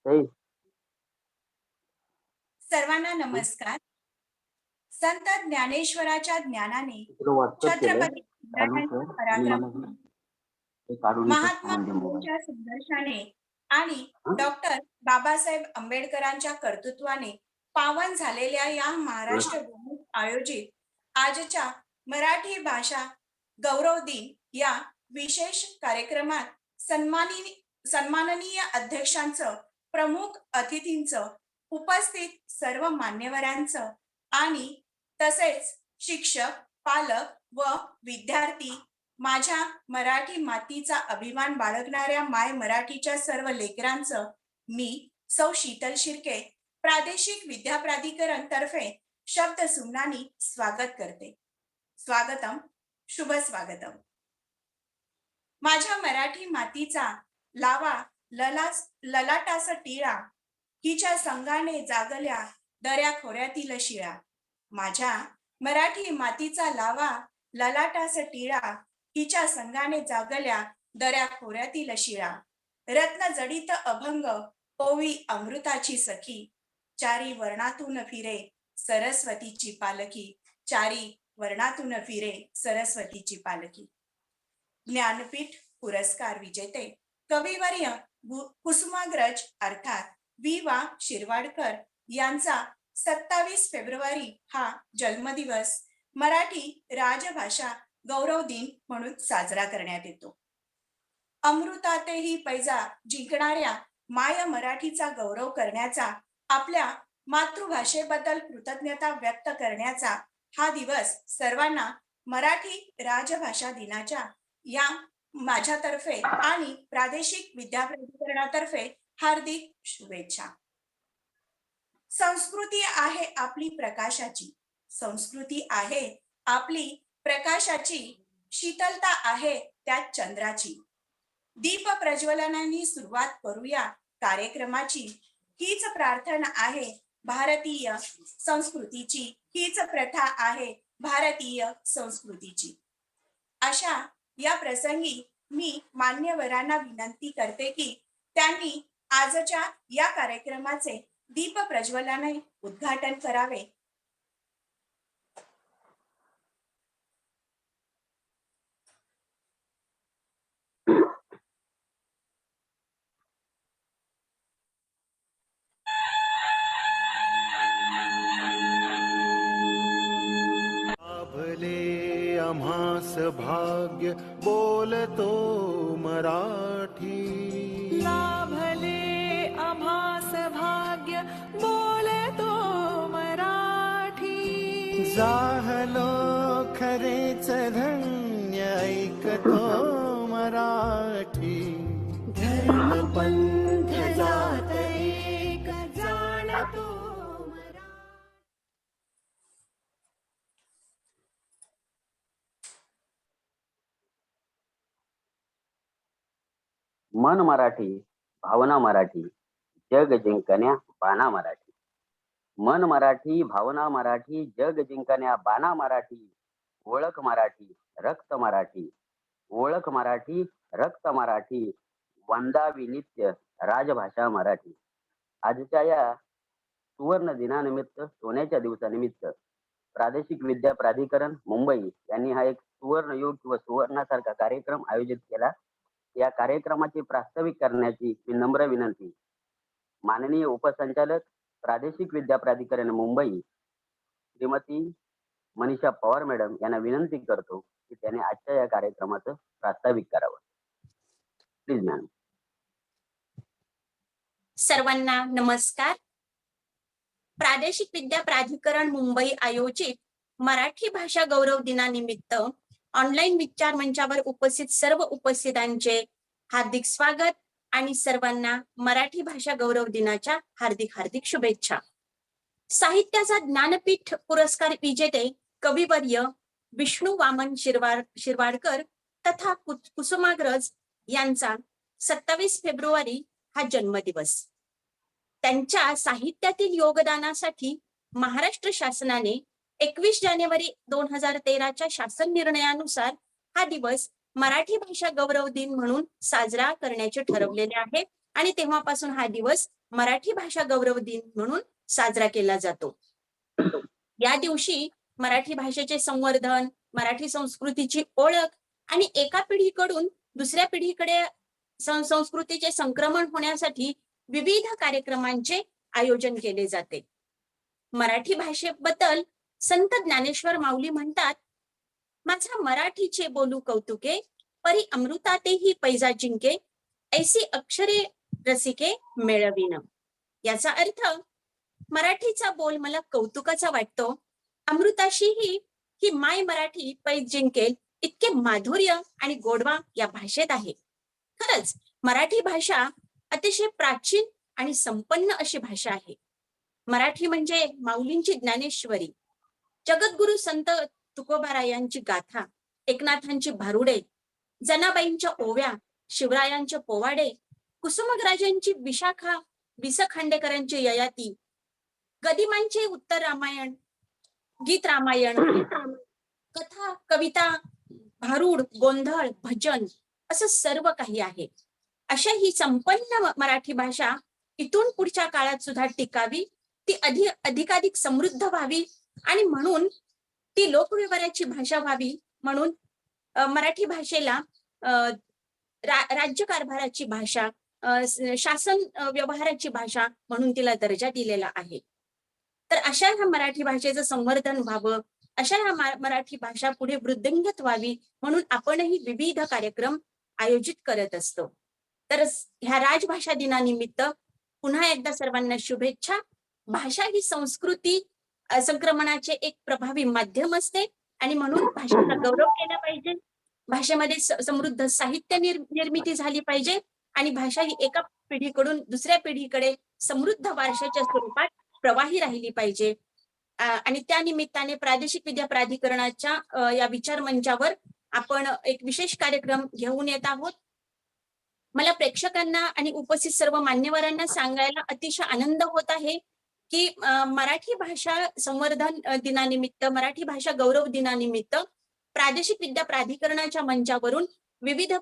ते सर्वांना नमस्कार. संत ज्ञानेश्वराच्या ज्ञानाने तुला व्हॉट्सअप केलंय छत्रपती काढून शिवरायांचे ठेव आणि मला पराक्रम, ते काढून येतात महात्मा म्हणजे मोबाईल फुलेंच्या संघर्षाने आणि हा डॉक्टर बाबासाहेब आंबेडकरांच्या कर्तृत्वाने पावन झालेल्या या महाराष्ट्र भूमीत आयोजित आजच्या मराठी भाषा गौरव दिन या विशेष कार्यक्रमात सन्माननीय अध्यक्षांचं, प्रमुख अतिथींचं, उपस्थित सर्व मान्यवरांचं आणि तसेच शिक्षक, पालक व विद्यार्थी, माझ्या मराठी मातीचा अभिमान बाळगणाऱ्या माय मराठीच्या सर्व लेकरांचं मी सौ शीतल शिर्के, प्रादेशिक विद्या प्राधिकरण तर्फे शब्द सुमनानी स्वागत करते. स्वागतम, शुभ स्वागतम. माझ्या मराठी मातीचा लावा ललाटास टिळा, हिच्या संगाने जागल्या दऱ्या खोऱ्यातील शिळा. माझ्या मराठी मातीचा लावा ललाटास टिळा, हिच्या संगाने जागल्या दऱ्या खोऱ्यातील शिळा. रत्न जडित अभंग ओवी अमृताची सखी, चारी वर्णातून फिरे सरस्वतीची पालखी. चारी वर्णातून फिरे सरस्वतीची पालखी. ज्ञानपीठ पुरस्कार विजेते कविवर्य कुसुमाग्रज अर्थात वि वा शिरवाडकर यांचा 27 फेब्रुवारी हा जन्मदिवस मराठी राजभाषा गौरव दिन म्हणून साजरा करण्यात येतो. अमृतातेही पैजा जिंकणाऱ्या माय मराठीचा गौरव करण्याचा, आपल्या मातृभाषेबद्दल कृतज्ञता व्यक्त करण्याचा हा दिवस सर्वांना मराठी राजभाषा दिनाच्या या माझ्यातर्फे आणि प्रादेशिक विद्या प्राधिकरणातर्फे हार्दिक शुभेच्छा. संस्कृती आहे आपली प्रकाशाची, संस्कृती आहे आपली प्रकाशाची, शीतलता आहे त्यात चंद्राची. दीप प्रज्वलनाने सुरुवात करूया कार्यक्रमाची. हीच प्रार्थना आहे भारतीय संस्कृतीची, हीच प्रथा आहे भारतीय संस्कृतीची. अशा या प्रसंगी मी मान्यवरांना विनंती करते की त्यांनी आजच्या या कार्यक्रमाचे दीप प्रज्वलनाने उद्घाटन करावे. लाभले आम्हास भाग्य बोलतो मराठी. लाभले आम्हास भाग्य बोलतो मराठी. जाहलो खरेच धन्य ऐकतो मराठी. धर्म पंथ जात एक जाणतो मराठी. मन मराठी, भावना मराठी, जग जिंकण्या बाणा मराठी. मन मराठी, भावना मराठी, जग जिंकण्या बाणा मराठी. ओळख मराठी, रक्त मराठी, ओळख मराठी, रक्त मराठी, वंदावी नित्य राजभाषा मराठी. आजच्या या सुवर्ण दिनानिमित्त, सोन्याच्या दिवसानिमित्त प्रादेशिक विद्या प्राधिकरण मुंबई यांनी हा एक सुवर्ण योग किंवा सुवर्णासारखा कार्यक्रम आयोजित केला. या कार्यक्रमाची प्रास्ताविक करण्याची नम्र विनंती माननीय उपसंचालक प्रादेशिक विद्या प्राधिकरण मुंबई श्रीमती मनीषा पवार मॅडम यांना विनंती करतो की त्यांनी आजच्या या कार्यक्रमाचं प्रास्ताविक करावं. Please madam. सर्वांना नमस्कार. प्रादेशिक विद्या प्राधिकरण मुंबई आयोजित मराठी भाषा गौरव दिनानिमित्त ऑनलाईन विचार मंचावर उपस्थित सर्व उपस्थितांचे हार्दिक स्वागत आणि सर्वांना मराठी भाषा गौरव दिनाच्या हार्दिक हार्दिक शुभेच्छा. साहित्याचा ज्ञानपीठ पुरस्कार विजेते कविवर्य विष्णू वामन शिरवाडकर तथा कुसुमाग्रज यांचा 27 फेब्रुवारी हा जन्मदिवस. त्यांच्या साहित्यातील योगदानासाठी महाराष्ट्र शासनाने 21 जानेवारी 2013च्या शासन निर्णयानुसार हा दिवस मराठी भाषा गौरव दिन म्हणून साजरा करण्याचे ठरवलेले आहे आणि तेव्हापासून हा दिवस मराठी भाषा गौरव दिन म्हणून साजरा केला जातो. या दिवशी मराठी भाषेचे संवर्धन, मराठी संस्कृतीची ओळख आणि एका पिढीकडून दुसऱ्या पिढीकडे संस्कृतीचे संक्रमण होण्यासाठी विविध कार्यक्रमांचे आयोजन केले जाते. मराठी भाषेबद्दल संत ज्ञानेश्वर माऊली म्हणतात, माझा मराठीचे बोलू कौतुके, परी अमृतातेही पैजा जिंके, ऐसी अक्षरे रसिके मेळविन. याचा अर्थ मराठीचा बोल मला कौतुकाचा वाटतो, अमृताशीही ही माय मराठी पैज जिंकेल इतके माधुर्य आणि गोडवा या भाषेत आहे. खरंच मराठी भाषा अतिशय प्राचीन आणि संपन्न अशी भाषा आहे. मराठी म्हणजे माऊलींची ज्ञानेश्वरी, जगद्गुरु संत तुकोबारायांची गाथा, एकनाथांची भारुडे, जनाबाईंच्या ओव्या, शिवरायांचे पोवाडे, कुसुमग्राजांची विशाखा, विस खांडेकरांची ययाती, गदिमांचे उत्तर रामायण, गीत रामायण, कथा, कविता, भारुड, गोंधळ, भजन असं सर्व काही आहे. अशा ही संपन्न मराठी भाषा इथून पुढच्या काळात सुद्धा टिकावी, ती अधिकाधिक समृद्ध व्हावी आणि म्हणून ती लोकव्यवहाराची भाषा व्हावी म्हणून मराठी भाषेला राज्यकारभाराची भाषा, शासन व्यवहाराची भाषा म्हणून तिला दर्जा दिलेला आहे. तर अशा ह्या मराठी भाषेचं संवर्धन व्हावं, अशा ह्या मराठी भाषा पुढे वृद्धिंगत व्हावी म्हणून आपणही विविध कार्यक्रम आयोजित करत असतो. तर ह्या राजभाषा दिनानिमित्त पुन्हा एकदा सर्वांना शुभेच्छा. भाषा ही संस्कृती संक्रमणाचे एक प्रभावी माध्यम असते आणि म्हणून भाषेचा गौरव केला पाहिजे. भाषेमध्ये समृद्ध साहित्य निर्मिती झाली पाहिजे आणि भाषा ही एका पिढीकडून दुसऱ्या पिढीकडे समृद्ध वारशाच्या स्वरूपात प्रवाही राहिली पाहिजे. आणि त्या निमित्ताने प्रादेशिक विद्या प्राधिकरणाच्या या विचार मंचावर आपण एक विशेष कार्यक्रम घेऊन येत आहोत. मला प्रेक्षकांना आणि उपस्थित सर्व मान्यवरांना सांगायला अतिशय आनंद होत आहे की मराठी भाषा संवर्धन दिनानिमित्त, मराठी भाषा गौरव दिनानिमित्त प्रादेशिक विद्या प्राधिकरणाच्या मंचावरून विविध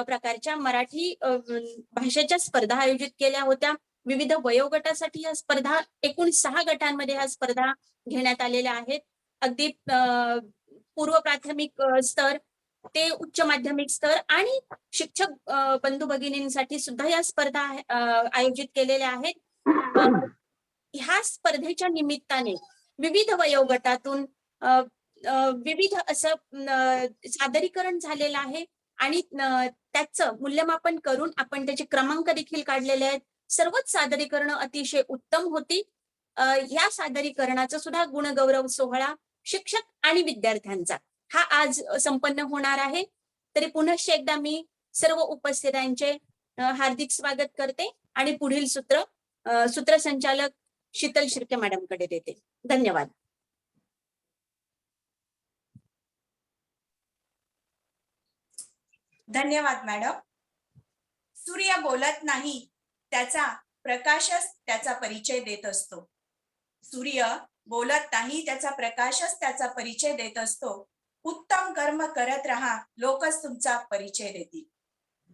प्रकारच्या मराठी भाषेच्या स्पर्धा आयोजित केल्या होत्या. विविध वयोगटासाठी या स्पर्धा, एकूण 6 गटांमध्ये ह्या स्पर्धा घेण्यात आलेल्या आहेत. अगदी पूर्व प्राथमिक स्तर ते उच्च माध्यमिक स्तर आणि शिक्षक बंधू भगिनींसाठी सुद्धा या स्पर्धा आयोजित केलेल्या आहेत. ह्या स्पर्धेच्या निमित्ताने विविध वयोगटातून विविध असं सादरीकरण झालेलं आहे आणि त्याचं मूल्यमापन करून आपण त्याचे क्रमांक देखील काढलेले आहेत. सर्वच सादरीकरण अतिशय उत्तम होती. या सादरीकरणाचा सुद्धा गुणगौरव सोहळा शिक्षक आणि विद्यार्थ्यांचा हा आज संपन्न होणार आहे. तरी पुनश्च एकदा मी सर्व उपस्थितांचे हार्दिक स्वागत करते आणि पुढील सूत्रसंचालक शीतल शिर्के मॅडमकडे देते. धन्यवाद. धन्यवाद मॅडम. सूर्य बोलत नाही, त्याचा प्रकाशच त्याचा परिचय देत असतो. सूर्य बोलत नाही, त्याचा प्रकाशच त्याचा परिचय देत असतो. उत्तम कर्म करत राहा, लोकच तुमचा परिचय देतील.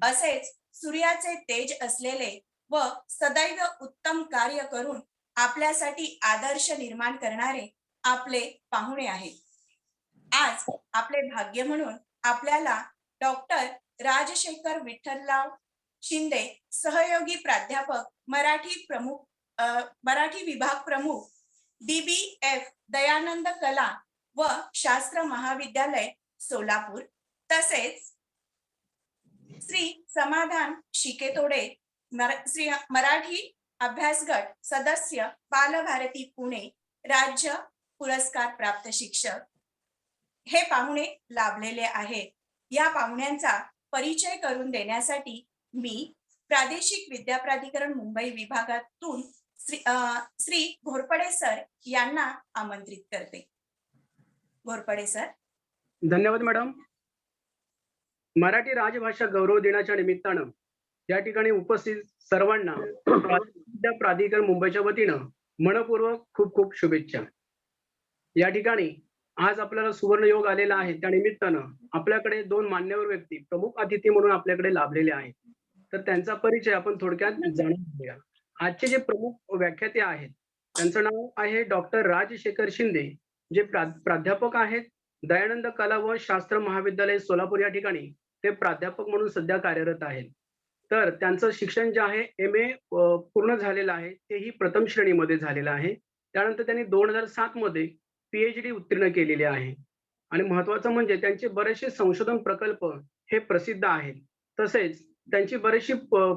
असेच सूर्याचे तेज असलेले व सदैव उत्तम कार्य करून आपल्यासाठी आदर्श निर्माण करणारे आपले पाहुणे आहेत. आज आपले भाग्य म्हणून आपल्याला डॉक्टर राजशेखर विठ्ठलराव शिंदे, सहयोगी प्राध्यापक, मराठी विभाग प्रमुख, DBF दयानंद कला व शास्त्र महाविद्यालय सोलापूर, तसेच श्री समाधान शिकेतोडे, श्री मराठी अभ्यास गट सदस्य, बालभारती पुणे, राज्य पुरस्कार प्राप्त शिक्षक हे पाहुणे लाभलेले आहेत. या पाहुण्यांचा परिचय करून देण्यासाठी मी प्रादेशिक विद्या प्राधिकरण मुंबई विभागातून श्री घोरपडे सर यांना आमंत्रित करते. घोरपडे सर. धन्यवाद मॅडम. मराठी राजभाषा गौरव दिनाच्या निमित्तानं या ठिकाणी उपस्थित सर्वांना विद्या प्राधिकरण मुंबईच्या वतीनं मनपूर्वक खूप खूप शुभेच्छा. या ठिकाणी आज आपल्याला सुवर्ण योग आलेला आहे. त्या निमित्तानं आपल्याकडे 2 मान्यवर व्यक्ती प्रमुख अतिथी म्हणून आपल्याकडे लाभलेले आहेत. तर त्यांचा परिचय आपण थोडक्यात जाणून घेऊया. आजचे जे प्रमुख व्याख्याते आहेत त्यांचं नाव आहे डॉक्टर राजशेखर शिंदे, जे प्राध्यापक आहेत दयानंद कला व शास्त्र महाविद्यालय सोलापूर या ठिकाणी ते प्राध्यापक म्हणून सध्या कार्यरत आहेत. तर त्यांचं शिक्षण जे आहे MA पूर्ण झालेलं आहे, तेही प्रथम श्रेणीमध्ये झालेलं आहे. त्यानंतर त्यांनी 2007 मध्ये PhD उत्तीर्ण केलेली आहे. आणि महत्वाचं म्हणजे त्यांचे बरेचसे संशोधन प्रकल्प हे प्रसिद्ध आहेत. तसेच त्यांची बरीचशी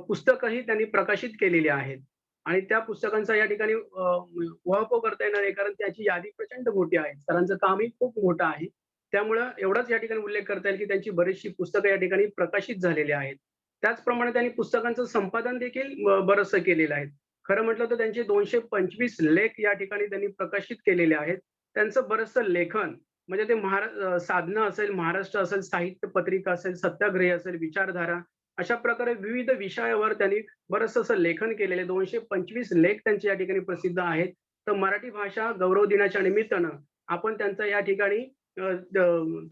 पुस्तकंही त्यांनी प्रकाशित केलेली आहेत. आणि त्या पुस्तकांचा या ठिकाणी उहापोह करता येणार नाही, कारण त्याची यादी प्रचंड मोठी आहे. सरांचं कामही खूप मोठं आहे. त्यामुळं एवढाच या ठिकाणी उल्लेख करता येईल की त्यांची बरीचशी पुस्तकं या ठिकाणी प्रकाशित झालेली आहेत. त्याचप्रमाणे त्यांनी पुस्तकांचं संपादन देखील बरचसं केलेलं आहे. खरं म्हटलं तर त्यांचे 225 लेख या ठिकाणी त्यांनी प्रकाशित केलेले आहेत. त्यांचं बरचसं लेखन म्हणजे ते साधना असेल, महाराष्ट्र असेल, साहित्य पत्रिका असेल, सत्याग्रही असेल, विचारधारा, अशा प्रकारे विविध विषयावर त्यांनी बरचसं असं लेखन केलेले 225 लेख त्यांचे या ठिकाणी प्रसिद्ध आहेत. तर मराठी भाषा गौरव दिनाच्या निमित्तानं आपण त्यांचा या ठिकाणी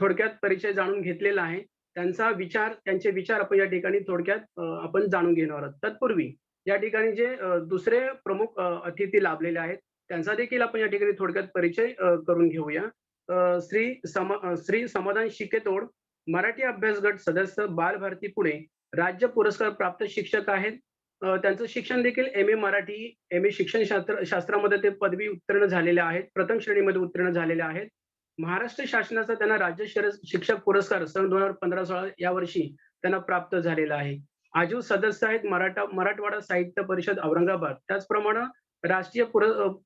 थोडक्यात परिचय जाणून घेतलेला आहे. त्यांचा विचार, त्यांचे विचार आपण या ठिकाणी थोडक्यात आपण जाणून घेणार आहोत. तत्पूर्वी या ठिकाणी जे दुसरे प्रमुख अतिथी लाभलेले आहेत त्यांचा देखील आपण या ठिकाणी थोडक्यात परिचय करून घेऊया. श्री समाधान शिकेतोड, मराठी अभ्यास गट सदस्य, बालभारती पुणे, राज्य पुरस्कार प्राप्त शिक्षक आहेत. त्यांचं शिक्षण देखील MA मराठी, MA शिक्षण शास्त्रामध्ये ते पदवी उत्तीर्ण झालेले आहेत, प्रथम श्रेणीमध्ये उत्तीर्ण झालेले आहेत. महाराष्ट्र शासनाचा त्यांना राज्य शिक्षक पुरस्कार सन 2015-16 या वर्षी त्यांना प्राप्त झालेला आहे. आजीव सदस्य आहेत मराठवाडा साहित्य परिषद औरंगाबाद. त्याचप्रमाणे राष्ट्रीय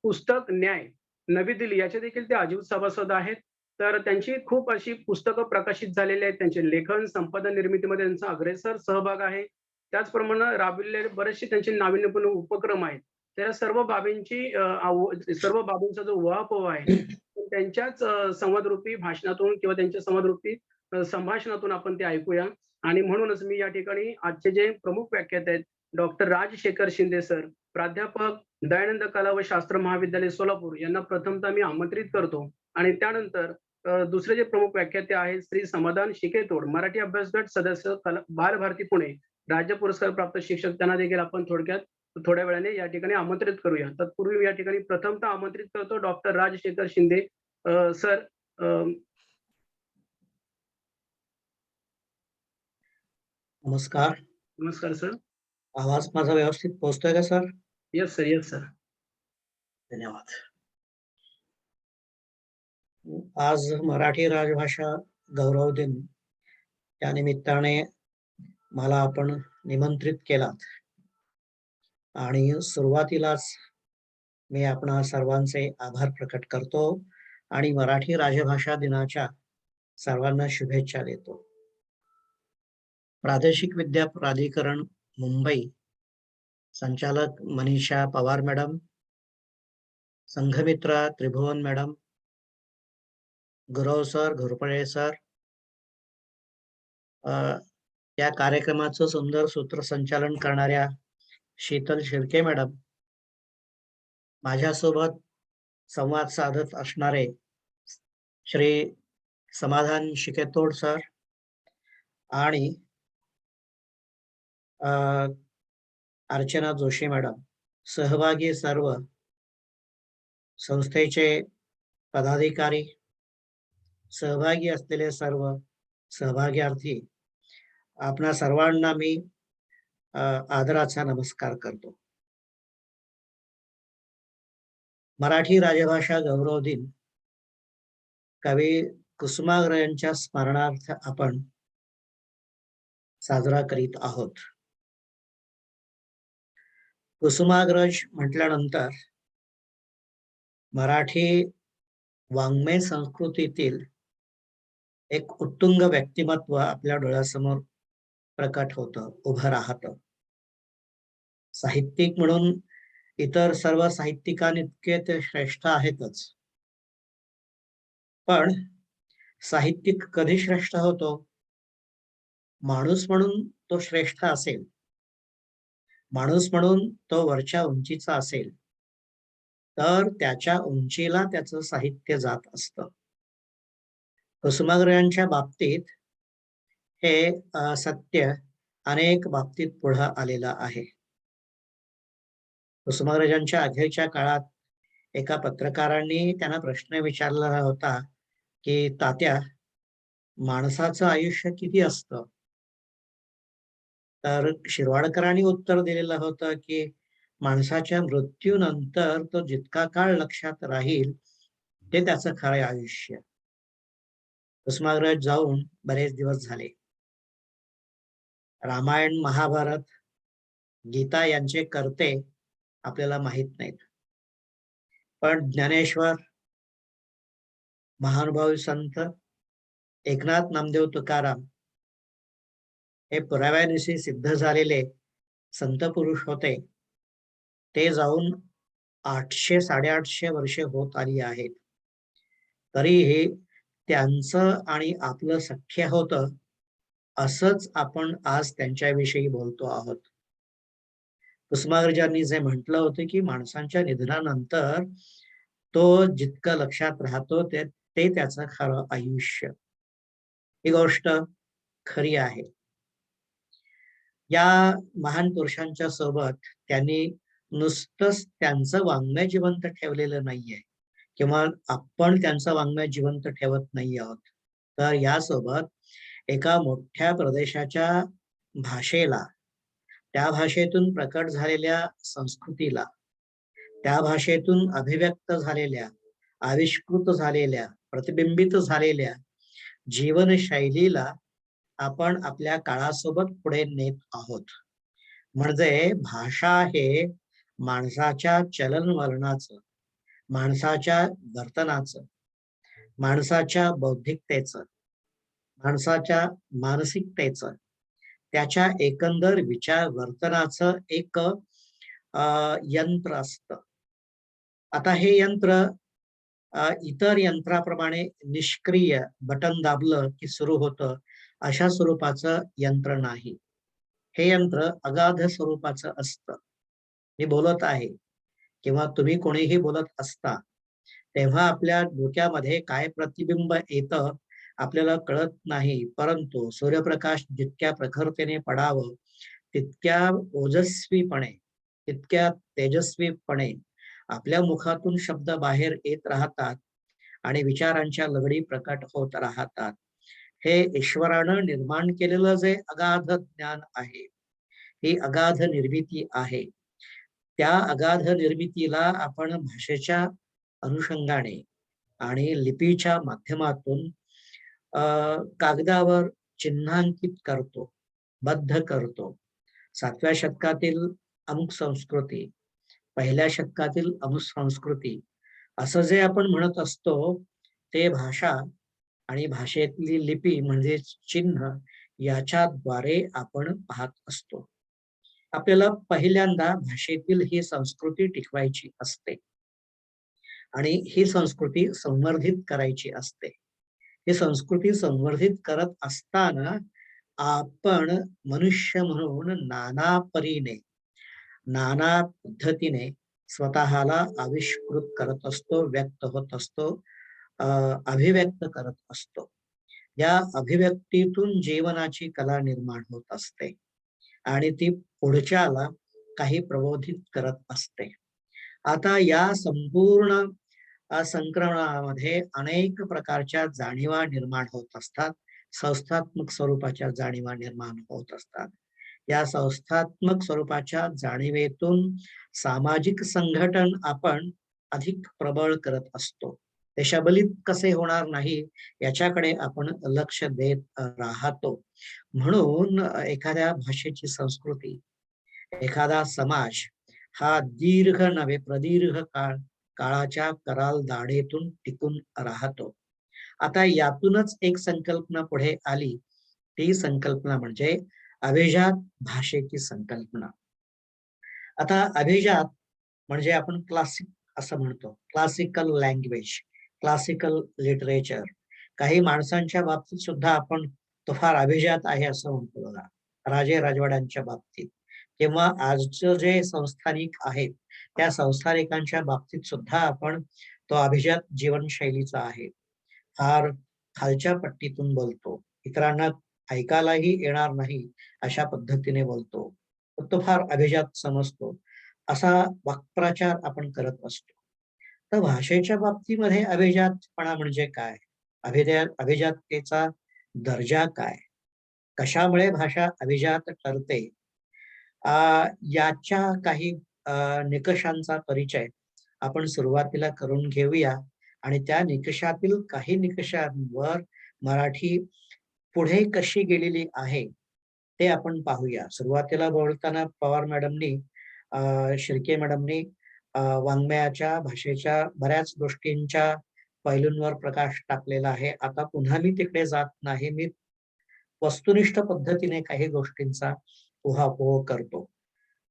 पुस्तक न्याय नवी दिल्ली याचे देखील ते आजीव सभासद आहेत. तर त्यांची खूप अशी पुस्तकं प्रकाशित झालेली आहेत. त्यांचे लेखन, संपादन निर्मितीमध्ये त्यांचा अग्रेसर सहभाग आहे. त्याचप्रमाणे राबविलेले बरेचसे त्यांचे नाविन्यपूर्ण उपक्रम आहेत. त्या सर्व बाबींचा जो उहापोह आहे त्यांच्याच संवादरूपी भाषणातून किंवा त्यांच्या संवादरूपी संभाषणातून आपण ते ऐकूया. आणि म्हणूनच मी या ठिकाणी आजचे जे प्रमुख व्याख्याते आहेत डॉक्टर राजशेखर शिंदे सर, प्राध्यापक दयानंद कला व शास्त्र महाविद्यालय सोलापूर यांना प्रथमतः मी आमंत्रित करतो. आणि त्यानंतर दुसरे जे प्रमुख व्याख्याते आहेत श्री समाधान शिकेतोड, मराठी अभ्यास गट सदस्य, बालभारती पुणे, राज्य पुरस्कार प्राप्त शिक्षक, त्यांना देखील आपण थोडक्यात थोड्या वेळाने या ठिकाणी आमंत्रित करूया. तत्पूर्वी मी या ठिकाणी प्रथमतः आमंत्रित करतो डॉक्टर राजशेखर शिंदे सर. नमस्कार. नमस्कार सर. आवाज माझा व्यवस्थित पोहोचतोय का sir? Yes sir, yes sir. धन्यवाद. आज मराठी राजभाषा गौरव दिन त्या निमित्ताने मला आपण निमंत्रित केलात आणि सुरुवातीलाच मी आपणा सर्वांचे आभार प्रकट करतो आणि मराठी राजभाषा दिनाच्या सर्वांना शुभेच्छा देतो. प्रादेशिक विद्या प्राधिकरण मुंबई संचालक मनीषा पवार मॅडम, संघमित्रा त्रिभुवन मॅडम, गुरव सर, घोरपळे सर, या कार्यक्रमाचं सुंदर सूत्रसंचालन करणाऱ्या शीतल शिर्के मॅडम, माझ्यासोबत संवाद साधत असणारे श्री समाधान शिकेतोड सर आणि अर्चना जोशी मॅडम, सहभागी सर्व संस्थेचे पदाधिकारी, सहभागी असलेले सर्व सहभाग्यार्थी, आपणा सर्वांना मी आदराचा नमस्कार करतो. मराठी राजभाषा गौरव दिन कवी कुसुमाग्रज यांच्या स्मरणार्थ आपण साजरा करीत आहोत. कुसुमाग्रज म्हटल्यानंतर मराठी वाङ्मय संस्कृतीतील एक उत्तुंग व्यक्तिमत्व आपल्या डोळ्यासमोर प्रकट होतं, उभं राहतं. साहित्यिक म्हणून इतर सर्व साहित्यिकांइतके ते श्रेष्ठ आहेतच, पण साहित्यिक कधी श्रेष्ठ होतो? माणूस म्हणून तो श्रेष्ठ असेल, माणूस म्हणून तो वरच्या उंचीचा असेल, तर त्याच्या उंचीला त्याचं साहित्य जात असतं. कुसुमाग्रजांच्या बाबतीत हे सत्य अनेक बाबतीत पुढे आलेलं आहे. कुसुमाग्रजांच्या अखेरच्या काळात एका पत्रकारांनी त्यांना प्रश्न विचारला होता की तात्या, माणसाचं आयुष्य किती असतं? तर शिरवाडकरांनी उत्तर दिलेलं होतं की माणसाच्या मृत्यूनंतर तो जितका काळ लक्षात राहील ते त्याचं खरं आयुष्य. कुसुमाग्रज जाऊन बरेच दिवस झाले. रामायण, महाभारत, गीता यांचे कर्ते आपल्याला माहित नाहीत. पण ज्ञानेश्वर, महानुभावी संत एकनाथ नामदेव तुकाराम हे पुराव्यानिशी सिद्ध झालेले संत पुरुष होते. ते जाऊन 800-850 वर्षे होत आली आहेत. तरीही त्यांचं आणि आपलं सख्य होतं असंच आपण आज त्यांच्याविषयी बोलतो आहोत. कुसुमाग्रजांनी जे म्हटलं होतं की माणसांच्या निधनानंतर तो जितकं लक्षात राहतो ते त्याचं खरं आयुष्य. ही गोष्ट खरी आहे. या महान पुरुषांच्या सोबत त्यांनी नुसतंच त्यांचं वाङ्मय जिवंत ठेवलेलं नाहीये किंवा आपण त्यांचं वाङ्मय जिवंत ठेवत नाही आहोत. तर यासोबत एका मोठ्या प्रदेशाच्या भाषेला, त्या भाषेतून प्रकट झालेल्या संस्कृतीला, त्या भाषेतून अभिव्यक्त झालेल्या, आविष्कृत झालेल्या, प्रतिबिंबित झालेल्या जीवनशैलीला आपण आपल्या काळासोबत पुढे नेत आहोत. म्हणजे भाषा हे माणसाच्या चलनवलनाचं, माणसाच्या वर्तनाचं, माणसाच्या बौद्धिकतेचं, माणसाच्या मानसिकतेचं, त्याच्या एकंदर विचार वर्तनाचं एक यंत्र असतं. आता हे यंत्र इतर यंत्राप्रमाणे निष्क्रिय बटन दाबलं की सुरू होतं अशा स्वरूपाचं यंत्र नाही. हे यंत्र अगाध स्वरूपाचं असतं. मी बोलत आहे किंवा तुम्ही कोणीही बोलत असता तेव्हा आपल्या डोक्यामध्ये काय प्रतिबिंब येतं आपल्याला कळत नाही. परंतु सूर्यप्रकाश जितक्या प्रखरतेने पडावं तितक्या ओजस्वीपणे, तितक्या तेजस्वीपणे आपल्या मुखातून शब्द बाहेर येत राहतात आणि विचारांच्या लगडी प्रकट होत राहतात. हे ईश्वरानं निर्माण केलेलं जे अगाध ज्ञान आहे, ही अगाध निर्मिती आहे. त्या अगाध निर्मितीला आपण भाषेच्या अनुषंगाने आणि लिपीच्या माध्यमातून कागदावर चिन्हांकित करतो, बद्ध करतो. 7व्या शतकातील अमुक संस्कृती, 1ल्या शतकातील अमुक संस्कृती असं जे आपण म्हणत असतो ते भाषा आणि भाषेतली लिपी म्हणजे चिन्ह याच्याद्वारे आपण पाहत असतो. आपल्याला पहिल्यांदा भाषेतील ही संस्कृती टिकवायची असते आणि ही संस्कृती संवर्धित करायची असते. ही संस्कृती संवर्धित करत असताना आपण मनुष्य म्हणून नाना परीने, नाना पद्धतीने स्वतःला आविष्कृत करत असतो, व्यक्त होत असतो, अभिव्यक्त करत असतो. या अभिव्यक्तीतून जीवनाची कला निर्माण होत असते आणि ती पुढच्याला काही प्रबोधित करत असते. आता या संपूर्ण संक्रमणामध्ये अनेक प्रकारच्या जाणीवा निर्माण होत असतात. संस्थात्मक स्वरूपाच्या जाणीवा निर्माण होत असतात. या संस्थात्मक स्वरूपाच्या जाणीवेतून सामाजिक संघटन आपण अधिक प्रबळ करत असतो. ते शबलित कसे होणार नाही याच्याकडे आपण लक्ष देत राहतो. म्हणून एखाद्या भाषेची संस्कृती, एखादा समाज हा दीर्घ नव्हे प्रदीर्घ काळाच्या कराल दाढेतून टिकून राहतो. आता यातूनच एक संकल्पना पुढे आली. ती संकल्पना म्हणजे अभिजात भाषेची संकल्पना. आता अभिजात म्हणजे आपण क्लासिक असं म्हणतो, क्लासिकल लँग्वेज, क्लासिकल लिटरेचर. काही माणसांच्या बाबतीत सुद्धा आपण तो फार अभिजात आहे असं म्हणतो बघा, राजे राजवाड्यांच्या बाबतीत किंवा आजचं जे संस्थानिक आहेत त्या संस्थानिकांच्या बाबतीत सुद्धा आपण तो अभिजात जीवनशैलीचा आहे. फार खालच्या पट्टीतून बोलतो, इतरांना ऐकायलाही येणार नाही अशा पद्धतीने बोलतो, तो फार अभिजात समजतो. असा वाक्प्रचार आपण करत असतो. तर भाषेच्या बाबतीमध्ये अभिजातपणा म्हणजे काय? अभिजाततेचा दर्जा काय? कशामुळे भाषा अभिजात ठरते? याच्या काही निकषांचा परिचय आपण सुरुवातीला करून घेऊया आणि त्या निकषातील काही निकषांवर मराठी पुढे कशी गेलेली आहे ते आपण पाहूया. सुरुवातीला बोलताना पवार मॅडमनी शिर्के मॅडमनी वाङ्मयाच्या भाषेच्या बऱ्याच गोष्टींच्या पैलूंवर प्रकाश टाकलेला आहे. आता पुन्हा मी तिकडे जात नाही. मी वस्तुनिष्ठ पद्धतीने काही गोष्टींचा उहापोह करतो.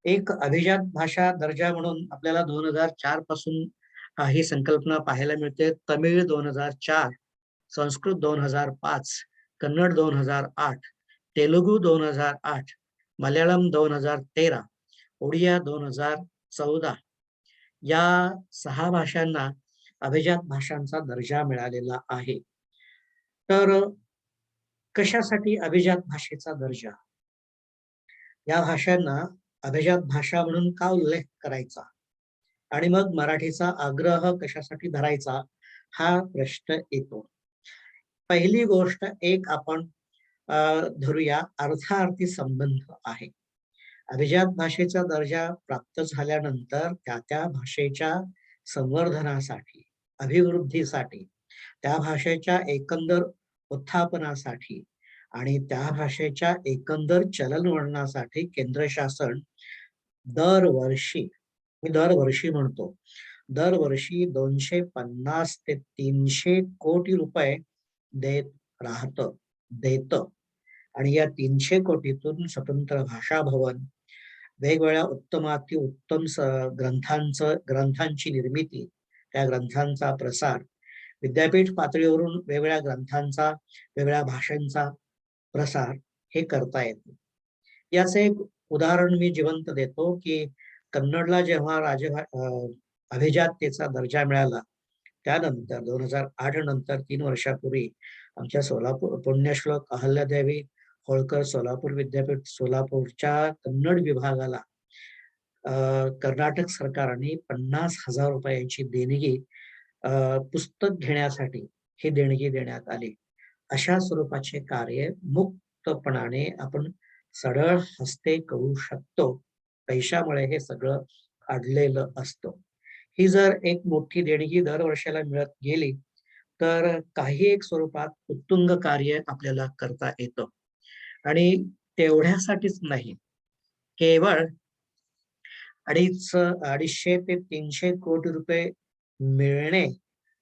एक अभिजात भाषा दर्जा म्हणून आपल्याला 2004 पासून ही संकल्पना पाहायला मिळते. तमिळ 2004, संस्कृत 2005, कन्नड 2008, तेलुगू 2008, मल्याळम 2013, ओडिया 2014 या 6 भाषांना अभिजात भाषांचा दर्जा मिळालेला आहे. तर कशासाठी अभिजात भाषेचा दर्जा? या भाषांना अभिजात भाषा म्हणून का उल्लेख करायचा आणि मग मराठीचा आग्रह कशासाठी धरायचा हा प्रश्न येतो. पहिली गोष्ट एक आपण धरूया, अर्थार्थी संबंध आहे. अभिजात भाषेचा दर्जा प्राप्त झाल्यानंतर त्या भाषेच्या संवर्धनासाठी, अभिवृद्धीसाठी, त्या भाषेच्या एकंदर उत्थापनासाठी आणि त्या भाषेच्या एकंदर चलनवलनासाठी केंद्र शासन दरवर्षी, मी दरवर्षी म्हणतो, दरवर्षी 250 ते 300 कोटी रुपये देत आणि या 300 कोटीतून स्वतंत्र भाषा भवन, वेगवेगळ्या उत्तमाति उत्तम ग्रंथांची निर्मिती, त्या ग्रंथांचा प्रसार, विद्यापीठ पातळीवरून वेगवेगळ्या ग्रंथांचा, वेगवेगळ्या भाषांचा प्रसार हे करता येते. याचं एक उदाहरण मी जिवंत देतो की कन्नडला जेव्हा अभिजाततेचा दर्जा मिळाला, त्यानंतर 2008 नंतर 3 वर्षापूर्वी आमच्या सोलापूर पुण्यश्लोक अहल्यादेवी होळकर सोलापूर विद्यापीठ सोलापूरच्या कन्नड विभागाला कर्नाटक सरकारने 50,000 रुपयांची देणगी पुस्तक घेण्यासाठी ही देणगी देण्यात आली. अशा स्वरूपाचे कार्य मुक्तपणाने आपण सरळ हस्ते करू शकतो. पैशामुळे हे सगळं अडलेलं असतं. ही जर एक मोठी देणगी दरवर्षाला मिळत गेली तर काही एक स्वरूपात उत्तुंग कार्य आपल्याला करता येतं. आणि तेवढ्यासाठीच नाही, केवळ 250 ते 300 कोटी रुपये मिळणे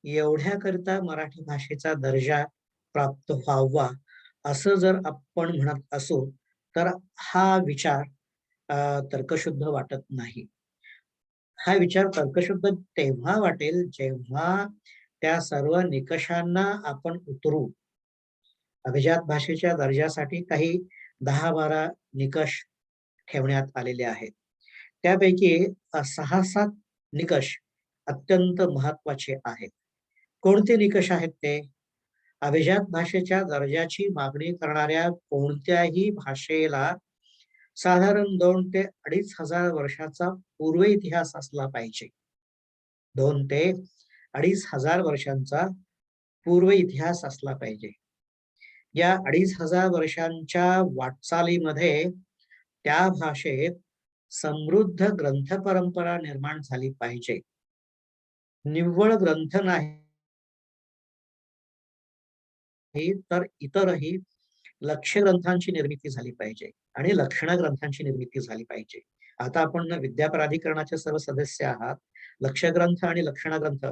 एवढ्याकरिता मराठी भाषेचा दर्जा प्राप्त व्हावा असं जर आपण म्हणत असू तर हा विचार तर्कशुद्ध वाटत नाही. हा विचार तर्कशुद्ध तेव्हा वाटेल जेव्हा त्या सर्व निकषांना आपण उतरू. अभिजात भाषेच्या दर्जासाठी काही 10-12 निकष ठेवण्यात आलेले आहेत. त्यापैकी 6-7 निकष अत्यंत महत्वाचे आहेत. कोणते निकष आहेत ते? अभिजात भाषेच्या दर्जाची मागणी करणाऱ्या कोणत्याही भाषेला साधारण 2 ते 2,500 वर्षाचा पूर्व इतिहास असला पाहिजे. 2 ते 2,500 वर्षांचा पूर्व इतिहास असला पाहिजे. या 2,500 वर्षांच्या वाटचालीमध्ये त्या भाषेत समृद्ध ग्रंथ परंपरा निर्माण झाली पाहिजे. निव्वळ ग्रंथ नाही तर इतरही लक्ष्य ग्रंथांची निर्मिती झाली पाहिजे आणि लक्षण ग्रंथांची निर्मिती झाली पाहिजे. आता आपण विद्या प्राधिकरणाचे सर्व सदस्य आहात. लक्ष्य ग्रंथ आणि लक्षण ग्रंथ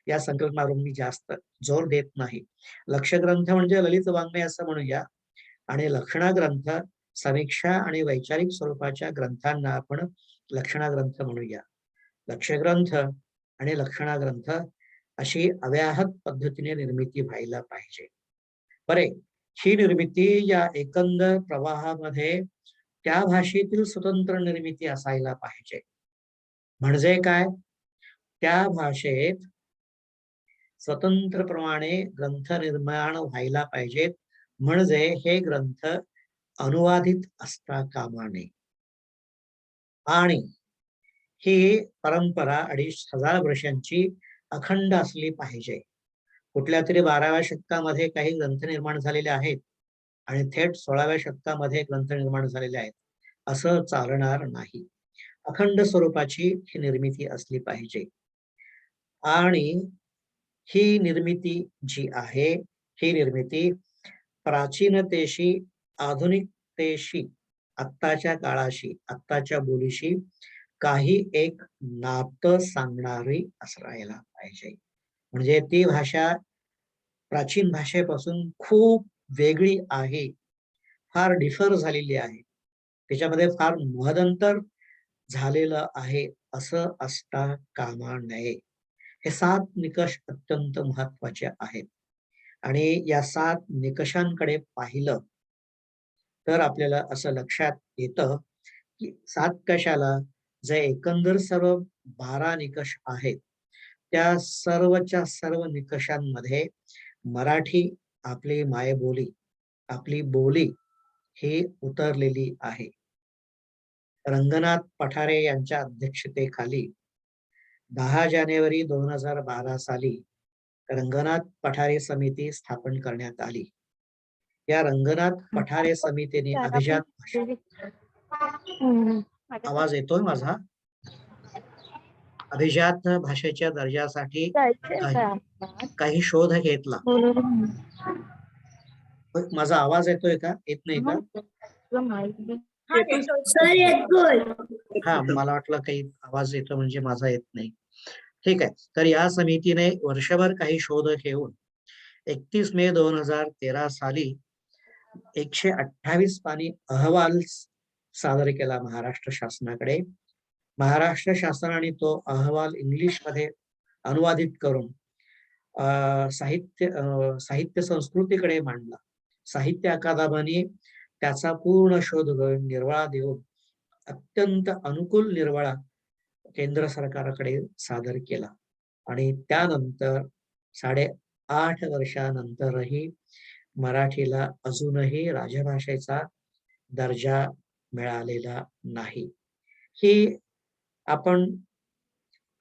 या संकल्पनावर मी जास्त जोर देत नाही. लक्ष्य ग्रंथ म्हणजे ललित वाङ्मय असं म्हणूया आणि लक्षण ग्रंथ समीक्षा आणि वैचारिक स्वरूपाच्या ग्रंथांना आपण लक्षण ग्रंथ म्हणूया. लक्ष्य ग्रंथ आणि लक्षण ग्रंथ अशी अव्याहत पद्धतीने निर्मिती व्हायला पाहिजे. बरे, ही निर्मिती या एकंदर प्रवाहामध्ये त्या भाषेतील स्वतंत्र निर्मिती असायला पाहिजे. म्हणजे काय? त्या भाषेत स्वतंत्रप्रमाणे ग्रंथ निर्माण व्हायला पाहिजेत. म्हणजे हे ग्रंथ अनुवादित असता कामा नये आणि ही परंपरा 2500 वर्षांची अखंड असली पाहिजे. कुठल्या तरी 12व्या शतकामध्ये काही ग्रंथ निर्माण झालेले आहेत आणि थेट 16व्या शतकामध्ये ग्रंथ निर्माण झालेले आहेत, असं चालणार नाही. अखंड स्वरूपाची ही निर्मिती असली पाहिजे. आणि ही निर्मिती जी आहे, ही निर्मिती प्राचीनतेशी, आधुनिकतेशी, आत्ताच्या काळाशी, आत्ताच्या बोलीशी काही एक नातं सांगणारी असायला पाहिजे. म्हणजे ती भाषा प्राचीन भाषेपासून खूप वेगळी आहे, फार डिफर झालेली आहे, त्याच्यामध्ये फार महदंतर झालेलं आहे, असं असता कामा नये. हे 7 निकष अत्यंत महत्वाचे आहेत आणि या 7 निकषांकडे पाहिलं तर आपल्याला असं लक्षात येतं की 7 कशाला, जे एकंदर सर्व 12 निकष आहेत, त्या सर्वच्या सर्व निकषांमध्ये मराठी आपली मायबोली, आपली बोली ही उतरलेली आहे. रंगनाथ पठारे यांच्या अध्यक्षतेखाली 10 जानेवारी 2012 साली रंगनाथ पठारे समिती स्थापन करण्यात आली. या रंगनाथ पठारे समितीने अभिजात आवाज येतोय माझा? अभिजात भाषेच्या दर्जासाठी काही शोध घेतला. माझा आवाज येतोय का? येत नाही का? हा, मला वाटलं काही आवाज येतो म्हणजे माझा येत नाही. ठीक आहे. तर या समितीने वर्षभर काही शोध घेऊन 31 मे 2013 साली 128 पानी अहवाल सादर केला महाराष्ट्र शासनाकडे. महाराष्ट्र शासनाने तो अहवाल इंग्लिश मध्ये अनुवादित करून साहित्य संस्कृतीकडे मांडला. साहित्य अकादमीने त्याचा पूर्ण शोध घेऊन निर्वाळा देऊन अत्यंत अनुकूल निर्वाळा केंद्र सरकारकडे सादर केला आणि त्यानंतर 8.5 वर्षानंतरही मराठीला अजूनही राजभाषेचा दर्जा मिळालेला नाही. ही आपण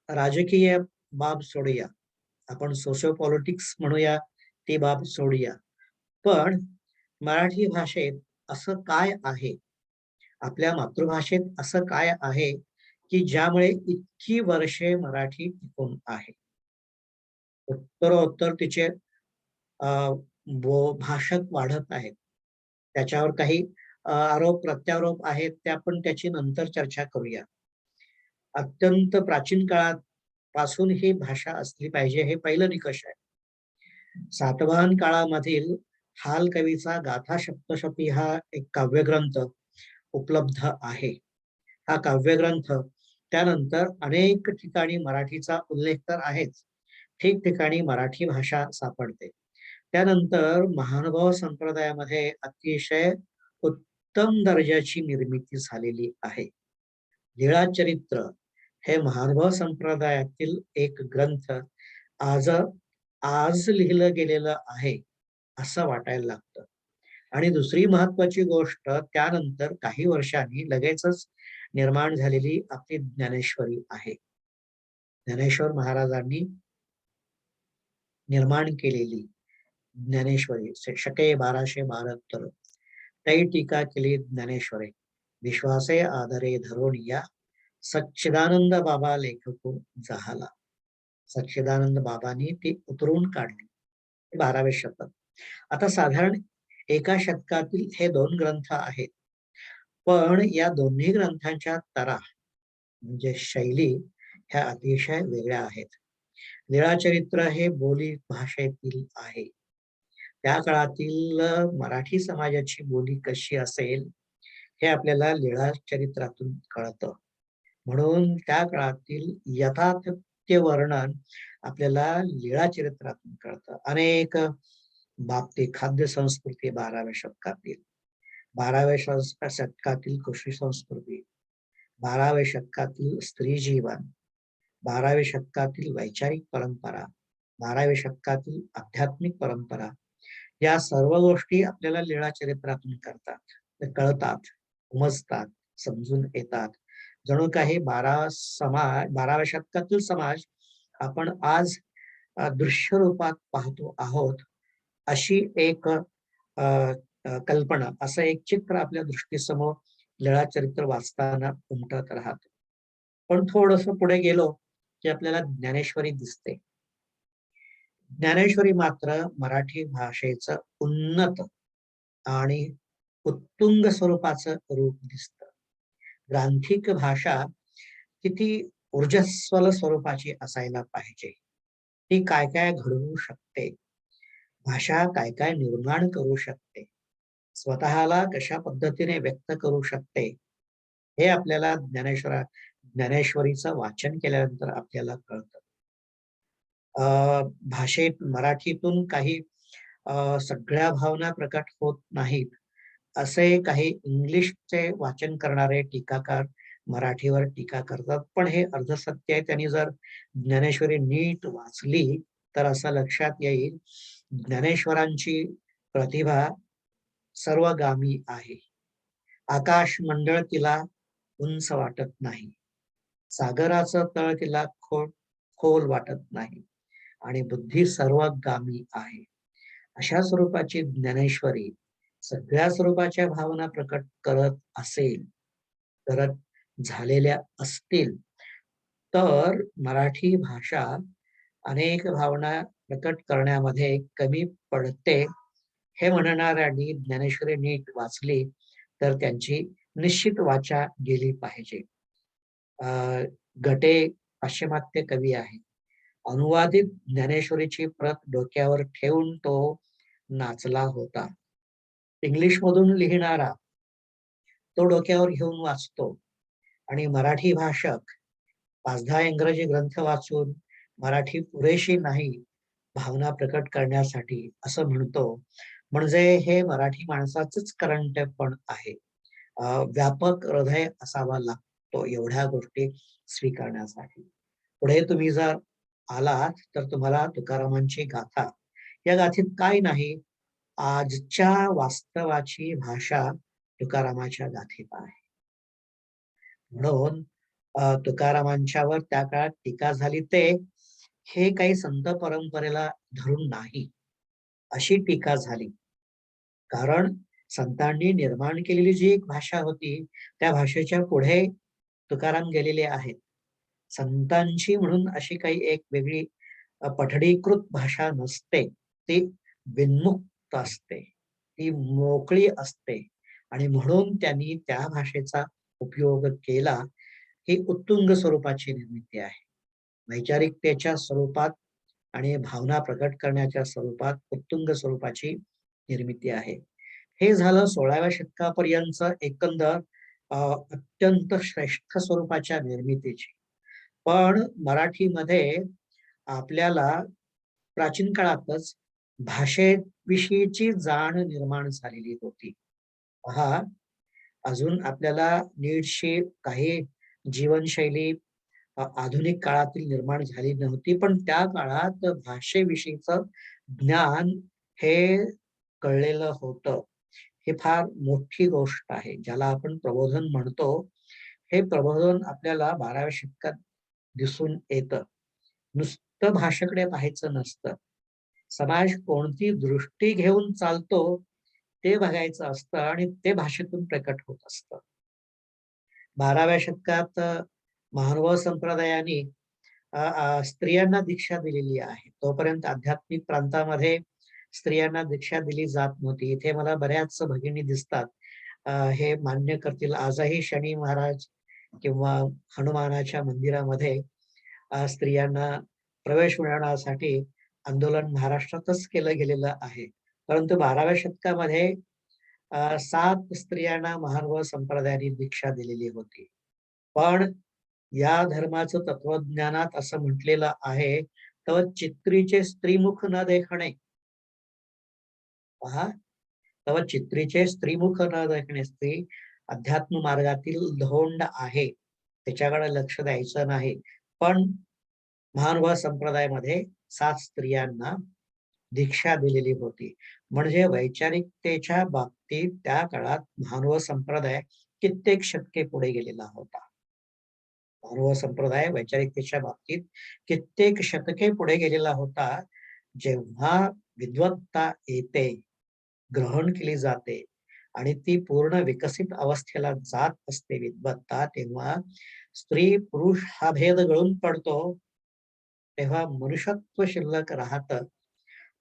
राजकीय बाब सोडूया, आपण सोशो पॉलिटिक्स म्हणूया, ती बाब सोडूया, पण मराठी भाषेत असं काय आहे, आपल्या मातृभाषेत असं काय आहे की ज्यामुळे इतकी वर्षे मराठी टिकून आहे? उत्तरोत्तर तिचे भाषक वाढत आहेत. त्याच्यावर काही आरोप प्रत्यारोप आहेत, ते आपण त्याची नंतर चर्चा करूया. अत्यंत प्राचीन काळात पासून ही भाषा असली पाहिजे, हे पहिलं निकष आहे. सातवाहन काळामधील हाल कवीचा गाथा सप्तशती हा एक काव्यग्रंथ उपलब्ध आहे. हा काव्यग्रंथ त्यानंतर अनेक ठिकाणी मराठीचा उल्लेख तर आहेच, ठिकठिकाणी मराठी भाषा सापडते. त्यानंतर महानुभाव संप्रदायामध्ये अतिशय उत्तम दर्जाची निर्मिती झालेली आहे. लीळाचरित्र हे महानुभाव संप्रदायातील एक ग्रंथ आज लिहिलं गेलेलं आहे असं वाटायला लागतं. आणि दुसरी महत्वाची गोष्ट, त्यानंतर काही वर्षांनी लगेचच निर्माण झालेली आपली ज्ञानेश्वरी आहे. ज्ञानेश्वर महाराजांनी निर्माण केलेली ज्ञानेश्वरी, शके 1272, तै टीका केली ज्ञानेश्वरी, विश्वासे आदरे धरून या, सच्चिदानंद बाबा लेखको झाला. सच्चिदानंद बाबांनी ती उतरून काढली. 12वे शतक. आता साधारण एका शतकातील हे 2 ग्रंथ आहेत, पण या दोन्ही ग्रंथांच्या तरा म्हणजे शैली ह्या अतिशय वेगळ्या आहेत. लीळाचरित्र हे बोली भाषेतील आहे. त्या काळातील मराठी समाजाची बोली कशी असेल हे आपल्याला लीळाचरित्रातून कळतं. म्हणून त्या काळातील यथातथ्य वर्णन आपल्याला लीळाचरित्रातून कळतं. अनेक बाबतीत खाद्य संस्कृती 12व्या शतकातील, 12व्या शतकातील कृषी संस्कृती, 12व्या शतकातील स्त्री जीवन, 12व्या शतकातील वैचारिक परंपरा, 12व्या शतकातील आध्यात्मिक परंपरा, या सर्व गोष्टी आपल्याला लीळाचरित्रातून कळतात, उमजतात, समजून येतात. जणू काही 12व्या शतकातील समाज आपण आज दृश्य रूपात पाहतो आहोत, अशी एक कल्पना, असं एक चित्र आपल्या दृष्टीसमोर लीळाचरित्र वाचताना उमटत राहत. पण थोडस पुढे गेलो की आपल्याला ज्ञानेश्वरी दिसते. ज्ञानेश्वरी मात्र मराठी भाषेचं उन्नत आणि उत्तुंग स्वरूपाचं रूप दिसतं. ग्रांथिक भाषा किती ऊर्जस्वल स्वरूपाची असायला पाहिजे, ती काय काय घडवू शकते, भाषा काय काय निर्माण करू शकते, स्वतःला कशा पद्धतीने व्यक्त करू शकते, हे आपल्याला ज्ञानेश्वरीचं वाचन केल्यानंतर आपल्याला कळतं. भाषेत मराठीतून काही सगळ्या भावना प्रकट होत नाहीत, असे काही इंग्लिशचे वाचन करणारे टीकाकार मराठीवर टीका करतात. पण हे अर्धसत्य आहे. त्यांनी जर ज्ञानेश्वरी नीट वाचली तर असं लक्षात येईल, ज्ञानेश्वरांची प्रतिभा सर्वगामी आहे. आकाश मंडळ तिला उंच वाटत नाही, सागराचं तळ तिला खोल वाटत नाही, आणि बुद्धी सर्वगामी आहे. अशा स्वरूपाची ज्ञानेश्वरी सगळ्या स्वरूपाच्या भावना प्रकट करत असेल, करत झालेल्या असतील, तर मराठी भाषा अनेक भावना प्रकट करण्यामध्ये कमी पडते, हे म्हणणाऱ्यांनी ज्ञानेश्वरी नीट वाचली तर त्यांची निश्चित वाचा गेली पाहिजे. गटे पाश्चिमात्य कवी आहे. अनुवादित ज्ञानेश्वरीची प्रत डोक्यावर ठेवून तो नाचला होता. इंग्लिश मधून लिहिणारा तो डोक्यावर घेऊन वाचतो, आणि मराठी भाषक 5-10 इंग्रजी ग्रंथ वाचून मराठी पुरेशी नाही भावना प्रकट करण्यासाठी असं म्हणतो. म्हणजे हे मराठी माणसाचंच करंटेपण आहे. व्यापक हृदय असावा लागतो एवढ्या गोष्टी स्वीकारण्यासाठी. पुढे तुम्ही जर आलात तर तुम्हाला तुकारामांची गाथा, या गाथेत काय नाही, आजच्या वास्तवाची भाषा तुकारामाच्या गाथेत आहे. म्हणून तुकारामांच्यावर त्या काळात टीका झाली ते हे काही संत परंपरेला धरून नाही, अशी टीका झाली. कारण संतांनी निर्माण केलेली जी एक भाषा होती, त्या भाषेच्या पुढे तुकाराम गेलेले आहेत. संतांची म्हणून अशी काही एक वेगळी पठडीकृत भाषा नसते, ती विन्मुक्त असते, ती मोकळी असते, आणि म्हणून त्यांनी त्या भाषेचा उपयोग केला. ही उत्तुंग स्वरूपाची निर्मिती आहे. वैचारिकतेच्या स्वरूपात आणि भावना प्रकट करण्याच्या स्वरूपात उत्तुंग स्वरूपाची निर्मिती आहे. हे झालं 16व्या शतकापर्यंत एकंदर अत्यंत श्रेष्ठ स्वरूपाच्या निर्मितीची. पण मराठीमध्ये आपल्याला प्राचीन काळातच भाषेविषयीची जाण निर्माण झालेली होती. पहा, अजून आपल्याला नीटशी काही जीवनशैली आधुनिक काळातील निर्माण झाली नव्हती, पण त्या काळात भाषेविषयीचं ज्ञान हे कळलेलं होतं. ही फार मोठी गोष्ट आहे, ज्याला आपण प्रबोधन म्हणतो. हे प्रबोधन आपल्याला 12व्या शतकात दिसून येतं. नुसतं भाषेकडे पाहायचं नसतं, समाज कोणती दृष्टी घेऊन चालतो ते बघायचं असतं, आणि ते भाषेतून प्रकट होत असतं. 12व्या शतकात महानुभाव संप्रदायाने स्त्रियांना दीक्षा दिलेली आहे. तोपर्यंत आध्यात्मिक प्रांतामध्ये स्त्रियांना दीक्षा दिली जात नव्हती. इथे मला बऱ्याच भगिनी दिसतात हे मान्य करतील. आजही शनी महाराज किंवा हनुमानाच्या मंदिरामध्ये स्त्रियांना प्रवेश मिळवण्यासाठी आंदोलन महाराष्ट्रातच केलं गेलेलं आहे. परंतु 12व्या शतकामध्ये 7 स्त्रियांना महानुभाव संप्रदायाने दीक्षा दिलेली होती. पण या धर्माचं तत्वज्ञानात असं म्हटलेलं आहे, तर चित्रीचे स्त्रीमुख न देखणे. पहा, तव चित्रीचे स्त्रीमुख न देखणे. स्त्री अध्यात्म मार्गातील धोंड आहे, त्याच्याकडे लक्ष द्यायचं नाही. पण महानुभाव संप्रदायामध्ये 7 स्त्रियांना दीक्षा दिलेली होती. म्हणजे वैचारिकतेच्या बाबतीत त्या काळात महानुभाव संप्रदाय कित्येक शतके पुढे गेलेला होता. मानव संप्रदाय वैचारिकतेच्या बाबतीत कित्येक शतके पुढे गेलेला होता. जेव्हा विद्वत्ता येते, ग्रहण केली जाते आणि ती पूर्ण विकसित अवस्थेला जात असते विद्वत्ता, तेव्हा स्त्री पुरुष हा भेद गळून पडतो. तेव्हा मनुष्यत्व शिल्लक राहतं.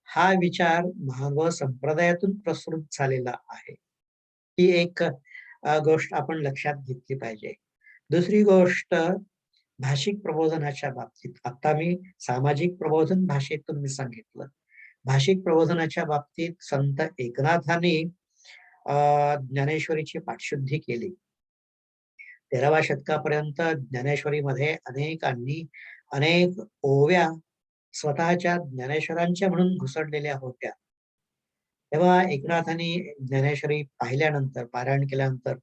हा विचार मानव संप्रदायातून प्रसृत झालेला आहे. ही एक गोष्ट आपण लक्षात घेतली पाहिजे. दुसरी गोष्ट, भाषिक प्रबोधनाच्या बाबतीत आता मी सामाजिक प्रबोधन भाषेतून मी सांगितलं. भाषिक प्रबोधनाच्या बाबतीत संत एकनाथांनी ज्ञानेश्वरीची पाठशुद्धी केली. 13व्या शतकापर्यंत ज्ञानेश्वरीमध्ये अनेकांनी अनेक ओव्या स्वतःच्या ज्ञानेश्वरांच्या म्हणून घुसडलेल्या होत्या. तेव्हा एकनाथांनी ज्ञानेश्वरी पाहिल्यानंतर, पारायण केल्यानंतर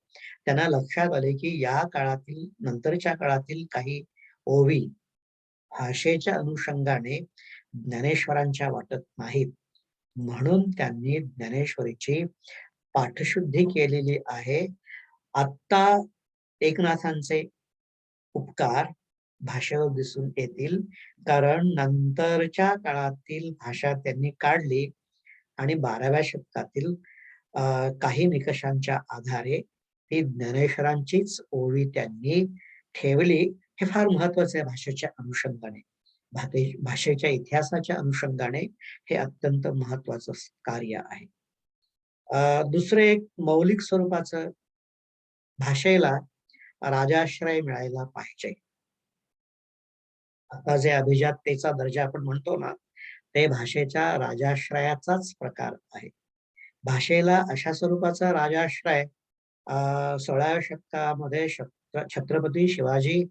त्यांना लक्षात आले की या काळातील, नंतरच्या काळातील काही ओवी भाषेच्या अनुषंगाने ज्ञानेश्वरांच्या वाटत नाहीत. म्हणून त्यांनी ज्ञानेश्वरीची पाठशुद्धी केलेली आहे. आता एकनाथांचे उपकार भाषेवर दिसून येतील, कारण नंतरच्या काळातील भाषा त्यांनी काढली आणि 12व्या शतकातील काही निकषांच्या आधारे ती ज्ञानेश्वरांचीच ओवी त्यांनी ठेवली. हे फार महत्वाचे आहे. भाषेच्या अनुषंगाने, भाषेच्या इतिहासाच्या अनुषंगाने हे अत्यंत महत्वाचं कार्य आहे. दुसरे एक मौलिक स्वरूपाचं, भाषेला राजाश्रय मिळायला पाहिजे. आता जे अभिजाततेचा दर्जा आपण म्हणतो ना, ते भाषेच्या राजाश्रयाचाच प्रकार आहे. भाषेला अशा स्वरूपाचा राजाश्रय 16व्या शतकामध्ये छत्रपती शिवाजी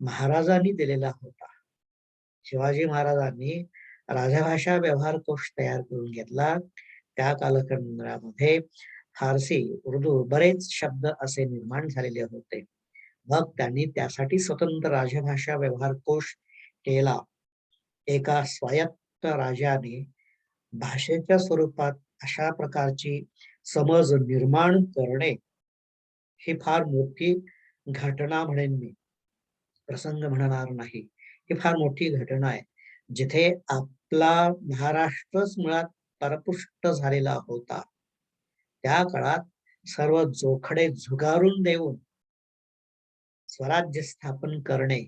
महाराजांनी दिलेला होता. शिवाजी महाराजांनी राजभाषा व्यवहार कोश तयार करून घेतला. त्या कालखंडामध्ये फारसी, उर्दू बरेच शब्द असे निर्माण झालेले होते. मग त्यांनी त्यासाठी स्वतंत्र राजभाषा व्यवहार कोश केला. एका स्वायत्त राजाने भाषेच्या स्वरूपात अशा प्रकारची समज निर्माण करणे ही फार मोठी घटना म्हणेन मी, प्रसंग म्हणणार नाही. ही फार मोठी घटना आहे. जिथे आपला महाराष्ट्रच मुळात परपुष्ट झालेला होता, त्या काळात सर्व जोखडे झुगारून देऊन स्वराज्य स्थापन करणे,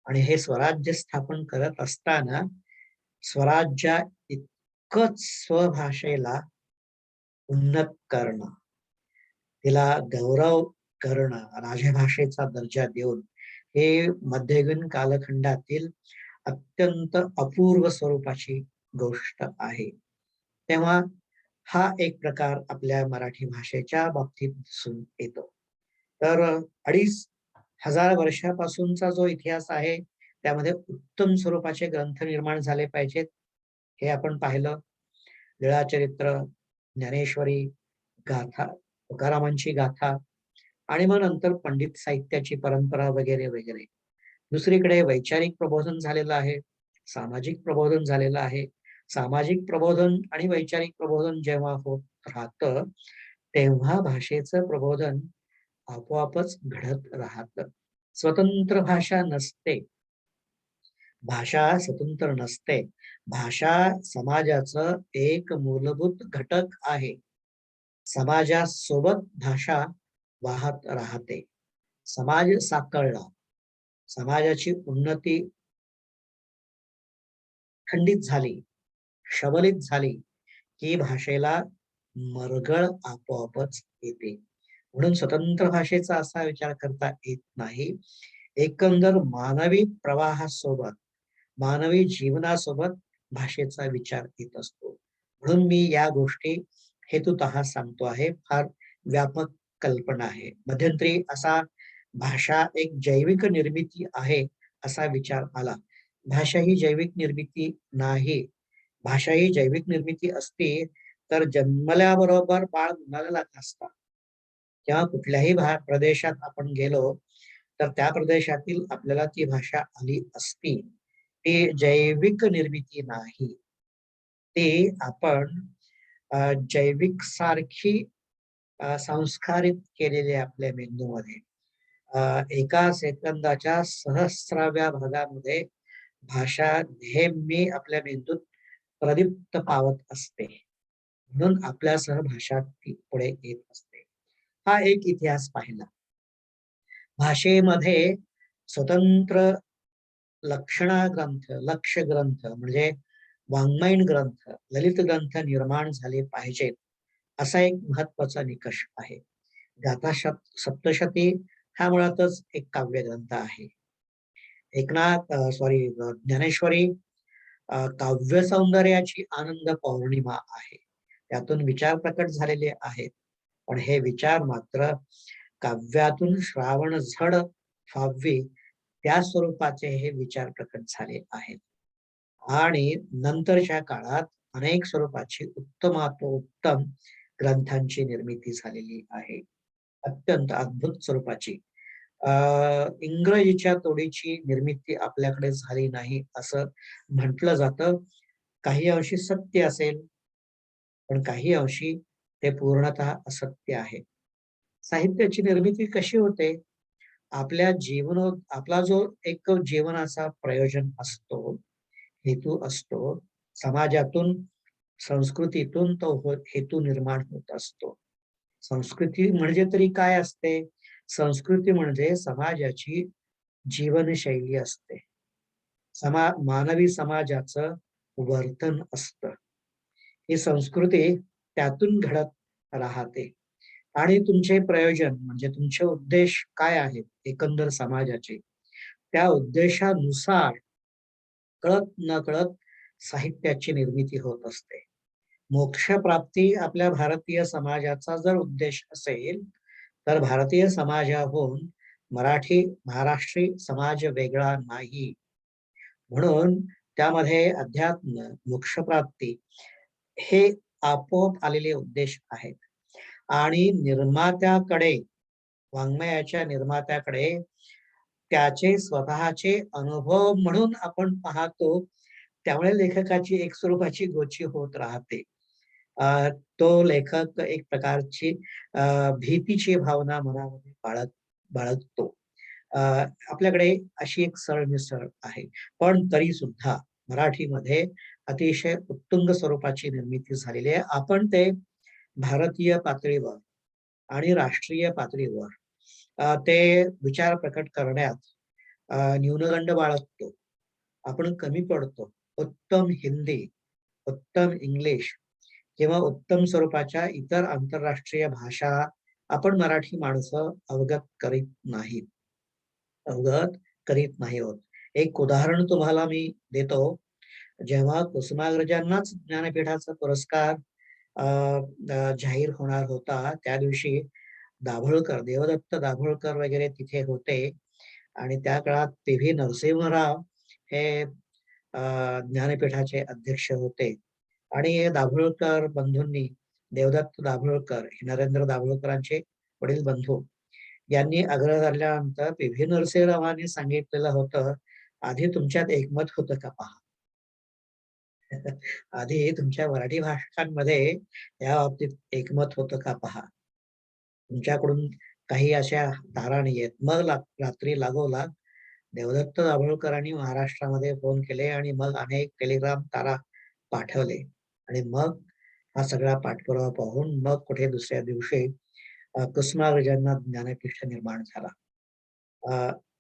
आणि हे स्वराज्य स्थापन करत असताना स्वराज्या इतकंच स्वभाषेला उन्नत करणं, तिला गौरव करणं, राजभाषेचा दर्जा देऊन, हे मध्ययुगीन कालखंडातील अत्यंत अपूर्व स्वरूपाची गोष्ट आहे. तेव्हा हा एक प्रकार आपल्या मराठी भाषेच्या बाबतीत दिसून येतो. तर 2500 वर्षापासूनचा जो इतिहास आहे, त्यामध्ये उत्तम स्वरूपाचे ग्रंथ निर्माण झाले पाहिजेत, हे आपण पाहिलं. लीळाचरित्र, ज्ञानेश्वरी, गाथा, तुकारामांची गाथा, आणि मग नंतर पंडित साहित्याची परंपरा वगैरे वगैरे. दुसरीकडे वैचारिक प्रबोधन झालेलं आहे, सामाजिक प्रबोधन झालेलं आहे. सामाजिक प्रबोधन आणि वैचारिक प्रबोधन जेव्हा होत राहतं, तेव्हा भाषेचं प्रबोधन आपोआपच घडत राहतं. स्वतंत्र भाषा नसते, भाषा स्वतंत्र नसते. भाषा समाजाचं एक मूलभूत घटक आहे. समाजासोबत भाषा वाहत राहते. समाज साकळला, समाजाची उन्नती खंडित झाली, शबलित झाली की भाषेला मरगळ आपोआपच येते. म्हणून स्वतंत्र भाषेचा असा विचार करता येत नाही. एकंदर मानवी प्रवाहासोबत, मानवी जीवनासोबत भाषेचा विचार येत असतो. म्हणून मी या गोष्टी हेतुतः सांगतो आहे. फार व्यापक कल्पना आहे. मध्यंतरी असा भाषा एक जैविक निर्मिती आहे असा विचार आला. भाषा ही जैविक निर्मिती नाही. भाषा ही जैविक निर्मिती असती तर जन्मल्याबरोबर बाळ गुणाला असता, किंवा कुठल्याही प्रदेशात आपण गेलो तर त्या प्रदेशातील आपल्याला ती भाषा आली असती. ती जैविक निर्मिती नाही. ती आपण जैविक सारखी संस्कारित केलेली आपल्या मेंदूमध्ये. एका सेकंदाच्या सहस्राव्या भागामध्ये भाषा नेहमी आपल्या मेंदूत प्रदीप्त पावत असते, म्हणून आपल्यासह भाषा ती पुढे येत असते. हा एक इतिहास पाहिला. भाषेमध्ये स्वतंत्र लक्षणा ग्रंथ, लक्ष ग्रंथ म्हणजे वाङ्मयीन ग्रंथ, ललित ग्रंथ निर्माण झाले पाहिजेत, असा एक महत्वाचा निकष आहे. गाथा सप्तशती हा मुळातच एक काव्य ग्रंथ आहे. ज्ञानेश्वरी काव्य सौंदर्याची आनंद पौर्णिमा आहे. त्यातून विचार प्रकट झालेले आहेत, पण हे विचार मात्र काव्यातून श्रावण झड फाववी त्या स्वरूपाचे हे विचार प्रकट झाले आहेत. आणि नंतरच्या काळात अनेक स्वरूपाची उत्तमातोत्तम ग्रंथांची निर्मिती झालेली आहे, अत्यंत अद्भुत स्वरूपाची. इंग्रजीच्या तोडीची निर्मिती आपल्याकडे झाली नाही असं म्हटलं जातं. काही अंशी सत्य असेल, पण काही अंशी ते पूर्णतः असत्य आहे. साहित्याची निर्मिती कशी होते? आपला जो एक जीवनाचा प्रयोजन असतो, हेतू असतो, समाजातून संस्कृतीतून तो हेतू निर्माण होत असतो. संस्कृती म्हणजे तरी काय असते? संस्कृती म्हणजे समाजाची जीवनशैली असते, मानवी समाजाचं वर्तन असतं. ही संस्कृती त्यातून घडत राहते. आणि तुमचे प्रयोजन म्हणजे तुमचे उद्देश काय आहेत एकंदर समाजाचे, त्या उद्देशानुसार कळत न कळत साहित्याची निर्मिती होत असते. मोक्षप्राप्ती आपल्या भारतीय समाजाचा जर उद्देश असेल, तर भारतीय समाजाहून महाराष्ट्री समाज वेगळा नाही. म्हणून त्यामध्ये अध्यात्म, मोक्षप्राप्ती हे आपोआप आलेले उद्देश आहेत. आणि निर्मात्याकडे, वाङ्मयाच्या निर्मात्याकडे त्याचे स्वतःचे अनुभव म्हणून आपण पाहतो, त्यामुळे लेखकाची एक स्वरूपाची गोची होत राहते. तो लेखक एक प्रकारची भीतीची भावना मनामध्ये बाळगतो. आपल्याकडे अशी एक सरमिसळ आहे, पण तरी सुद्धा मराठीमध्ये अतिशय उत्तुंग स्वरूपाची निर्मिती झालेली आहे. आपण ते भारतीय पातळीवर आणि राष्ट्रीय पातळीवर ते विचार प्रकट करण्यात न्यूनगंड बाळगतो. आपण कमी पडतो. उत्तम हिंदी, उत्तम इंग्लिश किंवा उत्तम स्वरूपाच्या इतर आंतरराष्ट्रीय भाषा आपण मराठी माणसं अवगत करीत नाहीत. एक उदाहरण तुम्हाला मी देतो. जेव्हा कुसुमाग्रजांनाच ज्ञानपीठाचा पुरस्कार जाहीर होणार होता, त्या दिवशी दाभोळकर, देवदत्त दाभोळकर वगैरे तिथे होते. आणि त्या काळात पी.व्ही. नरसिंहराव हे ज्ञानपीठाचे अध्यक्ष होते. आणि दाभोळकर बंधूंनी, देवदत्त दाभोळकर हे नरेंद्र दाभोळकरांचे वडील बंधू, यांनी आग्रह धरल्यानंतर पी.व्ही. नरसिंहरावांनी सांगितलेलं होतं, आधी तुमच्यात एकमत होतं का पहा. आधी तुमच्या मराठी भाषकांमध्ये या बाबतीत एकमत होतं का पहा. तुमच्याकडून काही अशा तारा नाहीयेत. मग रात्री लागोलाग देवदत्त दाभोळकरांनी महाराष्ट्रामध्ये फोन केले आणि मग अनेक टेलिग्राम तारा पाठवले. आणि मग हा सगळा पाठपुरावा पाहून मग कुठे दुसऱ्या दिवशी कुसुमाग्रजांना ज्ञानपीठ निर्माण झाला.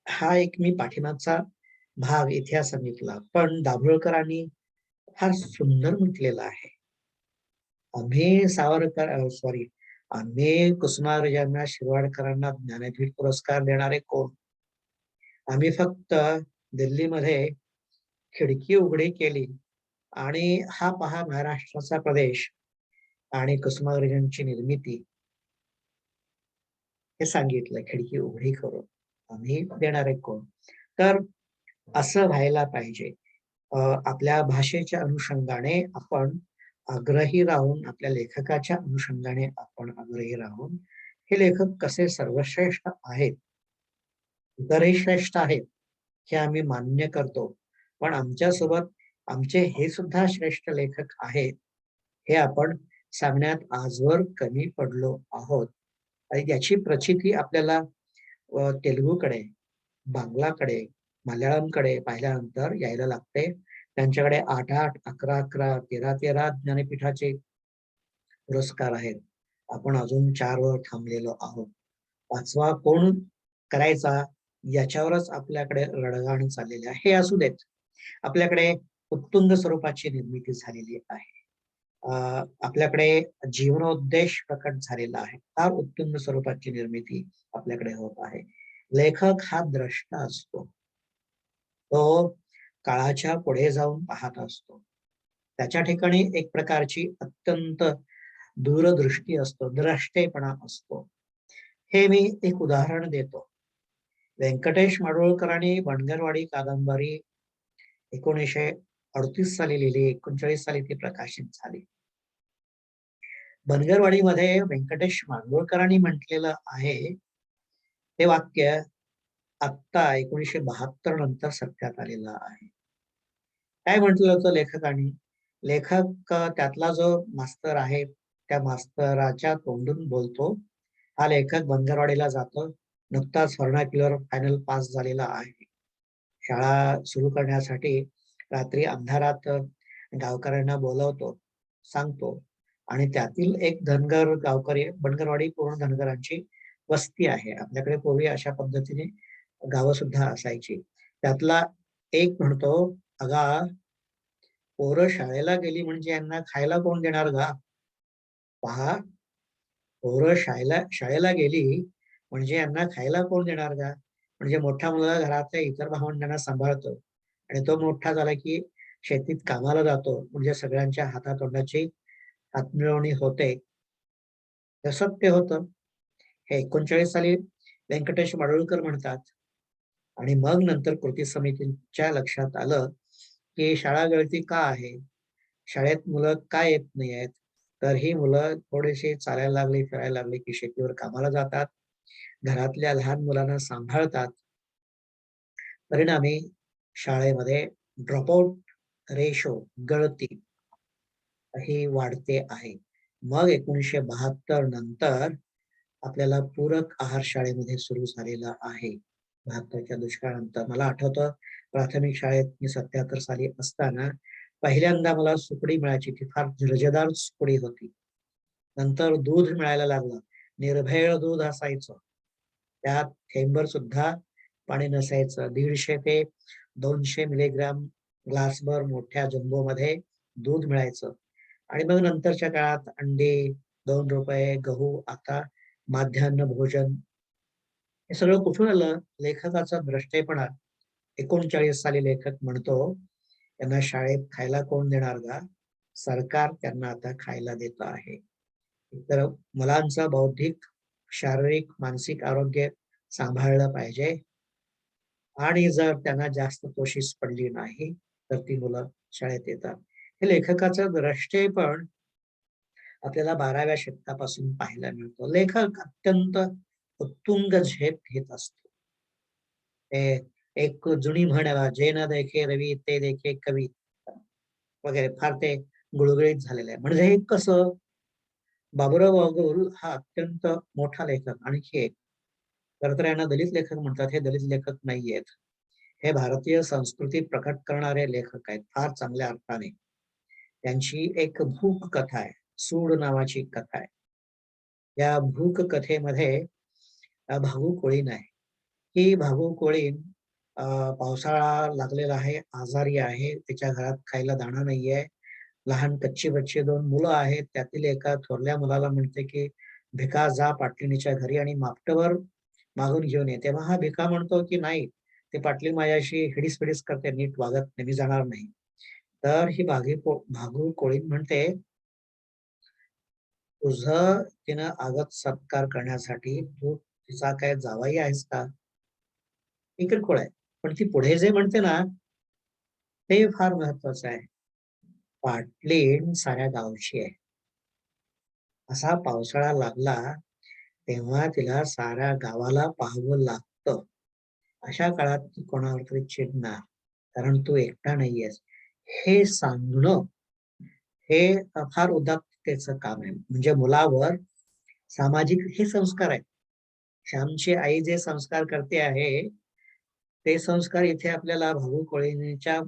हा एक मी पाठीमागचा भाग इतिहास सांगितला, पण दाभोळकरांनी फार सुंदर म्हटलेलं आहे. आम्ही कुसुमाग्रजांना, शिरवाडकरांना ज्ञानपीठ पुरस्कार देणारे कोण? आम्ही फक्त दिल्लीमध्ये खिडकी उघडी केली आणि हा पहा महाराष्ट्राचा प्रदेश आणि कुसुमाग्रजांची निर्मिती हे सांगितलं, खिडकी उघडी करून. आम्ही देणारे कोण? तर असं व्हायला पाहिजे. आपल्या भाषेच्या अनुषंगाने आपण आग्रही राहून, आपल्या लेखकाच्या अनुषंगाने आपण आग्रही राहून, हे लेखक कसे सर्वश्रेष्ठ आहेत, इतरही श्रेष्ठ आहेत हे आम्ही मान्य करतो, पण आमच्यासोबत आमचे हे सुद्धा श्रेष्ठ लेखक आहेत हे आपण सांगण्यात आजवर कमी पडलो आहोत. आणि त्याची प्रचिती आपल्याला तेलुगूकडे, बांगलाकडे, मल्याळमकडे पाहिल्यानंतर यायला लागते. त्यांच्याकडे 8-8, 11-11, 13-13 ज्ञानपीठाचे पुरस्कार आहेत. आपण अजून 4 वर थांबलेलो आहोत. 5वा कोण करायचा याच्यावरच आपल्याकडे रडगाण चाललेले आहे. हे असू देत. आपल्याकडे उत्तुंग स्वरूपाची निर्मिती झालेली आहे. आपल्याकडे जीवनोद्देश प्रकट झालेला आहे. फार उत्तुंग स्वरूपाची निर्मिती आपल्याकडे होत आहे. लेखक हा द्रष्टा असतो. तो काळाच्या पुढे जाऊन पाहत असतो. त्याच्या ठिकाणी एक प्रकारची अत्यंत दूरदृष्टी असतो, द्रष्टेपणा असतो. हे मी एक उदाहरण देतो. व्यंकटेश माडगूळकरांनी बनगरवाडी कादंबरी 1938 साली लिहिली, 39 साली ती प्रकाशित झाली. बनगरवाडीमध्ये व्यंकटेश माडगूळकरांनी म्हटलेलं आहे ते वाक्य आत्ता 1972 नंतर सत्यात आलेलं आहे. काय म्हटलं होतं लेखकांनी? लेखक त्यातला जो मास्तर आहे त्या मास्तराच्या तोंडून बोलतो. हा लेखक बनगरवाडीला जातो. नुकताच व्हर्नाक्युलर फायनल पास झालेला आहे. शाळा सुरू करण्यासाठी रात्री अंधारात गावकऱ्यांना बोलवतो, सांगतो आणि त्यातील एक धनगर गावकरी, बनगरवाडी पूर्ण धनगरांची वस्ती आहे. आपल्याकडे पूर्वी अशा पद्धतीने गावं सुद्धा असायची. त्यातला एक म्हणतो, अगा पोरं शाळेला गेली म्हणजे यांना खायला कोण देणार गा? पहा, पोरं शाळेला गेली म्हणजे यांना खायला कोण देणार का? म्हणजे मोठा मुलगा घरातल्या इतर भावंडांना सांभाळतो आणि तो मोठा झाला की शेतीत कामाला जातो, म्हणजे सगळ्यांच्या हातातोंडाची हातमिळवणी होते. तसंच ते होतं. हे 39 साली व्यंकटेश माडगूळकर म्हणतात. आणि मग नंतर कृती समितीच्या लक्षात आलं की शाळा गळती का आहे, शाळेत मुलं का येत नाही आहेत? तर ही मुलं थोडीशी चालायला लागली, फिरायला लागली की शेतीवर कामाला जातात, घरातल्या लहान मुलांना सांभाळतात. परिणामी शाळेमध्ये ड्रॉपआउट रेशो, गळती ही वाढते आहे. मग 1972 नंतर आपल्याला पूरक आहार शाळेमध्ये सुरू झालेला आहे. 72च्या दुष्काळानंतर मला आठवतं, प्राथमिक शाळेत मी 77 साली असताना पहिल्यांदा मला सुकडी मिळायची. ती फार दर्जेदार सुकडी होती. नंतर दूध मिळायला लागलं. निर्भेळ दूध असायचं. त्यात थेंबर सुद्धा पाणी नसायचं. 150 ते 200 मिलीग्राम ग्लासभर मोठ्या जंबो मध्ये दूध मिळायचं. आणि मग नंतरच्या काळात अंडी, 2 रुपये, गहू, आता माध्यान्ह भोजन. हे सगळं कुठून आलं? लेखकाचा द्रष्टेपणा. 39 साली लेखक म्हणतो, त्यांना शाळेत खायला कोण देणार गा? सरकार त्यांना आता खायला देत आहे. तर मुलांचं बौद्धिक, शारीरिक, मानसिक आरोग्य सांभाळलं पाहिजे. आणि जर त्यांना जास्त कोशिश पडली नाही तर ती मुलं शाळेत येतात. हे लेखकाचं द्रष्टेपण आपल्याला 12व्या शतकापासून पाहायला मिळतो. लेखक अत्यंत उत्तुंग झेप घेत असतो. एक जुनी म्हण आहे, जे न देखे रवी ते देखे कवी वगैरे, फार ते गुळगुळीत झालेलं आहे. म्हणजे हे कसं? बाबुराव बागुल हा अत्यंत मोठा लेखक. आणखी एक तर यांना दलित लेखक म्हणतात. हे दलित लेखक नाहीयेत. हे भारतीय संस्कृती प्रकट करणारे लेखक आहेत, फार चांगल्या अर्थाने. त्यांची एक भूक कथा आहे, सूड नावाची कथा आहे. या भूक कथेमध्ये भागू कोळीन आहे. ही भागू कोळीन पावसाळा लागलेला आहे, आजारी आहे, त्याच्या घरात खायला दाणा नाहीये. लहान कच्ची बच्ची 2 मुलं आहेत. त्यातील एका थोरल्या मुलाला म्हणते की भिका जा पाटलिणीच्या घरी आणि मापटवर मागून घेऊन ये. तेव्हा हा भिका म्हणतो की नाही, ते पाटली माझ्याशी हिडीस पिडीस करते, नीट वागत नाही, मी जाणार नाही. तर ही भागू कोळीन म्हणते, तुझं तिनं आगत सत्कार करण्यासाठी तू तिचा काय जावाई आहेस का? ही किरकोळ आहे. पण ती पुढे जे म्हणते ना, ते फार महत्वाचं आहे. पाटलीण साऱ्या गावची आहे. असा पावसाळा लागला तेव्हा तिला साऱ्या गावाला पाहावं लागतं. अशा काळात ती कोणावर तरी चिडणार, कारण तू एकटा नाहीयेस. हे सांगणं हे फार उदात्ततेचं काम आहे. म्हणजे मुलावर सामाजिक हे संस्कार आहेत. श्यामची आई जे संस्कार करते आहे ते संस्कार इथे आपल्याला भाऊ कोळींच्या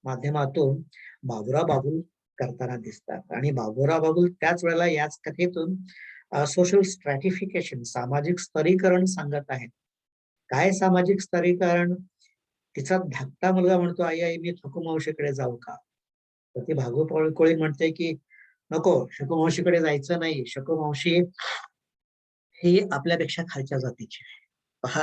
माध्यमातून बाबुराव बागुल करताना दिसतात. आणि बाबुराव बागुल त्याच वेळेला याच कथेतून सोशल स्ट्रॅटिफिकेशन, सामाजिक स्तरीकरण सांगत आहेत. काय सामाजिक स्तरीकरण? तिचा धाकटा मुलगा म्हणतो, आई आई मी थकू मावशीकडे जाऊ का? तर ती भागू कोळी म्हणते की नको, शकू मावशीकडे जायचं नाही. शकू मावशी ही आपल्यापेक्षा खालच्या जातीची आहे. पहा,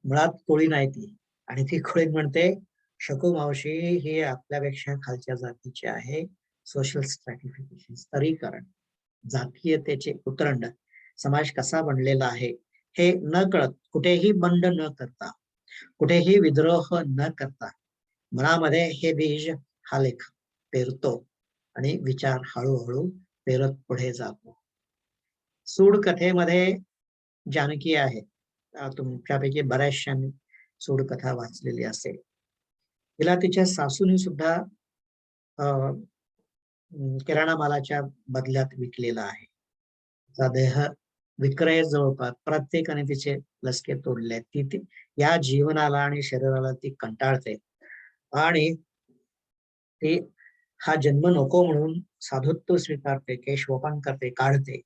मुळात कोळी नाही ती. आणि ती कोळी म्हणते शकू मावशी ही आपल्यापेक्षा खालच्या जातीची आहे. सोशल स्ट्रॅटिफिकेशन, स्तरीकरण, जातीयतेचे उतरंड, समाज कसा बनलेला आहे हे न कळत, कुठेही बंड न करता, कुठेही विद्रोह न करता मनामध्ये हे बीज हा लेख पेरतो आणि विचार हळूहळू पेरत पुढे जातो. सूड कथेमध्ये जानकी आहे. तुमच्यापैकी बऱ्याचशांनी सूड कथा वाचलेली असेल. तिला तिच्या सासूने सुद्धा किराणा मालाच्या बदल्यात विकलेला आहे. तिचा देह विक्रय जवळपास प्रत्येकाने तिचे लसके तोडले. ती या जीवनाला आणि शरीराला ती कंटाळते आणि ती हा जन्म नको म्हणून साधुत्व स्वीकारते, केशवपन करते, काढते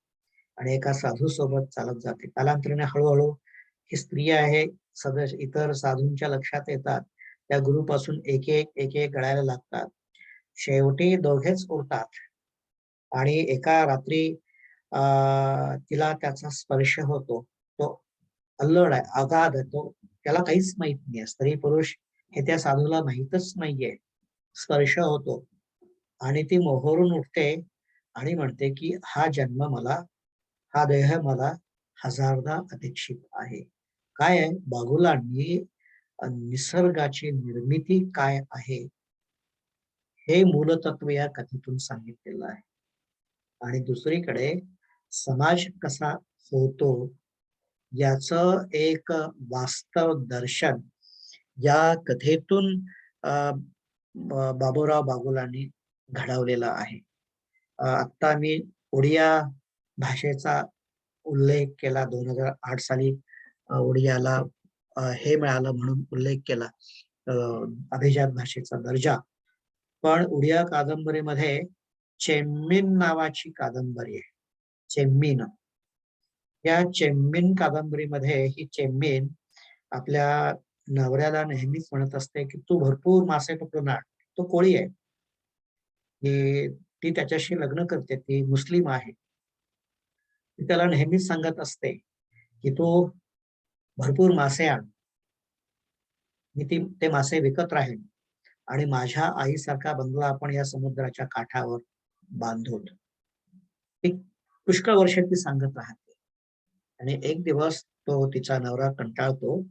आणि एका साधू सोबत चालत जाते. कालांतराने हळूहळू ही स्त्री आहे, सदस्य इतर साधूंच्या लक्षात येतात. त्या गुरुपासून एक एक गळायला लागतात. शेवटी दोघेच उरतात आणि एका रात्री तिला त्याचा स्पर्श होतो. तो अल्लड आहे, अगाध आहे, तो त्याला काहीच माहित नाहीये. स्त्री पुरुष हे त्या साधूला माहीतच नाहीये. स्पर्श होतो आणि ती मोहरून उठते आणि म्हणते की हा जन्म मला, हा देह मला हजारदा अपेक्षित आहे. काय आहे? बागुलांनी निसर्गाची निर्मिती काय आहे हे मूलतत्व या कथेतून सांगितलेलं आहे. आणि दुसरीकडे समाज कसा होतो याच एक वास्तव दर्शन या कथेतून बाबुराव बागुलांनी घडवलेलं आहे. आता मी ओडिया भाषेचा उल्लेख केला. 2008 साली ओडियाला हे मिळालं म्हणून उल्लेख केला, अभिजात भाषेचा दर्जा. पण ओडिया कादंबरीमध्ये चेम्मीन नावाची कादंबरी आहे. चेम्मीन, या चेम्मीन कादंबरीमध्ये ही चेम्मीन आपल्या नवऱ्याला नेहमीच म्हणत असते की तू भरपूर मासे पकडून आण. तो कोळी आहे, ती त्याच्याशी लग्न करते, ती मुस्लिम आहे. ती त्याला नेहमीच सांगत असते की तू भरपूर मासे आण, मी ते मासे विकत राहील आणि माझ्या आईसारखा बंगला आपण या समुद्राच्या काठावर बांधून. ती पुष्कळ वर्ष ती सांगत राहते आणि एक दिवस तो तिचा नवरा कंटाळतो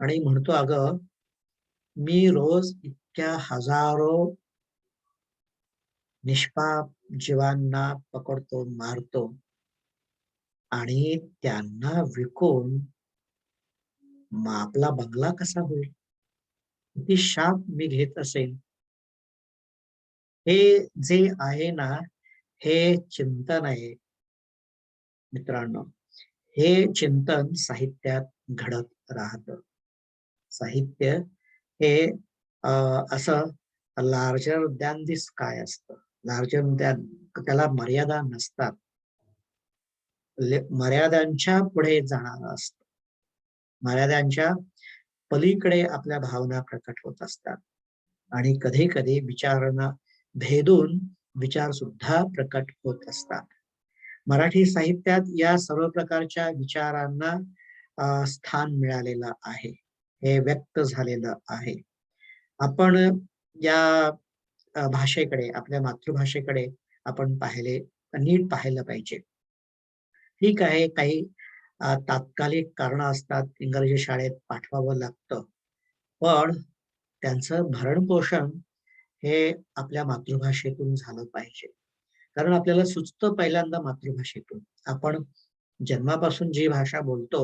आणि म्हणतो, अगं मी रोज इतक्या हजारो निष्पाप जीवांना पकडतो, मारतो आणि त्यांना विकून आपला बंगला कसा होईल? किती शाप मी घेत असेल. हे जे आहे ना, हे चिंतन आहे मित्रांनो. हे चिंतन साहित्यात घडत राहतं. साहित्य हे असं लार्जर दॅन दिस काय असतं. लार्जर दॅन, त्याला मर्यादा नसतात. मर्यादांच्या पुढे जाणारं असतं. मर्यादांच्या पलीकडे आपल्या भावना प्रकट होत असतात आणि कधी कधी विचारांना भेदून विचार सुद्धा प्रकट होत असतात. मराठी साहित्यात या सर्व प्रकारच्या विचारांना स्थान मिळालेलं आहे, हे व्यक्त झालेलं आहे. आपण या भाषेकडे, आपल्या मातृभाषेकडे आपण नीट पाहिलं पाहिजे. ठीक आहे, काही तात्कालिक कारणं असतात, इंग्रजी शाळेत पाठवावं लागतं, पण त्यांचं भरण पोषण हे आपल्या मातृभाषेतून झालं पाहिजे. कारण आपल्याला सुचतं पहिल्यांदा मातृभाषेतून. आपण जन्मापासून जी भाषा बोलतो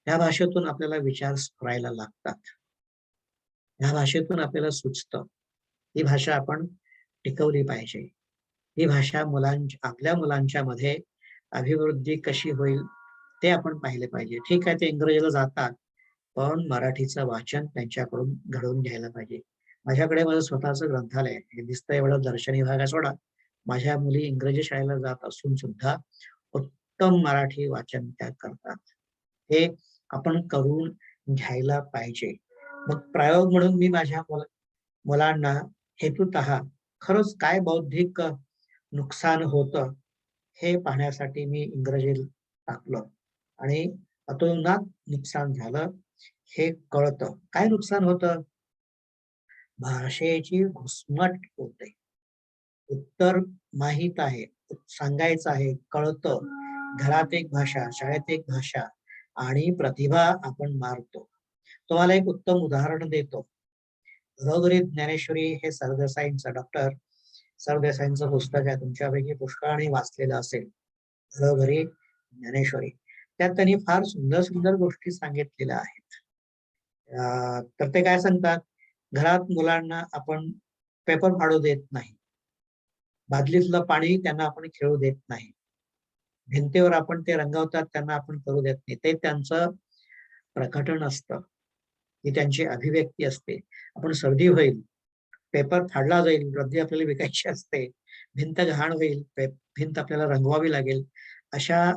त्या भाषेतून आपल्याला विचार स्फुरायला लागतात. या भाषेतून आपल्याला सुचतं. ही भाषा आपण टिकवली पाहिजे. ही भाषा आपल्या मुलांच्या मध्ये अभिवृद्धी कशी होईल ते आपण पाहिले पाहिजे. ठीक आहे, ते इंग्रजीला जातात, पण मराठीचं वाचन त्यांच्याकडून घडवून घ्यायला पाहिजे. माझ्याकडे माझं स्वतःचं ग्रंथालय आहे. हे दिसतं एवढं दर्शनी भाग आहे सोडा. माझ्या मुली इंग्रजी शाळेला जात असून सुद्धा उत्तम मराठी वाचन त्या करतात. हे आपण करून घ्यायला पाहिजे. मग प्रयोग म्हणून मी माझ्या मुलांना हेतुतः खरंच काय बौद्धिक नुकसान होतं हे पाहण्यासाठी मी इंग्रजी टाकलं आणि अतोनात नुकसान झालं हे कळतं. काय नुकसान होतं? भाषेची घुसमट होते. उत्तर माहित आहे, सांगायचं आहे, कळतं. घरात एक भाषा, शाळेत एक भाषा आणि प्रतिभा आपण मारतो. तुम्हाला एक उत्तम उदाहरण देतो. घरोघरी ज्ञानेश्वरी हे सरदेसाईंचं डॉक्टर सरदेसाईंचं पुस्तक आहे. तुमच्यापैकी पुष्कळाने वाचलेलं असेल. घरोघरी ज्ञानेश्वरी. त्यात त्यांनी फार सुंदर सुंदर गोष्टी सांगितलेल्या आहेत. तर ते काय सांगतात, घरात मुलांना आपण पेपर फाडू देत नाही. बादलीतलं पाणी त्यांना आपण खेळू देत नाही. भिंतीवर आपण ते रंगवतात त्यांना आपण करू देत नाही. ते त्यांचं प्रकटन असतं. ही त्यांची अभिव्यक्ती असते. आपण सर्दी होईल, पेपर फाडला जाईल, रद्दी आपल्याला विकायची असते, भिंत घाण होईल, भिंत आपल्याला रंगवावी लागेल, अशा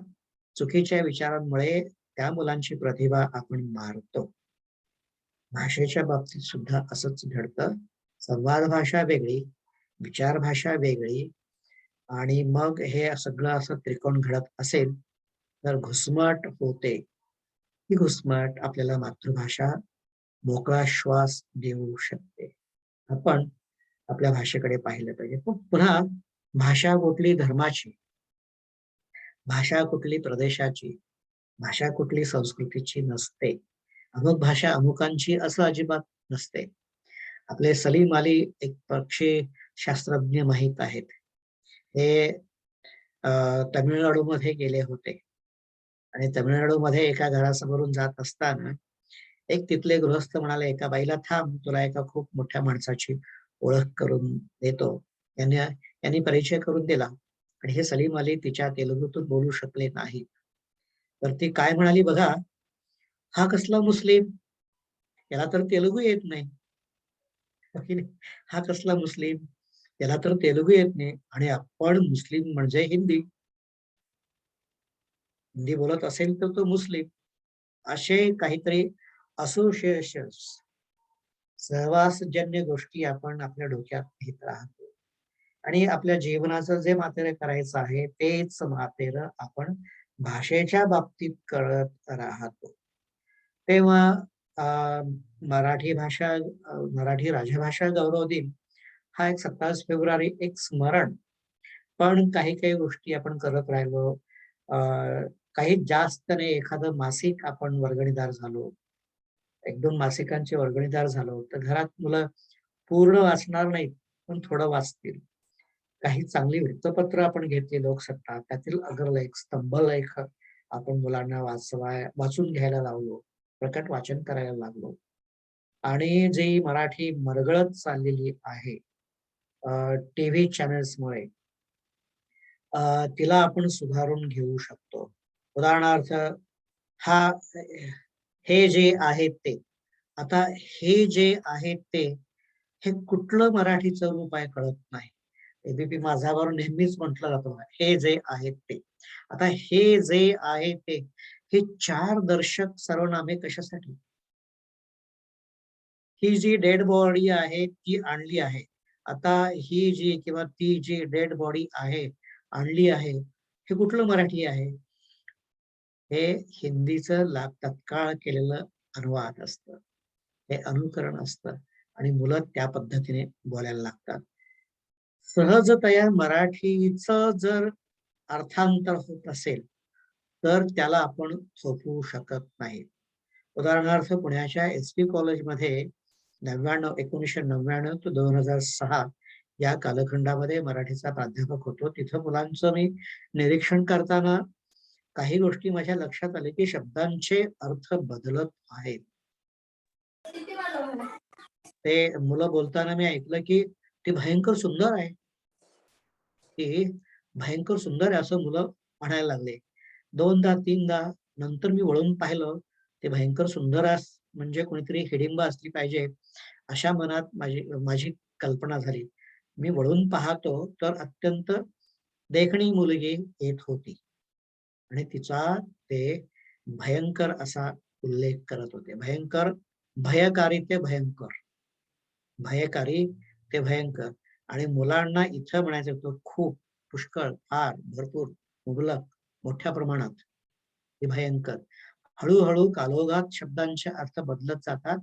चुकीच्या विचारांमुळे त्या मुलांची प्रतिभा आपण मारतो. भाषेच्या बाबतीत सुद्धा असंच घडतं. संवाद भाषा वेगळी, विचार भाषा वेगळी आणि मग हे सगळं असं त्रिकोण घडत असेल तर घुसमट होते. ही घुसमट आपल्याला मातृभाषा मोकळा श्वास देऊ शकते. आपण आपल्या भाषेकडे पाहिलं पाहिजे. पण पुन्हा भाषा कुठली धर्माची, भाषा कुठली प्रदेशाची, भाषा कुठली संस्कृतीची नसते. अमुक भाषा अमुकांची असं अजिबात नसते. आपले सलीम अली एक पक्षी शास्त्रज्ञ माहित आहेत. हे तमिळनाडूमध्ये गेले होते आणि तमिळनाडूमध्ये एका घरासमोरून जात असताना एक तिथले गृहस्थ म्हणाले, एका बाईला, थांब, तुला एका खूप मोठ्या माणसाची ओळख करून देतो. यांनी परिचय करून दिला आणि हे सलीम अली तिच्या तेलुगूतून बोलू शकले नाही. तर ती काय म्हणाली, बघा, हा कसला मुस्लिम, याला तर तेलुगू येत नाही. हा कसला मुस्लिम, त्याला तर तेलुगू येत नाही आणि आपण मुस्लिम म्हणजे हिंदी हिंदी बोलत असेल तर तो मुस्लिम. असे काहीतरी असोसिएशन्स, सहवासजन्य गोष्टी आपण आपल्या डोक्यात घेत राहतो आणि आपल्या जीवनाचं जे मातेरं करायचं आहे तेच मातेरं आपण भाषेच्या बाबतीत करत राहतो. तेव्हा मराठी राजभाषा गौरव दिन हा एक 27 फेब्रुवारी एक स्मरण. पण काही काही गोष्टी आपण करत राहिलो. काही जास्त नाही, एखादं मासिक आपण वर्गणीदार झालो, 1-2 मासिकांचे वर्गणीदार झालो, तर घरात मुलं पूर्ण वाचणार नाहीत, पण थोडं वाचतील. काही चांगली वृत्तपत्र आपण घेतली, लोकसत्ता, त्यातील अग्रलेख, स्तंभलेख आपण मुलांना वाचून घ्यायला लावलो, प्रकट वाचन करायला लागलो. आणि जी मराठी मरगळत चाललेली आहे टीव्ही चॅनल्समुळे, तिला आपण सुधारून घेऊ शकतो. उदाहरणार्थ, हा हे जे आहेत ते, आता हे जे आहेत ते, हे कुठलं मराठीचं रूप आहे कळत नाही. एबीपी माझावर नेहमीच म्हटलं जातं, हे जे आहेत ते. आता हे जे आहे ते, हे 4 दर्शक सर्वनामे कशासाठी? ही जी डेड बॉडी आहे ती आणली आहे. आता ही जी किंवा ती जी डेड बॉडी आहे आणली आहे, हे कुठलं मराठी आहे? हे हिंदीचं तत्काळ केलेलं अनुवाद असतं, हे अनुकरण असतं आणि मुलं त्या पद्धतीने बोलायला लागतात. सहजतया मराठीचं जर अर्थांतर होत असेल तर त्याला आपण थोपवू शकत नाही. उदाहरणार्थ, पुण्याच्या एसपी कॉलेजमध्ये 1999 ते 2006 या कालखंडामध्ये मराठीचा प्राध्यापक होतो. तिथं मुलांचं मी निरीक्षण करताना काही गोष्टी माझ्या लक्षात आले की शब्दांचे अर्थ बदलत आहेत. ते मुलं बोलताना मी ऐकलं की ती भयंकर सुंदर आहे, ती भयंकर सुंदर आहे असं मुलं म्हणायला लागले. 2दा 3दा नंतर मी वळून पाहिलं ते भयंकर सुंदर म्हणजे कोणीतरी हिडिंबा असली पाहिजे अशा मनात माझी माझी कल्पना झाली. मी वळून पाहतो तर अत्यंत देखणी मुलगी येत होती आणि तिचा ते भयंकर असा उल्लेख करत होते. भयंकर, भयकारी ते भयंकर, भयकारी ते भयंकर. आणि मुलांना इथं म्हणायचं होतं खूप, पुष्कळ, फार, भरपूर, मुबलक, मोठ्या प्रमाणात. ते भयंकर. हळू-हळू कालोगात शब्दांचे अर्थ बदलत जातात.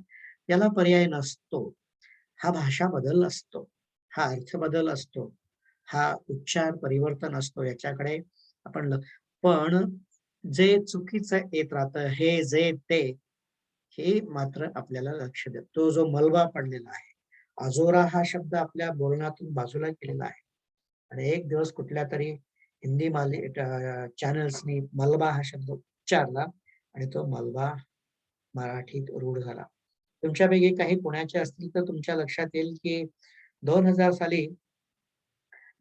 याला पर्याय नसतो. हा भाषा बदल असतो. हा अर्थ बदल असतो. हा उच्चार परिवर्तन असतो. याच्याकडे आपण पण जे चुकीचं येत राहतं, हे, जे, ते, हे मात्र आपल्याला लक्ष देत. तो जो मलबा पडलेला आहे. अजोरा हा शब्द आपल्या बोलण्यातून बाजूला केलेला आहे. आणि एक दिवस कुठल्यातरी हिंदी चॅनल्सनी मलबा हा शब्द उच्चारला आणि तो मलबा मराठीत रूढ झाला. तुमच्यापैकी काही पुण्याचे असतील तर तुमच्या लक्षात येईल की 2000 साली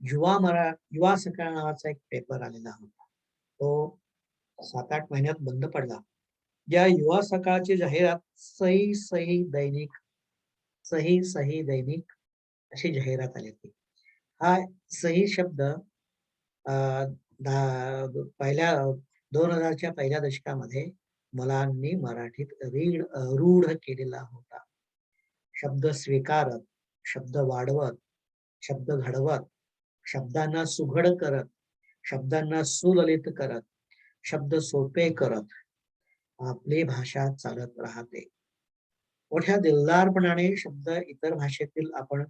युवा सकाळ नावाचा एक पेपर आलेला होता. तो 7-8 महिन्यात बंद पडला. या युवा सकाळची जाहिरात सही सही दैनिक, सही सही दैनिक अशी जाहिरात आली होती. हा सही शब्द पहिल्या 2000च्या पहिल्या दशकामध्ये मुलांनी मराठीत रूढ केलेला होता. शब्द स्वीकारत, शब्द वाढवत, शब्द घडवत, शब्दांना सुघड करत, शब्दांना सुललित करत, शब्द सोपे करत आपली भाषा चालत राहते. मोठ्या दिलदारपणाने शब्द इतर भाषेतील आपण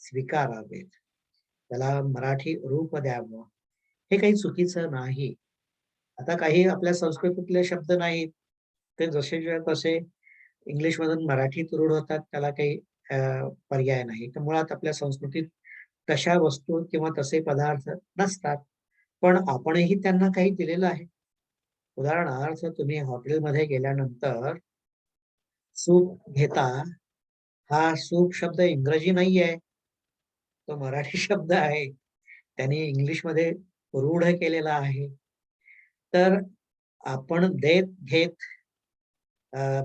स्वीकारावेत. त्याला मराठी रूप द्यावं. हे काही चुकीचं नाही. आता काही आपल्या संस्कृतीतले शब्द नाहीत. ते जसेच्या तसे इंग्लिशमधून मराठीत रूढ होतात. त्याला काही पर्याय नाही. तर मुळात आपल्या संस्कृतीत तशा वस्तू किंवा तसे पदार्थ नसतात. पण आपणही त्यांना काही दिलेलं आहे. उदाहरणार्थ तुम्ही हॉटेलमध्ये गेल्यानंतर सूप घेता. हा सूप शब्द इंग्रजी नाहीये. तो मराठी शब्द आहे. त्यांनी इंग्लिशमध्ये रूढ केलेला आहे. तर आपण देत घेत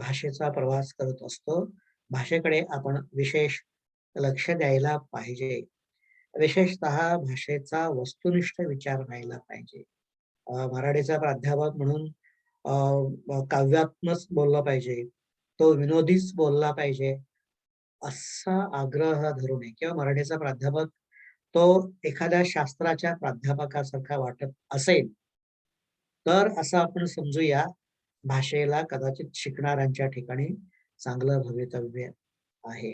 भाषेचा प्रवास करत असतो. भाषेकडे आपण विशेष लक्ष द्यायला पाहिजे. विशेषतः भाषेचा वस्तुनिष्ठ विचार व्हायला पाहिजे. मराठीचा प्राध्यापक म्हणून काव्यात्मक बोलला पाहिजे. तो विनोदीच बोलला पाहिजे. असा आग्रह धरू नये किंवा मराठीचा प्राध्यापक तो एखाद्या शास्त्राच्या प्राध्यापकासारखा वाटत असेल, तर असं आपण समजूया भाषेला कदाचित शिकणाऱ्यांच्या ठिकाणी चांगलं भवितव्य आहे.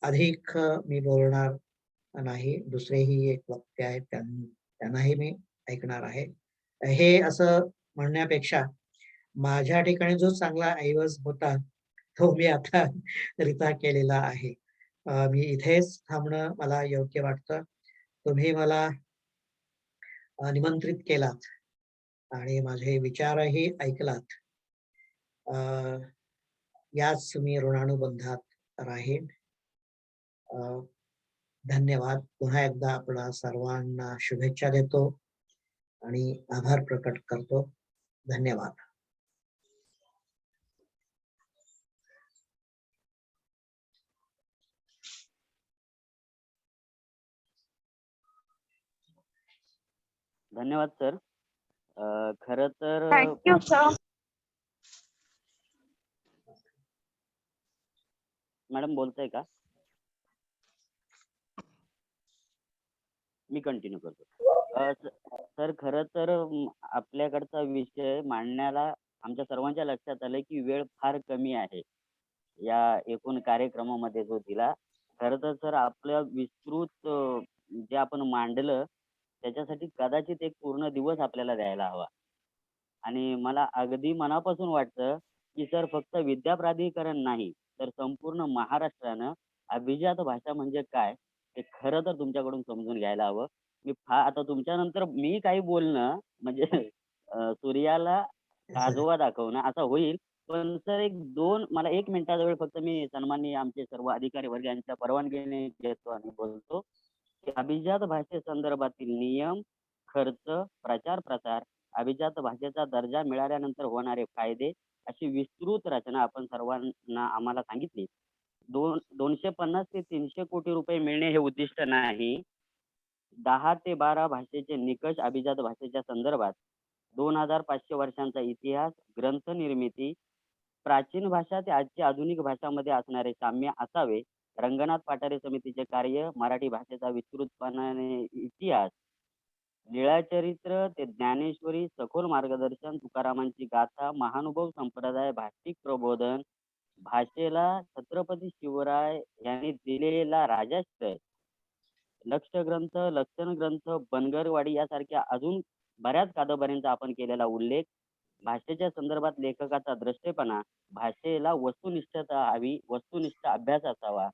अधिक मी बोलणार नाही. दुसरेही एक वक्ते आहेत त्यांनाही मी ऐकणार आहे. हे असं म्हणण्यापेक्षा माझ्या ठिकाणी जो चांगला ऐवज होता तो मी आता रिता केलेला आहे. मी इथेच थांबणं मला योग्य वाटतं. तुम्ही मला निमंत्रित केलात आणि माझे विचारही ऐकलात. याच मी ऋणानुबंधात राहीन. धन्यवाद. पुन्हा एकदा आपणा सर्वांना शुभेच्छा देतो आणि आभार प्रकट करतो. धन्यवाद. धन्यवाद सर. खरं तर थँक्यू सर. मॅडम बोलताय का? मी कंटिन्यू करतो. सर खरं तर आपल्याकडचा विषय मांडण्याला आमच्या सर्वांच्या लक्षात आलं की वेळ फार कमी आहे या एकूण कार्यक्रमामध्ये जो दिला. खरं तर सर आपलं विस्तृत जे आपण मांडलं त्याच्यासाठी कदाचित एक पूर्ण दिवस आपल्याला द्यायला हवा. आणि मला अगदी मनापासून वाटतं की सर फक्त विद्या प्राधिकरण नाही तर संपूर्ण महाराष्ट्रानं अभिजात भाषा म्हणजे काय हे खरं तर तुमच्याकडून समजून घ्यायला हवं. मी आता तुमच्यानंतर मी काही बोलणं म्हणजे सूर्याला काजोवा दाखवणं असं होईल. पण सर मला 1 मिनिटाचा वेळ फक्त मी सन्माननीय आमचे सर्व अधिकारी वर्ग यांच्या परवानगीने घेतो आणि बोलतो की अभिजात भाषेसंदर्भातील नियम, खर्च, प्रचार प्रसार अभिजात भाषेचा दर्जा मिळाल्यानंतर होणारे फायदे अशी विस्तृत रचना आपण सर्वांना आम्हाला सांगितली. 250 ते 300 कोटी रुपये मिळणे हे उद्दिष्ट नाही. 10 ते 12 भाषेचे निकष अभिजात भाषेच्या संदर्भात, 2500 वर्षांचा इतिहास, ग्रंथ निर्मिती, प्राचीन भाषा ते आजची आधुनिक भाषामध्ये असणारे साम्य असावे, रंगनाथ पाठारे समितीचे कार्य, मराठी भाषेचा विस्तृतपणाने इतिहास, लीळाचरित्र ते ज्ञानेश्वरी, सखोल मार्गदर्शन, तुकारामांची गाथा, महानुभव संप्रदाय, भाषिक प्रबोधन, भाषेला छत्रपती शिवराय यांनी दिलेला राजाश्रय, लक्ष ग्रंथ, लक्षण ग्रंथ, बनगरवाडी यासारख्या अजून बऱ्याच कादंबऱ्यांचा आपण केलेला उल्लेख, भाषेच्या संदर्भात लेखकाचा द्रष्टेपणा, भाषेला वस्तुनिष्ठता हवी, वस्तुनिष्ठ अभ्यास असावा.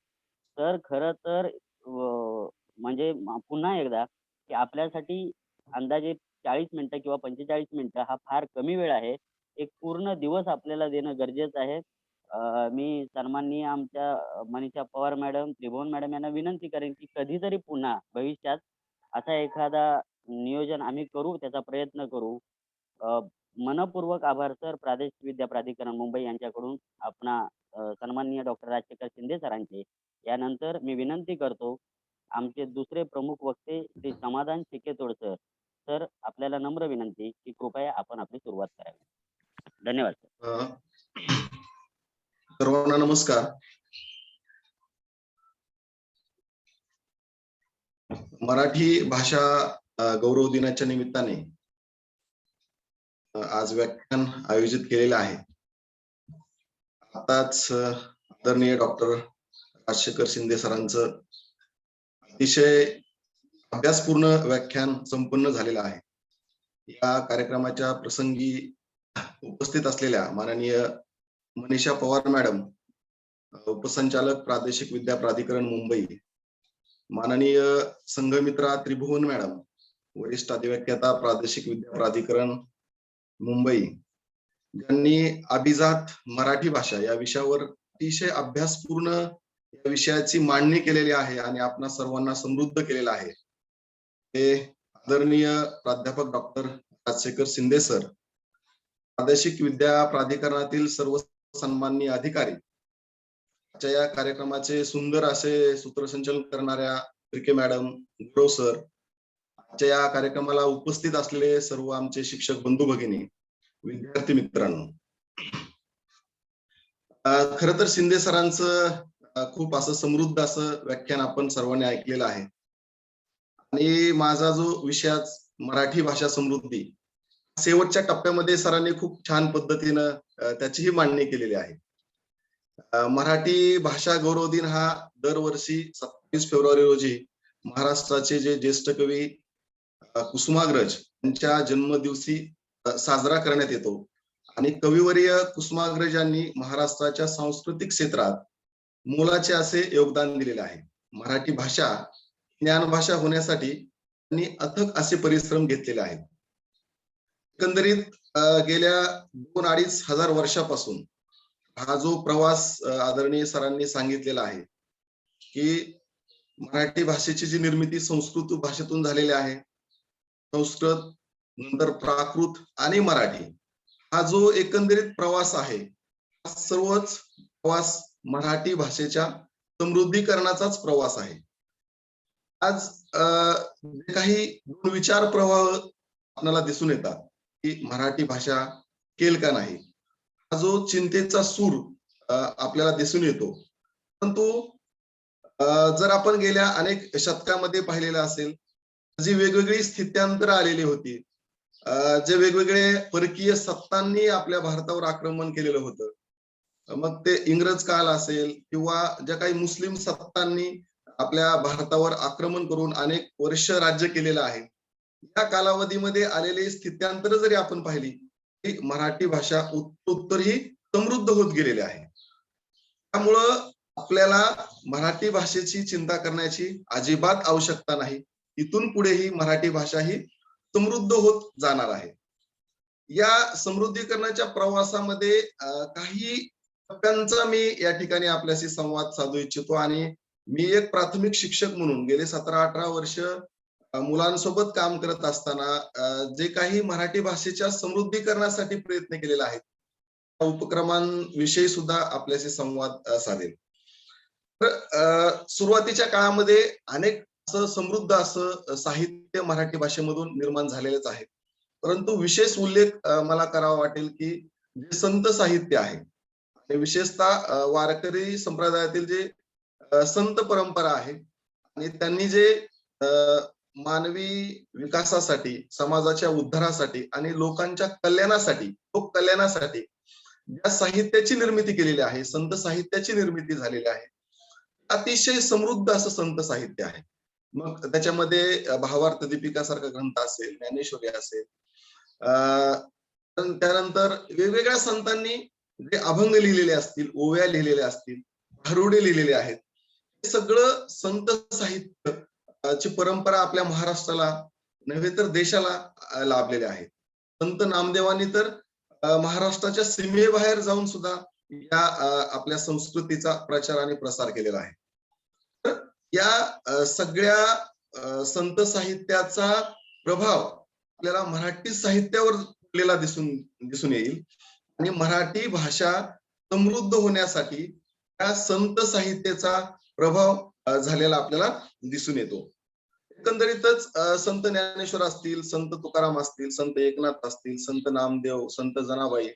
तर खरं तर म्हणजे पुन्हा एकदा की आपल्यासाठी अंदाजे 40 मिनिटं किंवा 45 मिनिटं हा फार कमी वेळ आहे. एक पूर्ण दिवस आपल्याला देणं गरजेचं आहे. मी सन्माननीय आमच्या मनीषा पवार मॅडम, त्रिभुवन मॅडम यांना विनंती करेन की कधीतरी पुन्हा भविष्यात असा एखादा नियोजन आम्ही करू, त्याचा प्रयत्न करू. मनपूर्वक आभार सर. प्रादेशिक विद्या प्राधिकरण मुंबई यांच्याकडून आपणा सन्माननीय डॉक्टर राजशेखर शिंदे सरांचे. यानंतर मी विनंती करतो आमचे दुसरे प्रमुख वक्ते श्री समाधान चिकेतोड सर. सर, आपल्याला नम्र विनंती की कृपया आपण आपली सुरुवात करावी. धन्यवाद सर. सर्वांना नमस्कार. मराठी भाषा गौरव दिनाच्या निमित्ताने आज व्याख्यान आयोजित केलेलं आहे. आताच आदरणीय डॉक्टर राजशेखर शिंदे सरांचं अतिशय अभ्यासपूर्ण व्याख्यान संपन्न झालेलं आहे. या कार्यक्रमाच्या प्रसंगी उपस्थित असलेल्या माननीय मनीषा पवार मॅडम, उपसंचालक प्रादेशिक विद्या प्राधिकरण मुंबई, माननीय संघमित्रा त्रिभुवन मॅडम, वरिष्ठ अधिव्याख्याता प्रादेशिक विद्या प्राधिकरण मुंबई, ज्यांनी अभिजात मराठी भाषा या विषयावर अतिशय अभ्यासपूर्ण या विषयाची मांडणी केलेली आहे आणि आपणा सर्वांना समृद्ध केलेला आहे. ते आदरणीय प्राध्यापक डॉक्टर राजशेखर शिंदे सर, प्रादेशिक विद्या प्राधिकरणातील सर्व सन्माननीय अधिकारी, आजच्या या कार्यक्रमाचे सुंदर असे सूत्रसंचालन करणाऱ्या त्रिके मॅडम, गुरव सर, आजच्या या कार्यक्रमाला उपस्थित असलेले सर्व आमचे शिक्षक बंधू भगिनी, विद्यार्थी मित्रांनो. खर तर शिंदे सरांचं खूप असं समृद्ध असं व्याख्यान आपण सर्वांनी ऐकलेलं आहे आणि माझा जो विषय मराठी भाषा समृद्धी, शेवटच्या टप्प्यामध्ये सरांनी खूप छान पद्धतीनं त्याचीही मांडणी केलेली आहे. मराठी भाषा गौरव दिन हा दरवर्षी 27 फेब्रुवारी रोजी महाराष्ट्राचे जे ज्येष्ठ कवी कुसुमाग्रज यांच्या जन्मदिवशी साजरा करण्यात येतो आणि कविवर्य कुसुमाग्रज यांनी महाराष्ट्राच्या सांस्कृतिक क्षेत्रात मोलाचे असे योगदान दिलेले आहे. मराठी भाषा ज्ञान भाषा होण्यासाठी त्यांनी अथक असे परिश्रम घेतलेले आहेत. एकंदरीत गेल्या 2-2.5 हजार वर्षापासून हा जो प्रवास आदरणीय सरांनी सांगितलेला आहे की मराठी भाषेची जी निर्मिती संस्कृत भाषेतून झालेली आहे, संस्कृत नंतर प्राकृत आणि मराठी, हा जो एकंदरीत प्रवास आहे, हा सर्वच प्रवास मराठी भाषेच्या समृद्धीकरणाचाच प्रवास आहे. आज जे काही दोन विचार प्रवाह आपल्याला दिसून येतात की मराठी भाषा केल का नाही, हा जो चिंतेचा सूर आपल्याला दिसून येतो. परंतु जर आपण गेल्या अनेक शतकामध्ये पाहिलेलं असेल, जी वेगवेगळी स्थित्यांतर आलेली होती, जे वेगवेगळे परकीय सत्तांनी आपल्या भारतावर आक्रमण केलेलं होतं, मग ते इंग्रज काल असेल किंवा ज्या काही मुस्लिम सत्तांनी आपल्या भारतावर आक्रमण करून अनेक वर्ष राज्य केलेलं आहे, या कालावधीमध्ये आलेली स्थित्यांतर जरी आपण पाहिली की मराठी भाषा उत्तरही समृद्ध होत गेलेली आहे. त्यामुळं आपल्याला मराठी भाषेची चिंता करण्याची अजिबात आवश्यकता नाही. इथून पुढेही मराठी भाषा ही समृद्ध होत जाणार आहे. या समृद्धीकरणाच्या प्रवासामध्ये काही टप्प्यांचा मी या ठिकाणी आपल्याशी संवाद साधू इच्छितो आणि मी एक प्राथमिक शिक्षक म्हणून गेले 17-18 वर्ष मुलांसोबत काम करत असताना जे काही मराठी भाषेच्या समृद्धीकरणासाठी प्रयत्न केलेले आहेत त्या उपक्रमांविषयी सुद्धा आपल्याशी संवाद साधेल. तर सुरुवातीच्या काळामध्ये अनेक असं समृद्ध असं साहित्य मराठी भाषेमधून निर्माण झालेलेच आहे. परंतु विशेष उल्लेख मला करावा वाटेल की जे संत साहित्य आहे ते विशेषतः वारकरी संप्रदायातील जे संत परंपरा आहे आणि त्यांनी जे मानवी विकासासाठी, समाजाच्या उद्धारासाठी आणि लोकांच्या कल्याणासाठी, लोक कल्याणासाठी ज्या साहित्याची निर्मिती केलेली आहे, संत साहित्याची निर्मिती झालेली आहे, अतिशय समृद्ध असं संत साहित्य आहे. मग त्याच्यामध्ये भावार्थ दीपिका सारखा ग्रंथ असेल, ज्ञानेश्वरी असेल, त्यानंतर वेगवेगळ्या संतांनी जे अभंग लिहिलेले असतील, ओव्या लिहिलेल्या असतील, भारुडे लिहिलेले आहेत, हे सगळं संत साहित्य ची परंपरा आपल्या महाराष्ट्राला नव्हे तर देशाला लाभलेले आहे. संत नामदेवांनी तर महाराष्ट्राच्या सीमेबाहेर जाऊन सुद्धा या आपल्या संस्कृतीचा प्रचार आणि प्रसार केलेला आहे. तर या सगळ्या संत साहित्याचा प्रभाव आपल्याला मराठी साहित्यावर पडलेला दिसून येईल आणि मराठी भाषा समृद्ध होण्यासाठी या संत साहित्याचा प्रभाव झालेला आपल्याला दिसून येतो. एकंदरीतच संत ज्ञानेश्वर असतील, संत तुकाराम असतील, संत एकनाथ असतील, संत नामदेव, संत जनाबाई,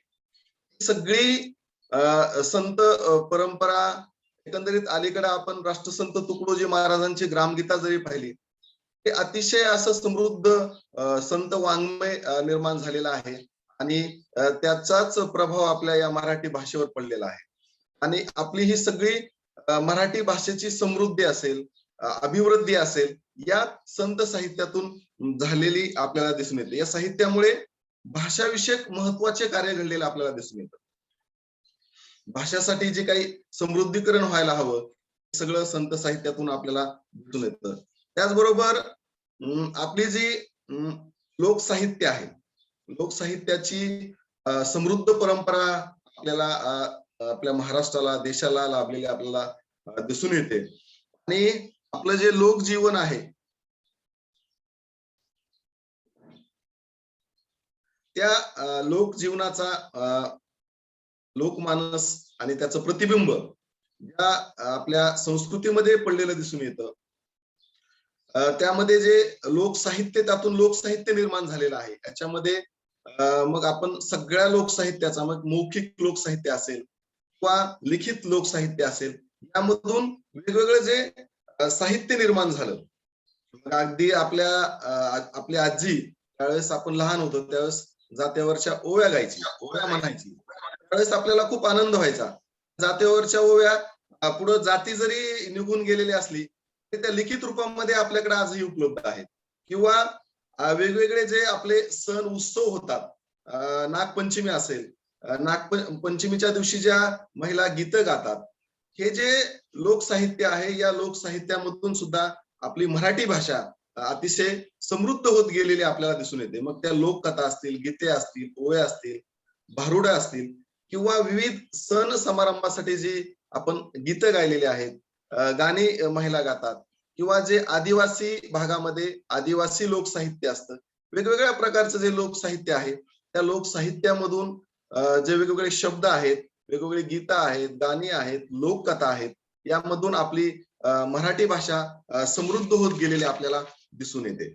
सगळी संत परंपरा एकंदरीत अलीकडे आपण राष्ट्रसंत तुकडोजी महाराजांची ग्रामगीता जरी पाहिली, ते अतिशय असं समृद्ध संत वाङ्मय निर्माण झालेला आहे आणि त्याचाच प्रभाव आपल्या या मराठी भाषेवर पडलेला आहे. आणि आपली ही सगळी मराठी भाषेची समृद्धी असेल, अभिवृद्धी असेल, या संत साहित्यातून झालेली आपल्याला दिसून येते. या साहित्यामुळे भाषाविषयक महत्वाचे कार्य घडलेले आपल्याला दिसून येतं. भाषासाठी जे काही समृद्धीकरण व्हायला हवं हे सगळं संत साहित्यातून आपल्याला दिसून येतं. त्याचबरोबर आपली जी लोकसाहित्य आहे, लोकसाहित्याची समृद्ध परंपरा आपल्याला आपल्या महाराष्ट्राला, देशाला लाभलेली आपल्याला दिसून येते. आणि आपलं जे लोकजीवन आहे त्या लोकजीवनाचा लोकमानस आणि त्याचं प्रतिबिंब या आपल्या संस्कृतीमध्ये पडलेलं दिसून येतं. त्यामध्ये जे लोकसाहित्य, त्यातून लोकसाहित्य निर्माण झालेलं आहे. याच्यामध्ये मग आपण सगळ्या लोकसाहित्याचा, मग मौखिक लोकसाहित्य असेल किंवा लिखित लोकसाहित्य असेल, यामधून वेगवेगळे जे साहित्य निर्माण झालं. अगदी आपली आजी त्यावेळेस आपण लहान होतो त्यावेळेस जात्यावरच्या ओव्या गायची, ओव्या म्हणायची, त्यावेळेस आपल्याला खूप आनंद व्हायचा. जात्यावरच्या ओव्या पुढे जाती जरी निघून गेलेली असली तरी त्या लिखित रूपामध्ये आपल्याकडे आजही उपलब्ध आहेत. किंवा वेगवेगळे जे आपले सण उत्सव होतात, नागपंचमी असेल, नागपंचमीच्या दिवशी ज्या महिला गीतं गातात, हे जे लोकसाहित्य आहे, या लोकसाहित्यामधून सुद्धा आपली मराठी भाषा अतिशय समृद्ध होत गेलेली आपल्याला दिसून येते. मग त्या लोककथा असतील, गीते असतील, ओव्या असतील, भारुडं असतील किंवा विविध सण समारंभासाठी जी आपण गीतं गायलेली आहेत, गाणी महिला गातात, किंवा जे आदिवासी भागामध्ये आदिवासी लोकसाहित्य असतं, वेगवेगळ्या प्रकारचं जे लोकसाहित्य आहे, त्या लोकसाहित्यामधून जे वेगवेगळे शब्द आहेत, वेगवेगळी गीतं आहेत, गाणी आहेत, लोककथा आहेत, यामधून आपली मराठी भाषा समृद्ध होत गेलेली आपल्याला दिसून येते.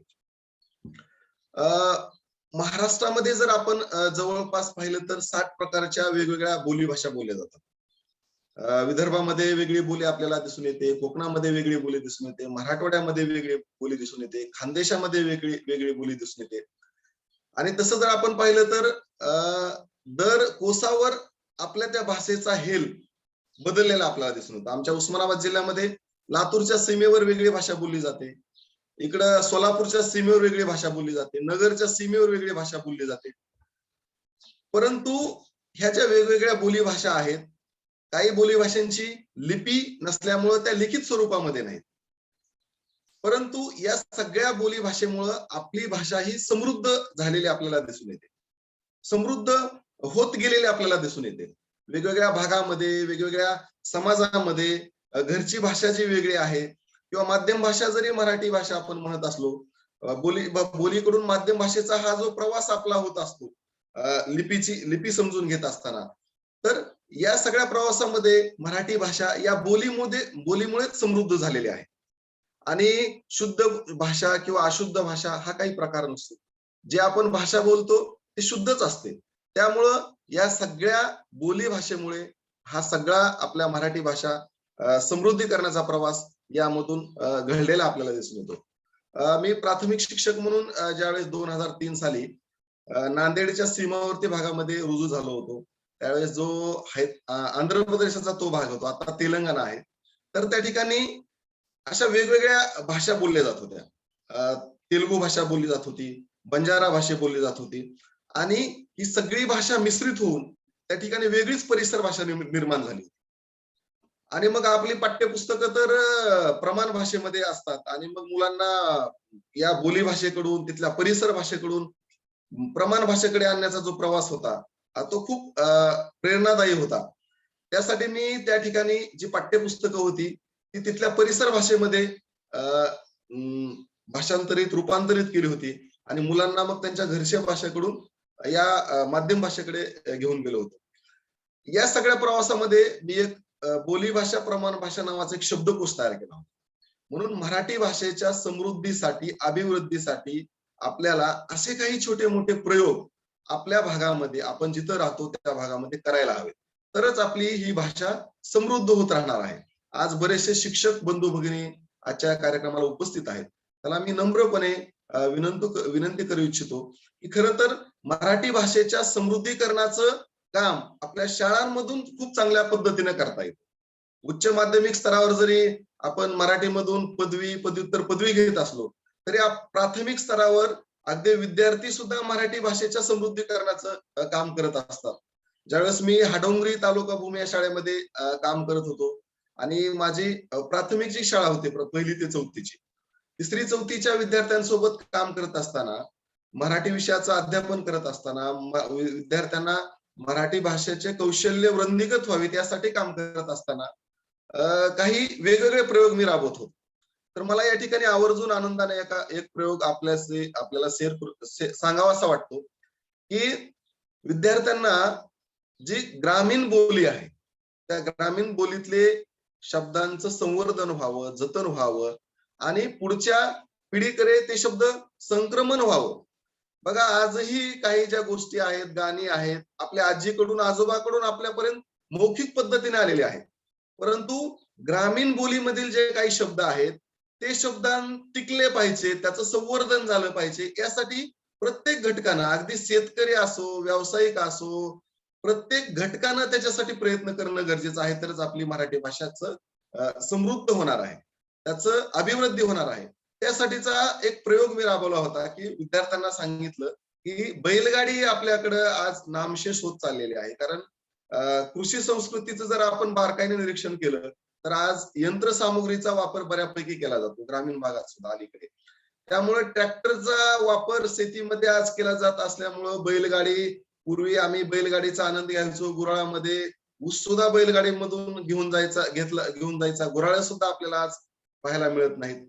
महाराष्ट्रामध्ये जर आपण जवळपास पाहिलं तर 60 प्रकारच्या वेगवेगळ्या बोलीभाषा बोलल्या जातात. विदर्भामध्ये वेगळी बोली आपल्याला दिसून येते, कोकणामध्ये वेगळी बोली दिसून येते, मराठवाड्यामध्ये वेगळी बोली दिसून येते, खानदेशामध्ये वेगळी बोली दिसून येते. आणि तसं जर आपण पाहिलं तर दर कोसावर आपल्या त्या भाषेचा हेल बदललेला आपल्याला दिसून येतो. आमच्या उस्मानाबाद जिल्ह्यामध्ये लातूरच्या सीमेवर वेगळी भाषा बोलली जाते, इकडं सोलापूरच्या सीमेवर वेगळी भाषा बोलली जाते, नगरच्या सीमेवर वेगळी भाषा बोलली जाते. परंतु ह्या ज्या वेगवेगळ्या बोलीभाषा आहेत, काही बोलीभाषांची लिपी नसल्यामुळं त्या लिखित स्वरूपामध्ये नाहीत, परंतु या सगळ्या बोलीभाषेमुळं आपली भाषा ही समृद्ध झालेली आपल्याला दिसून येते, समृद्ध होत गेलेली आपल्याला दिसून येते. वेगवेगळ्या भागामध्ये, वेगवेगळ्या समाजामध्ये घरची भाषा जी वेगळी आहे किंवा माध्यम भाषा जरी मराठी भाषा आपण म्हणत असलो बोलीकडून माध्यम भाषेचा हा जो प्रवास आपला होत असतो, लिपी समजून घेत असताना, तर या सगळ्या प्रवासामध्ये मराठी भाषा या बोलीमुळेच समृद्ध झालेली आहे. आणि शुद्ध भाषा किंवा अशुद्ध भाषा हा काही प्रकार नसतो. जे आपण भाषा बोलतो ते शुद्धच असते. त्यामुळं या सगळ्या बोली भाषेमुळे हा सगळा आपल्या मराठी भाषा समृद्धी करण्याचा प्रवास यामधून घडलेला आपल्याला दिसून येतो. मी प्राथमिक शिक्षक म्हणून ज्यावेळेस 2003 साली नांदेडच्या सीमावर्ती भागामध्ये रुजू झालो होतो, त्यावेळेस जो आंध्र प्रदेशाचा तो भाग होतो, आता तेलंगणा आहे. तर त्या ठिकाणी अशा वेगवेगळ्या भाषा बोलल्या जात होत्या. तेलुगू भाषा बोलली जात होती, बंजारा भाषा बोलली जात होती आणि ही सगळी भाषा मिश्रित होऊन त्या ठिकाणी वेगळीच परिसर भाषा निर्माण झाली. आणि मग आपली पाठ्यपुस्तकं तर प्रमाण भाषेमध्ये असतात आणि मग मुलांना या बोली भाषेकडून, तिथल्या परिसर भाषेकडून प्रमाण भाषेकडे आणण्याचा जो प्रवास होता, तो खूप प्रेरणादायी होता. त्यासाठी मी त्या ठिकाणी जी पाठ्यपुस्तकं होती ती तिथल्या परिसर भाषेमध्ये भाषांतरित, रूपांतरित केली होती आणि मुलांना मग त्यांच्या घरच्या भाषेकडून या माध्यम भाषेकडे घेऊन गेलो होतो. या सगळ्या प्रवासामध्ये मी एक बोली भाषा, प्रमाण भाषा नावाचा एक शब्दकोश तयार केला होता. म्हणून मराठी भाषेच्या समृद्धीसाठी, अभिवृद्धीसाठी आपल्याला असे काही छोटे मोठे प्रयोग आपल्या भागामध्ये, आपण जिथं राहतो त्या भागामध्ये करायला हवे, तरच आपली ही भाषा समृद्ध होत राहणार आहे. आज बरेचसे शिक्षक बंधू भगिनी आजच्या कार्यक्रमाला उपस्थित आहेत. त्याला मी नम्रपणे विनंती करू इच्छितो की खरं तर मराठी भाषेच्या समृद्धीकरणाचं काम आपल्या शाळांमधून खूप चांगल्या पद्धतीने करता येतं. उच्च माध्यमिक स्तरावर जरी आपण मराठीमधून पदवी, पदव्युत्तर पदवी घेत असलो तरी प्राथमिक स्तरावर अगदी विद्यार्थी सुद्धा मराठी भाषेच्या समृद्धीकरणाचं काम करत असतात. ज्यावेळेस मी हाडोंगरी तालुका भूमी या शाळेमध्ये काम करत होतो आणि माझी प्राथमिक जी शाळा होती, 1ली ते 4थीची, 3री 4थीच्या विद्यार्थ्यांसोबत काम करत असताना, मराठी विषयाचं अध्यापन करत असताना, विद्यार्थ्यांना मराठी भाषेचे कौशल्य वृद्धिंगत व्हावे यासाठी काम करत असताना काही वेगवेगळे प्रयोग मी राबवत होतो. तर मला या ठिकाणी आवर्जून आनंदाने एक प्रयोग आपल्याला सांगावासा वाटतो की विद्यार्थ्यांना जी ग्रामीण बोली आहे त्या ग्रामीण बोलीतले शब्दांचं संवर्धन व्हावं, जतन व्हावं आणि पुढच्या पिढीकडे ते शब्द संक्रमण व्हावं. बघा, आजही काही ज्या गोष्टी आहेत, गाणी आहेत, आपल्या आजीकडून, आजोबाकडून आपल्यापर्यंत मौखिक पद्धतीने आलेले आहेत, परंतु ग्रामीण बोलीमधील जे काही शब्द आहेत ते शब्द टिकले पाहिजे, त्याचं संवर्धन झालं पाहिजे. यासाठी प्रत्येक घटकानं, अगदी शेतकरी असो, व्यावसायिक असो, प्रत्येक घटकानं त्याच्यासाठी प्रयत्न करणं गरजेचं आहे. तरच आपली मराठी भाषाचं समृद्ध होणार आहे, त्याचं अभिवृद्धी होणार आहे. त्यासाठीचा एक प्रयोग मी राबवला होता की विद्यार्थ्यांना सांगितलं की बैलगाडी आपल्याकडं आज नामशेष होत चाललेली आहे. कारण कृषी संस्कृतीचं जर आपण बारकाईने निरीक्षण केलं तर आज यंत्रसामुग्रीचा वापर बऱ्यापैकी केला जातो ग्रामीण भागात सुद्धा अलीकडे. त्यामुळे ट्रॅक्टरचा वापर शेतीमध्ये आज केला जात असल्यामुळं बैलगाडी, पूर्वी आम्ही बैलगाडीचा आनंद घ्यायचो, गुराळामध्ये ऊस सुद्धा बैलगाडीमधून घेऊन जायचा, गुराळ सुद्धा आपल्याला आज पाहायला मिळत नाहीत.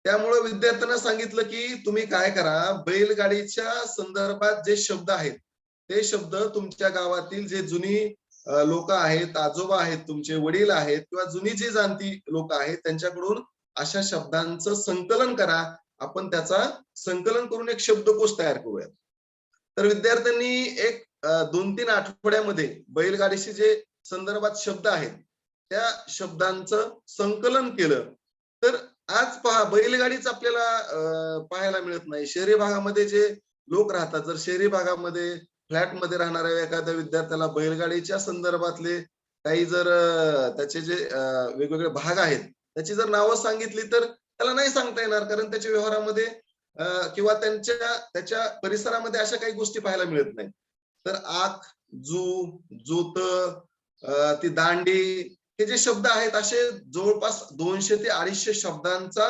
त्यामुळे विद्यार्थ्यांना सांगितलं की तुम्ही काय करा, बैलगाडीच्या संदर्भात जे शब्द आहेत ते शब्द तुमच्या गावातील जे जुनी लोक आहेत, आजोबा आहेत, तुमचे वडील आहेत किंवा जुनी जी जाणती लोक आहेत त्यांच्याकडून अशा शब्दांचं संकलन करा. आपण त्याचा संकलन करून एक शब्दकोश तयार करूयात. तर विद्यार्थ्यांनी एक 2-3 आठवड्यामध्ये बैलगाडीशी जे संदर्भात शब्द आहेत त्या शब्दांचं संकलन केलं. तर आज पहा, बैलगाडीच आपल्याला पाहायला मिळत नाही. शहरी भागामध्ये जे लोक राहतात, जर शहरी भागामध्ये फ्लॅटमध्ये राहणाऱ्या एखाद्या विद्यार्थ्याला बैलगाडीच्या संदर्भातले काही जर त्याचे जे वेगवेगळे भाग आहेत त्याची जर नावं सांगितली तर त्याला नाही सांगता येणार, कारण त्याच्या व्यवहारामध्ये किंवा त्याच्या परिसरामध्ये अशा काही गोष्टी पाहायला मिळत नाही. तर आख, जू, जोत, ती दांडी, हे जे शब्द आहेत असे जवळपास 200 ते 250 शब्दांचा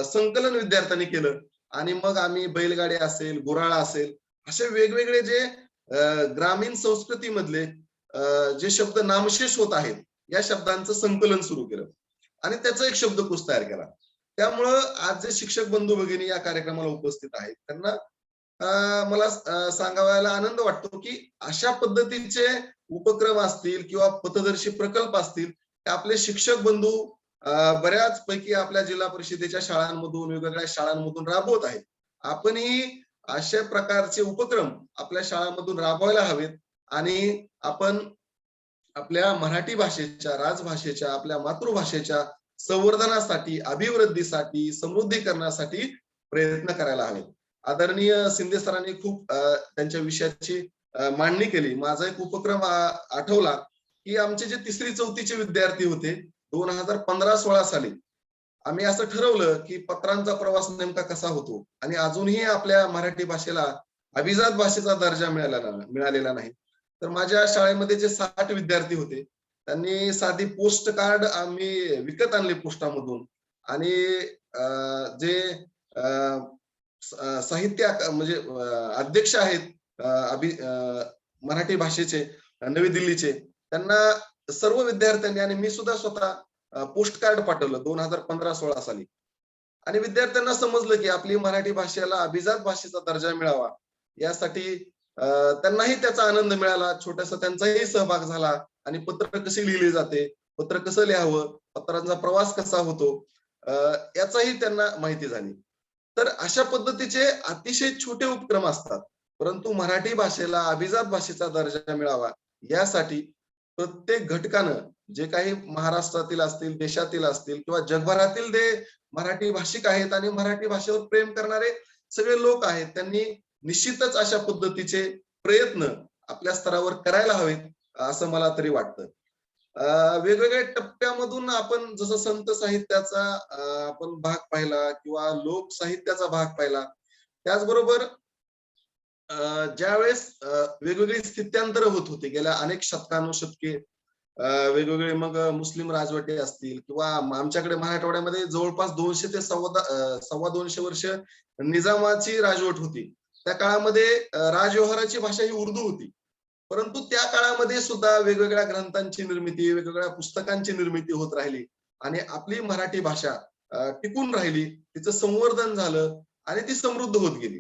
संकलन विद्यार्थ्यांनी केलं आणि मग आम्ही बैलगाडी असेल, गुराळा असेल, असे वेगवेगळे जे ग्रामीण संस्कृतीमधले जे शब्द नामशेष होत आहेत या शब्दांचं संकलन सुरू केलं आणि त्याचा एक शब्दकोश तयार केला. त्यामुळं आज जे शिक्षक बंधू भगिनी या कार्यक्रमाला उपस्थित आहेत त्यांना मला सांगायला आनंद वाटतो की अशा पद्धतीचे उपक्रम असतील किंवा पथदर्शी प्रकल्प असतील ते आपले शिक्षक बंधू बऱ्याच पैकी आपल्या जिल्हा परिषदेच्या शाळांमधून वेगवेगळ्या शाळांमधून राबवत आहेत. आपणही अशा प्रकारचे उपक्रम आपल्या शाळांमधून राबवायला हवेत आणि आपण आपल्या मराठी भाषेच्या, राजभाषेच्या, आपल्या मातृभाषेच्या संवर्धनासाठी, अभिवृद्धीसाठी, समृद्धीकरणासाठी प्रयत्न करायला हवेत. आदरणीय शिंदे सरांनी खूप त्यांच्या विषयाची मांडणी केली. माझा एक उपक्रम आठवला की आमचे जे 3री-4थीचे विद्यार्थी होते 2015-16 साली आम्ही असं ठरवलं की पत्रांचा प्रवास नेमका कसा होतो आणि अजूनही आपल्या मराठी भाषेला अभिजात भाषेचा दर्जा मिळालेला नाही. तर माझ्या शाळेमध्ये जे 60 विद्यार्थी होते त्यांनी साधी पोस्ट कार्ड आम्ही विकत आणले पोस्टामधून आणि जे साहित्य म्हणजे अध्यक्ष आहेत मराठी भाषेचे नवी दिल्लीचे त्यांना सर्व विद्यार्थ्यांनी आणि मी सुद्धा स्वतः पोस्ट कार्ड पाठवलं 2015-16 साली आणि विद्यार्थ्यांना समजलं की आपली मराठी भाषेला अभिजात भाषेचा दर्जा मिळावा यासाठी त्यांनाही त्याचा आनंद मिळाला. छोटासा त्यांचाही सहभाग झाला आणि पत्र कसे लिहिले जाते, पत्र कसं लिहावं, पत्रांचा प्रवास कसा होतो याचाही त्यांना माहिती झाली. तर अशा पद्धतीचे अतिशय छोटे उपक्रम असतात परंतु मराठी भाषेला अभिजात भाषेचा दर्जा मिळावा यासाठी प्रत्येक घटकानं जे काही महाराष्ट्रातील असतील, देशातील असतील किंवा जगभरातील जे मराठी भाषिक आहेत आणि मराठी भाषेवर प्रेम करणारे सगळे लोक आहेत त्यांनी निश्चितच अशा पद्धतीचे प्रयत्न आपल्या स्तरावर करायला हवेत असं मला तरी वाटतं. वेगवेगळ्या टप्प्यामधून आपण जसं संत साहित्याचा आपण भाग पाहिला किंवा लोक साहित्याचा भाग पाहिला त्याचबरोबर ज्यावेळेस वेगवेगळी स्थित्यांतर होत होती गेल्या अनेक शतकानुशतके वेगवेगळे मग मुस्लिम राजवटे असतील किंवा आमच्याकडे मराठवाड्यामध्ये जवळपास 200 ते 250 वर्ष निजामाची राजवट होती. त्या काळामध्ये राजव्यवहाराची भाषा ही उर्दू होती परंतु त्या काळामध्ये सुद्धा वेगवेगळ्या ग्रंथांची निर्मिती, वेगवेगळ्या पुस्तकांची निर्मिती होत राहिली आणि आपली मराठी भाषा टिकून राहिली, तिचं संवर्धन झालं आणि ती समृद्ध होत गेली.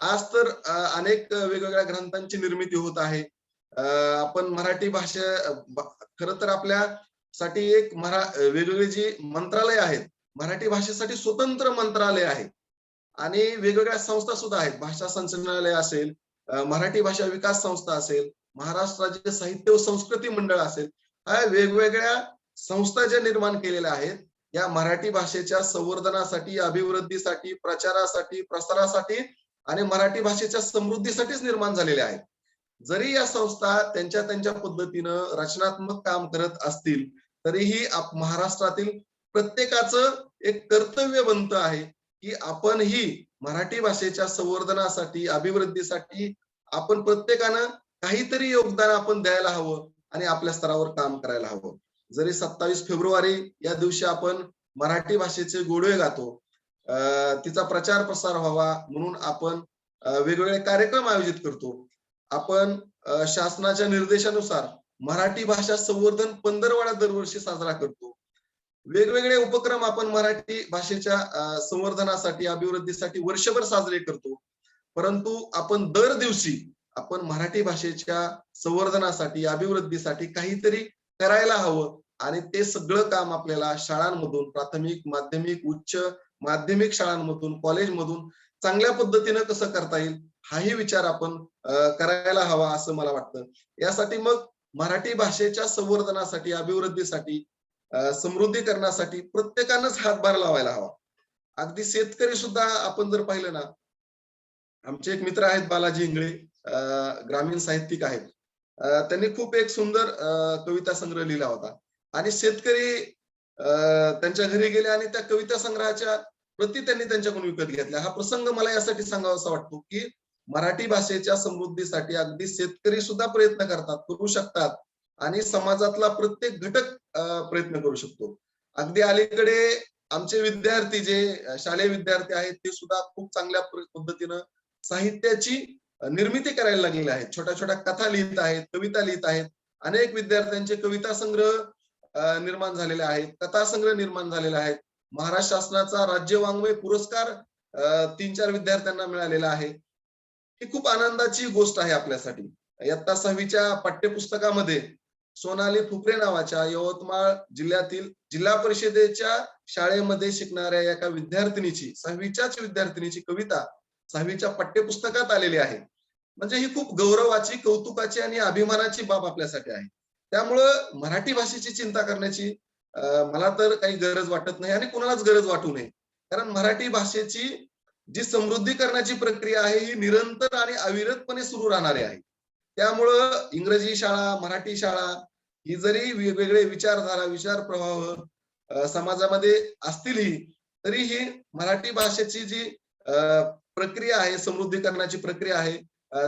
आज तर अनेक वेगवेगळ्या ग्रंथांची निर्मिती होत आहे. आपण मराठी भाषा खरं तर आपल्यासाठी एक वेगवेगळी जी मंत्रालय आहेत मराठी भाषेसाठी स्वतंत्र मंत्रालय आहे आणि वेगवेगळ्या संस्था सुद्धा आहेत. भाषा संचालनालय असेल, मराठी भाषा विकास संस्था असेल, महाराष्ट्र राज्य साहित्य व संस्कृती मंडळ असेल, ह्या वेगवेगळ्या संस्था ज्या निर्माण केलेल्या आहेत या मराठी भाषेच्या संवर्धनासाठी, अभिवृद्धीसाठी, प्रचारासाठी, प्रसारासाठी आणि मराठी भाषेच्या समृद्धीसाठीच निर्माण झालेल्या आहेत. जरी या संस्था त्यांच्या पद्धतीनं रचनात्मक काम करत असतील तरीही महाराष्ट्रातील प्रत्येकाचं एक कर्तव्य बनतं आहे की आपण ही मराठी भाषेच्या संवर्धनासाठी, अभिवृद्धीसाठी आपण प्रत्येकानं काहीतरी योगदान आपण द्यायला हवं आणि आपल्या स्तरावर काम करायला हवं. जरी 27 फेब्रुवारी या दिवशी आपण मराठी भाषेचे गोडवे गातो, तिचा प्रचार प्रसार व्हावा म्हणून आपण वेगवेगळे कार्यक्रम आयोजित करतो. आपण शासनाच्या निर्देशानुसार मराठी भाषा संवर्धन पंधरवडा दरवर्षी साजरा करतो. वेगवेगळे उपक्रम आपण मराठी भाषेच्या संवर्धनासाठी, अभिवृद्धीसाठी वर्षभर साजरे करतो. परंतु आपण दर दिवशी आपण मराठी भाषेच्या संवर्धनासाठी, अभिवृद्धीसाठी काहीतरी करायला हवं आणि ते सगळं काम आपल्याला शाळांमधून, प्राथमिक, माध्यमिक, उच्च माध्यमिक शाळांमधून, कॉलेजमधून चांगल्या पद्धतीनं कसं करता येईल हाही विचार आपण करायला हवा असं मला वाटतं. यासाठी मग मराठी भाषेच्या संवर्धनासाठी, अभिवृद्धीसाठी, समृद्धीकरणासाठी प्रत्येकानंच हातभार लावायला हवा. अगदी शेतकरी सुद्धा आपण जर पाहिलं ना, आमचे एक मित्र आहेत बालाजी इंगळे, ग्रामीण साहित्यिक आहेत. त्यांनी खूप एक सुंदर कविता संग्रह लिहिला होता आणि शेतकरी त्यांच्या घरी गेले आणि त्या कविता संग्रहाच्या प्रती त्यांनी त्यांच्याकडून विकत घेतल्या. हा प्रसंग मला यासाठी सांगावासा वाटतो की मराठी भाषेच्या समृद्धीसाठी अगदी शेतकरी सुद्धा प्रयत्न करतात, करू शकतात आणि समाजातला प्रत्येक घटक प्रयत्न करू शकतो. अगदी अलीकडे आमचे विद्यार्थी जे शालेय विद्यार्थी आहेत ते सुद्धा खूप चांगल्या पद्धतीनं साहित्याची निर्मिती करायला लागलेली आहेत. छोट्या छोट्या कथा लिहित आहेत, कविता लिहित आहेत. अनेक विद्यार्थ्यांचे कविता संग्रह निर्माण झालेले आहेत, कथा संग्रह निर्माण झालेले आहेत. महाराष्ट्र शासनाचा राज्य वाङ्मय पुरस्कार 3-4 विद्यार्थ्यांना मिळालेला आहे. ही खूप आनंदाची गोष्ट आहे आपल्यासाठी. इयत्ता 6वीच्या पाठ्यपुस्तकामध्ये सोनाली फुकरे नावाच्या यवतमाळ जिल्ह्यातील जिल्हा परिषदेच्या शाळेमध्ये शिकणाऱ्या एका विद्यार्थिनीची 6वीच्याच विद्यार्थिनीची कविता 6वीच्या पाठ्यपुस्तकात आलेली आहे. म्हणजे ही खूप गौरवाची, कौतुकाची आणि अभिमानाची बाब आपल्यासाठी आहे. त्यामुळं मराठी भाषेची चिंता करण्याची मला तर काही गरज वाटत नाही आणि कुणालाच गरज वाटू नये. कारण मराठी भाषेची जी समृद्धी करण्याची प्रक्रिया आहे ही निरंतर आणि अविरतपणे सुरू राहणारी आहे. त्यामुळं इंग्रजी शाळा, मराठी शाळा ही जरी वेगवेगळे विचारधारा, विचार प्रवाह समाजामध्ये असतीलही, तरी ही मराठी भाषेची जी प्रक्रिया आहे, समृद्धी करण्याची प्रक्रिया आहे,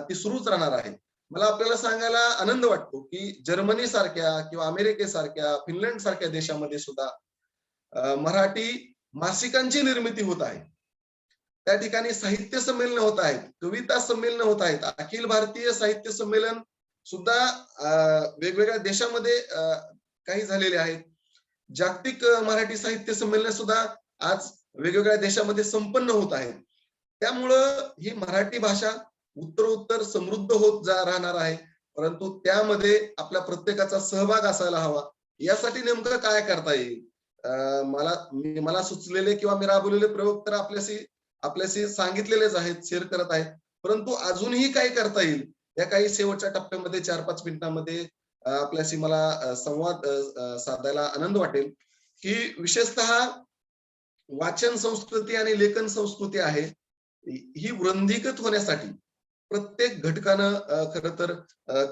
ती सुरूच राहणार आहे. मला आपल्याला सांगायला आनंद वाटतो की जर्मनी सारख्या किंवा अमेरिकेसारख्या, फिनलंड सारख्या देशामध्ये सुद्धा मराठी मासिकांची निर्मिती होत आहे. त्या ठिकाणी साहित्य संमेलन होत आहेत, कविता संमेलन होत आहेत. अखिल भारतीय साहित्य संमेलन सुद्धा वेगवेगळ्या देशामध्ये काही झालेले आहेत. जागतिक मराठी साहित्य संमेलन सुद्धा आज वेगवेगळ्या देशामध्ये संपन्न होत आहेत. त्यामुळं ही मराठी भाषा उत्तरोत्तर समृद्ध होत राहणार आहे. परंतु त्यामध्ये आपल्या प्रत्येकाचा सहभाग असायला हवा. यासाठी नेमकं काय करता येईल? मला सुचलेले किंवा मी राबवलेले प्रयोग तर आपल्याशी सांगितलेलेच आहेत, शेअर करत आहेत. परंतु अजूनही काय करता येईल या काही शेवटच्या टप्प्यामध्ये 4-5 मिनिटांमध्ये आपल्याशी मला संवाद साधायला आनंद वाटेल की विशेषतः वाचन संस्कृती आणि लेखन संस्कृती आहे ही वृद्धिंगत होण्यासाठी प्रत्येक घटकानं खरं तर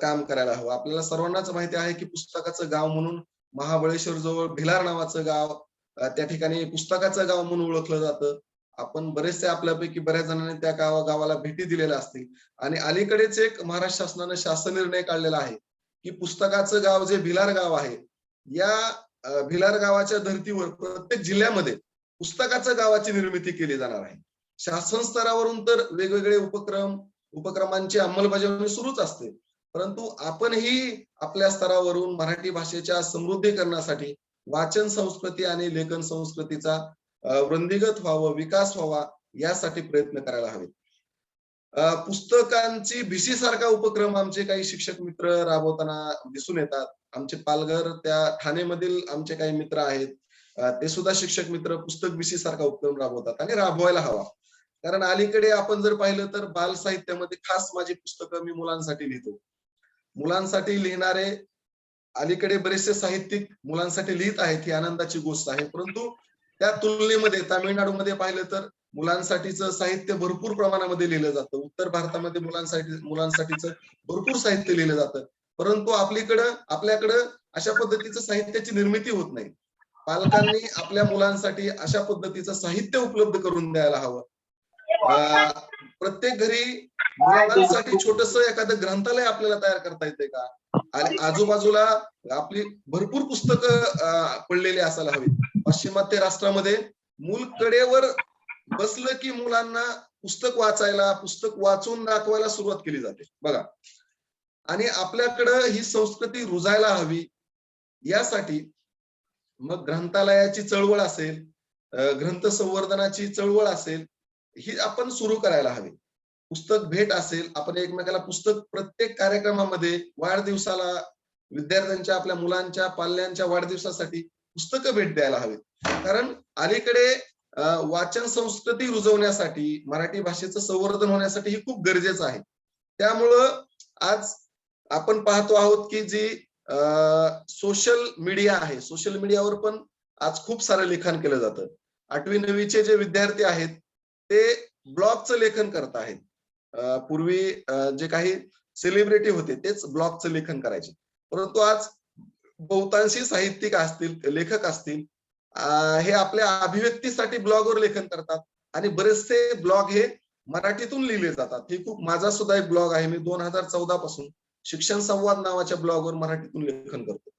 काम करायला हवं. आपल्याला सर्वांनाच माहिती आहे की पुस्तकाचं गाव म्हणून महाबळेश्वर जवळ भिलार नावाचं गाव, त्या ठिकाणी पुस्तकाचं गाव म्हणून ओळखलं जातं. आपण बरेचसे आपल्यापैकी बऱ्याच जणांनी त्या गावाला भेटी दिलेल्या असतील. आणि अलीकडेच एक महाराष्ट्र शासनाने शासन निर्णय काढलेला आहे की पुस्तकाचं गाव जे भिलार गाव आहे, या भिलार गावाच्या धर्तीवर प्रत्येक जिल्ह्यामध्ये पुस्तकाचं गावाची निर्मिती केली जाणार आहे. शासन स्तरावरून तर वेगवेगळे उपक्रमांची अंमलबजावणी सुरूच असते. परंतु आपणही आपल्या स्तरावरून मराठी भाषेच्या समृद्धीकरणासाठी वाचन संस्कृती आणि लेखन संस्कृतीचा वृद्धिंगत व्हावं, विकास व्हावा यासाठी प्रयत्न करायला हवेत. पुस्तकांची भिशी सारखा उपक्रम आमचे काही शिक्षक मित्र राबवताना दिसून येतात. आमचे पालघर त्या ठाणेमधील आमचे काही मित्र आहेत, ते सुद्धा शिक्षक मित्र पुस्तक भिशी सारखा उपक्रम राबवतात आणि राबवायला हवा. कारण अलीकडे आपण जर पाहिलं तर बाल साहित्यामध्ये खास माझी पुस्तकं मी मुलांसाठी लिहितो. मुलांसाठी लिहिणारे अलीकडे बरेचसे साहित्यिक मुलांसाठी लिहित आहेत, ही आनंदाची गोष्ट आहे. परंतु त्या तुलनेमध्ये तामिळनाडूमध्ये पाहिलं तर मुलांसाठीचं साहित्य भरपूर प्रमाणामध्ये लिहिलं जातं. उत्तर भारतामध्ये मुलांसाठीचं भरपूर साहित्य लिहिलं जातं. परंतु आपल्याकडं अशा पद्धतीचं साहित्याची निर्मिती होत नाही. पालकांनी आपल्या मुलांसाठी अशा पद्धतीचं साहित्य उपलब्ध करून द्यायला हवं. प्रत्येक घरी मुलांसाठी छोटंसं एखादं ग्रंथालय आपल्याला तयार करता येते का? आणि आजूबाजूला आपली भरपूर पुस्तकं पडलेली असायला हवी. पाश्चिमात्य राष्ट्रामध्ये मूल कडेवर बसलं की मुलांना पुस्तक वाचायला, पुस्तक वाचून दाखवायला सुरुवात केली जाते बघा. आणि आपल्याकडं ही संस्कृती रुजायला हवी. यासाठी मग ग्रंथालयाची चळवळ असेल, ग्रंथ संवर्धनाची चळवळ असेल, ही आपण सुरू करायला हवी. पुस्तक भेट असेल, आपण एकमेकाला पुस्तक प्रत्येक कार्यक्रमामध्ये वाढदिवसाला, विद्यार्थ्यांच्या आपल्या मुलांच्या पाल्यांच्या वाढदिवसासाठी पुस्तकं भेट द्यायला हवी. कारण अलीकडे वाचन संस्कृती रुजवण्यासाठी, मराठी भाषेचं संवर्धन होण्यासाठी ही खूप गरजेचं आहे. त्यामुळं आज आपण पाहतो आहोत की जी सोशल मीडिया आहे, सोशल मीडियावर पण आज खूप सारं लिखाण केलं जातं. 8वी-9वीचे जे विद्यार्थी आहेत ते ब्लॉगचं लेखन करत आहेत. पूर्वी जे काही सेलिब्रिटी होते तेच ब्लॉगचं लेखन करायचे. परंतु आज बहुतांशी साहित्यिक असतील, लेखक असतील, हे आपल्या अभिव्यक्तीसाठी ब्लॉगवर लेखन करतात आणि बरेचसे ब्लॉग हे मराठीतून लिहिले जातात. हे खूप, माझा सुद्धा एक ब्लॉग आहे. मी 2014 पासून शिक्षण संवाद नावाच्या ब्लॉगवर मराठीतून लेखन करतो.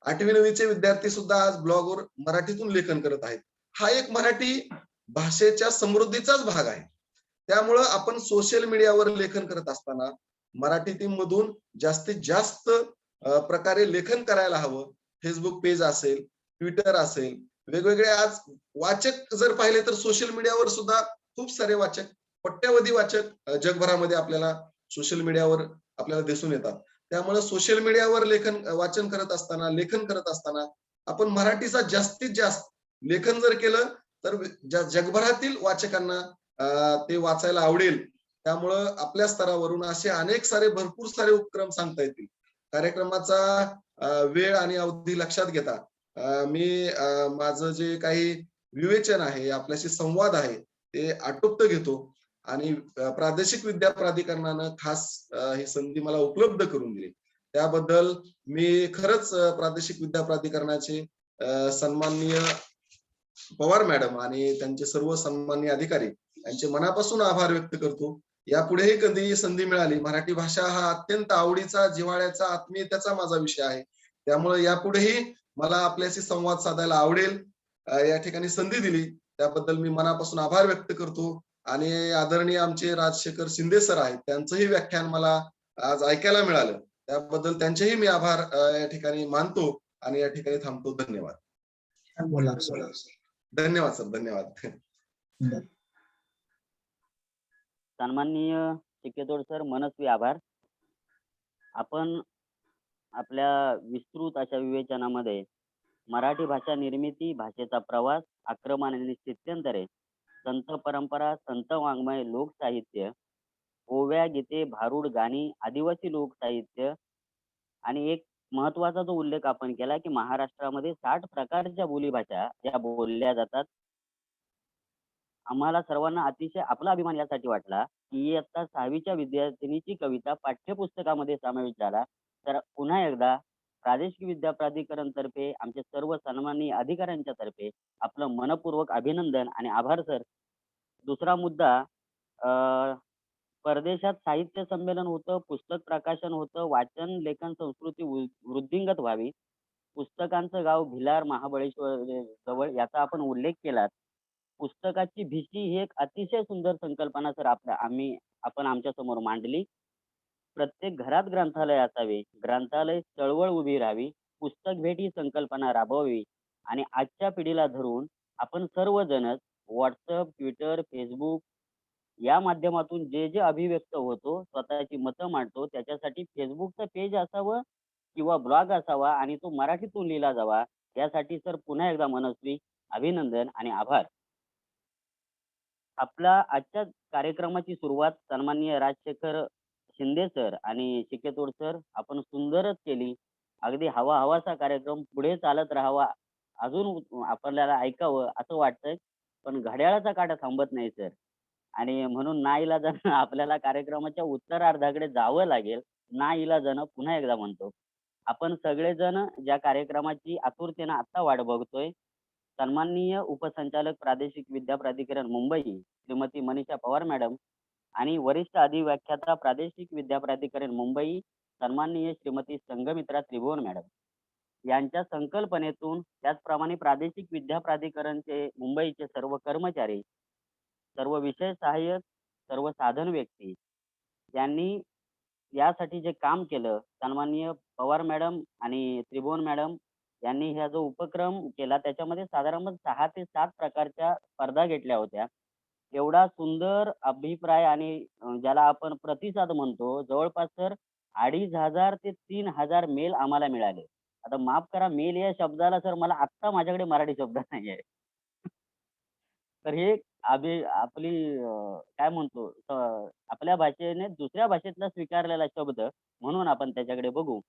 8वी-9वीचे विद्यार्थी सुद्धा आज ब्लॉगवर मराठीतून लेखन करत आहेत. हा एक मराठी भाषेच्या समृद्धीचाच भाग आहे. त्यामुळं आपण सोशल मीडियावर लेखन करत असताना मराठीतून जास्तीत जास्त प्रकारे लेखन करायला हवं. फेसबुक पेज असेल, ट्विटर असेल, वेगवेगळे आज वाचक जर पाहिले तर सोशल मीडियावर सुद्धा खूप सारे वाचक, कोट्यावधी वाचक जगभरामध्ये आपल्याला सोशल मीडियावर आपल्याला दिसून येतात. त्यामुळे सोशल मीडियावर वाचन करत असताना, लेखन करत असताना आपण मराठीचा जास्तीत जास्त लेखन जर केलं तर जगभरातील वाचकांना ते वाचायला आवडेल. त्यामुळं आपल्या स्तरावरून असे अनेक सारे भरपूर सारे उपक्रम सांगता येतील. कार्यक्रमाचा वेळ आणि अवधी लक्षात घेता मी माझं जे काही विवेचन आहे, आपल्याशी संवाद आहे, ते आटोपतं घेतो आणि प्रादेशिक विद्या प्राधिकरणानं खास ही संधी मला उपलब्ध करून दिली. त्याबद्दल मी खरंच प्रादेशिक विद्या प्राधिकरणाचे सन्माननीय पवार मॅडम आणि त्यांचे सर्व सन्माननीय अधिकारी यांचे मनापासून आभार व्यक्त करतो. यापुढेही कधी संधी मिळाली, मराठी भाषा हा अत्यंत आवडीचा, जिव्हाळ्याचा, आत्मीयतेचा माझा विषय आहे. त्यामुळे यापुढेही मला आपल्याशी संवाद साधायला आवडेल. या ठिकाणी संधी दिली त्याबद्दल मी मनापासून आभार व्यक्त करतो आणि आदरणीय आमचे राजशेखर शिंदे सर आहेत, त्यांचंही व्याख्यान मला आज ऐकायला मिळालं. त्याबद्दल त्यांचेही मी आभार या ठिकाणी मानतो आणि या ठिकाणी थांबतो. धन्यवाद. बोला. धन्यवाद सर. धन्यवाद. सन्माननीय चिकेतोड सर, मनस्वी आभार. आपण आपल्या विस्तृत अशा विवेचनामध्ये मराठी भाषा निर्मिती, भाषेचा प्रवास, आक्रमण आणि स्थित्यंतरे, संत परंपरा, संत वाङ्मय, लोकसाहित्य, ओव्या, गीते, भारुड, गाणी, आदिवासी लोकसाहित्य आणि एक महत्वाचा जो उल्लेख आपण केला की महाराष्ट्रामध्ये 60 प्रकारच्या बोलीभाषा या बोलल्या जातात. आम्हाला सर्वांना अतिशय आपला अभिमान यासाठी वाटला की इयत्ता 6वीच्या विद्यार्थिनीची कविता पाठ्यपुस्तकामध्ये समावेश झाला. तर पुन्हा एकदा प्रादेशिक विद्या प्राधिकरण तर्फे आमचे सर्व सन्माननीय अधिकाऱ्यांच्या तर्फे आपलं मनपूर्वक अभिनंदन आणि आभार सर. दुसरा मुद्दा, परदेशात साहित्य संमेलन होतं, पुस्तक प्रकाशन होतं, वाचन लेखन संस्कृती वृद्धिंगत व्हावी, पुस्तकांचं गाव भिलार महाबळेश्वर जवळ याचा आपण उल्लेख केलात. पुस्तकाची भिशी ही एक अतिशय सुंदर संकल्पना सर आपण आमच्या समोर मांडली. प्रत्येक घरात ग्रंथालय असावे, ग्रंथालय चळवळ उभी राहावी, पुस्तक भेट ही संकल्पना राबवावी आणि आजच्या पिढीला धरून आपण सर्वजणच व्हॉट्सअप, ट्विटर, फेसबुक या माध्यमातून जे जे अभिव्यक्त होतो, स्वतःची मतं मांडतो, त्याच्यासाठी फेसबुकचं पेज असावं किंवा ब्लॉग असावा आणि तो मराठीतून लिहिला जावा. यासाठी सर पुन्हा एकदा मनस्वी अभिनंदन आणि आभार. आपला आजच्या कार्यक्रमाची सुरुवात सन्माननीय राजशेखर शिंदे सर आणि चिकेतोड सर आपण सुंदरच केली. अगदी हवा कार्यक्रम पुढे चालत राहावा, अजून आपल्याला ऐकावं असं वाटतंय. पण घड्याळाचा काटा थांबत नाही सर आणि म्हणून नाईलाजानं आपल्याला कार्यक्रमाच्या उत्तरार्धाकडे जावं लागेल. नाईलाजानं पुन्हा एकदा म्हणतो, आपण सगळेजण ज्या कार्यक्रमाची आतुरतेनं आत्ता वाट बघतोय, सन्माननीय उपसंचालक प्रादेशिक विद्या प्राधिकरण मुंबई श्रीमती मनीषा पवार मॅडम आणि वरिष्ठ अधिव्याख्याता प्रादेशिक विद्या प्राधिकरण मुंबई सन्माननीय श्रीमती संघमित्रा त्रिभुवन मॅडम यांच्या संकल्पनेतून, त्याचप्रमाणे प्रादेशिक विद्या प्राधिकरणचे मुंबईचे सर्व कर्मचारी, सर्व विषय सहाय्यक, सर्व साधन व्यक्ती यांनी यासाठी जे काम केलं, सन्माननीय पवार मॅडम आणि त्रिभुवन मॅडम यांनी हा जो उपक्रम केला त्याच्यामध्ये साधारण 6 ते 7 प्रकारच्या स्पर्धा घेतल्या होत्या. एवढा सुंदर अभिप्राय आणि ज्याला आपण प्रतिसाद म्हणतो, जवळपास सर 2500 ते 3000 मेल आम्हाला मिळाले. आता माफ करा, मेल या शब्दाला सर मला आत्ता माझ्याकडे मराठी शब्द नाही आहे. तर हे आपली काय म्हणतो, आपल्या भाषेने दुसऱ्या भाषेतला स्वीकारलेला शब्द म्हणून आपण त्याच्याकडे बघू.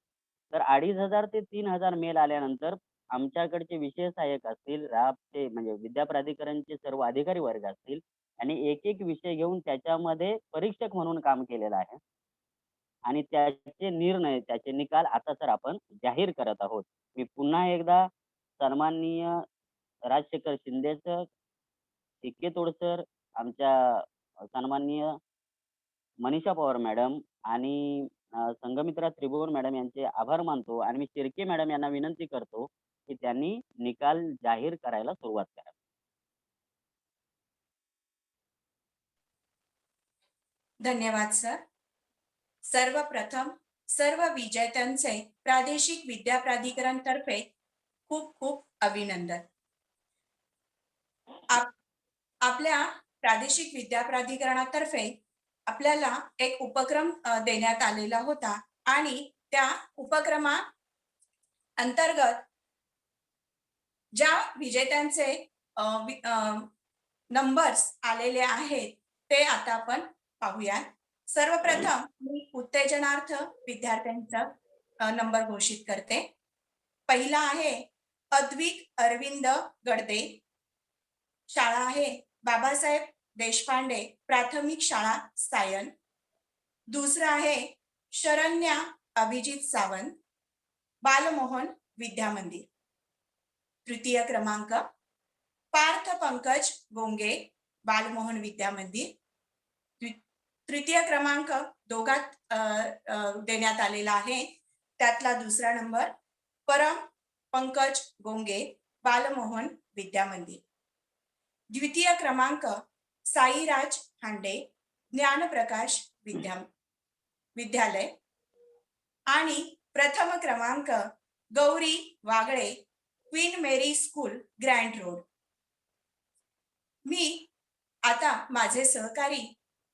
तर 2500 ते 3000 मेल आल्यानंतर आमच्याकडचे विषय सहाय्यक असतील, राबचे म्हणजे विद्या प्राधिकरणचे सर्व अधिकारी वर्ग असतील आणि एक विषय घेऊन त्याच्यामध्ये परीक्षक म्हणून काम केलेलं आहे आणि त्याचे निर्णय, त्याचे निकाल आता सर आपण जाहीर करत आहोत. मी पुन्हा एकदा सन्माननीय राजशेखर शिंदे सर, चिकेतोड सर, आमच्या सन्माननीय मनीषा पवार मॅडम आणि संघमित्रा त्रिभुवन मॅडम यांचे आभार मानतो आणि मी शिर्के मॅडम यांना विनंती करतो की त्यांनी निकाल जाहीर करायला सुरुवात करावी. धन्यवाद सर. सर्वप्रथम सर्व विजेत्यांचे प्रादेशिक विद्या प्राधिकरण तर्फे खूप खूप अभिनंदन. आपल्या प्रादेशिक विद्या प्राधिकरणातर्फे आपल्याला एक उपक्रम देण्यात आलेला होता आणि त्या उपक्रमा अंतर्गत ज्या विजेत्यांचे नंबर्स आलेले आहेत ते आता आपण पाहूया. सर्वप्रथम मी उत्तेजनार्थ विद्यार्थ्यांचा नंबर घोषित करते. पहिला आहे अद्विक अरविंद गडदे, शाळा आहे बाबासाहेब देशपांडे प्राथमिक शाळा सायन. दुसरा आहे शरण्या अभिजित सावंत, बालमोहन विद्या मंदिर. तृतीय क्रमांक पार्थ पंकज गोंगे, बालमोहन विद्या मंदिर. तृतीय क्रमांक दोघात देण्यात आलेला आहे. त्यातला दुसरा नंबर परम पंकज गोंगे, बालमोहन विद्या मंदिर. द्वितीय क्रमांक साईराज हांडे, ज्ञानप्रकाश विद्यालय. आणि प्रथम क्रमांक Gauri Wagle, Queen Mary School, Grant Road. मी आता माझे सहकारी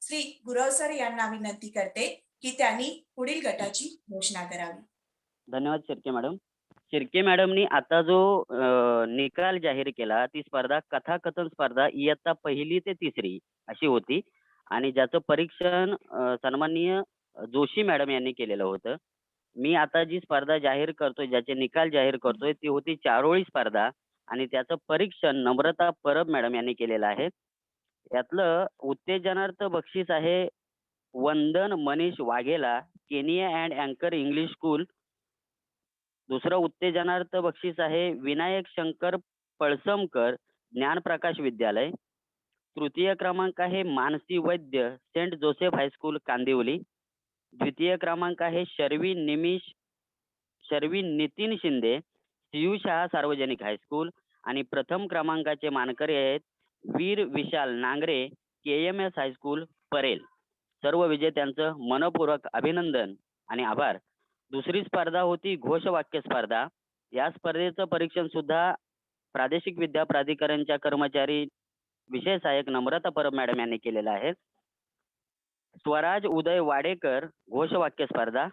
श्री गुरव सर यांना विनंती करते की त्यांनी पुढील गटाची घोषणा करावी. धन्यवाद शिर्के मॅडम. शिर्के मॅडमनी आता जो निकाल जाहीर केला ती स्पर्धा कथाकथन स्पर्धा इयत्ता 1ली ते 3री अशी होती आणि ज्याचं परीक्षण सन्माननीय जोशी मॅडम यांनी केलेलं होतं. मी आता जी स्पर्धा जाहीर करतोय, ज्याचे निकाल जाहीर करतोय, ती होती चारोळी स्पर्धा आणि त्याचं परीक्षण नम्रता परब मॅडम यांनी केलेलं आहे. यातलं उत्तेजनार्थ बक्षीस आहे वंदन मनीष वाघेला, केनिया अँड अँकर इंग्लिश स्कूल. दुसरं उत्तेजनार्थ बक्षीस आहे विनायक शंकर पळसमकर, ज्ञानप्रकाश विद्यालय. तृतीय क्रमांक आहे मानसी वैद्य, सेंट जोसेफ हायस्कूल कांदिवली. द्वितीय क्रमांक आहे शर्वी नितीन शिंदे, सीयू शाळा सार्वजनिक हायस्कूल. आणि प्रथम क्रमांकाचे मानकरी आहेत वीर विशाल नांगरे, KMS हायस्कूल परेल. सर्व विजेत्यांचं मनपूर्वक अभिनंदन आणि आभार. दुसरी स्पर्धा होती घोषवाक्य स्पर्धा. या स्पर्धेचं परीक्षण सुद्धा प्रादेशिक विद्या प्राधिकरणच्या कर्मचारी विषय सहाय्यक नम्रता परब मॅडम यांनी केलेला आहे. स्वराज उदय वाडेकर घोषवाक्य स्पर्धा.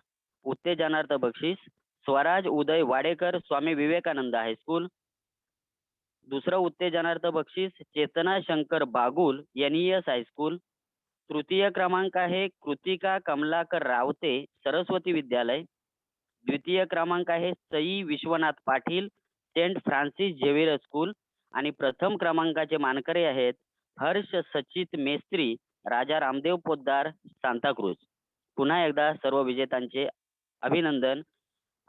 उत्तेजनार्थ बक्षीस स्वराज उदय वाडेकर, स्वामी विवेकानंद हायस्कूल. दुसरं उत्तेजनार्थ बक्षीस चेतना शंकर बागुल, NES हायस्कूल. तृतीय क्रमांक आहे कृतिका कमलाकर रावते, सरस्वती विद्यालय. द्वितीय क्रमांक आहे Sai Vishwanath Patil, Saint Francis Xavier School. आणि प्रथम क्रमांकाचे मानकरी आहेत हर्ष सचित मेस्त्री, राजा रामदेव पोद्दार, सांताक्रूज. पुन्हा एकदा सर्व विजेत्यांचे अभिनंदन.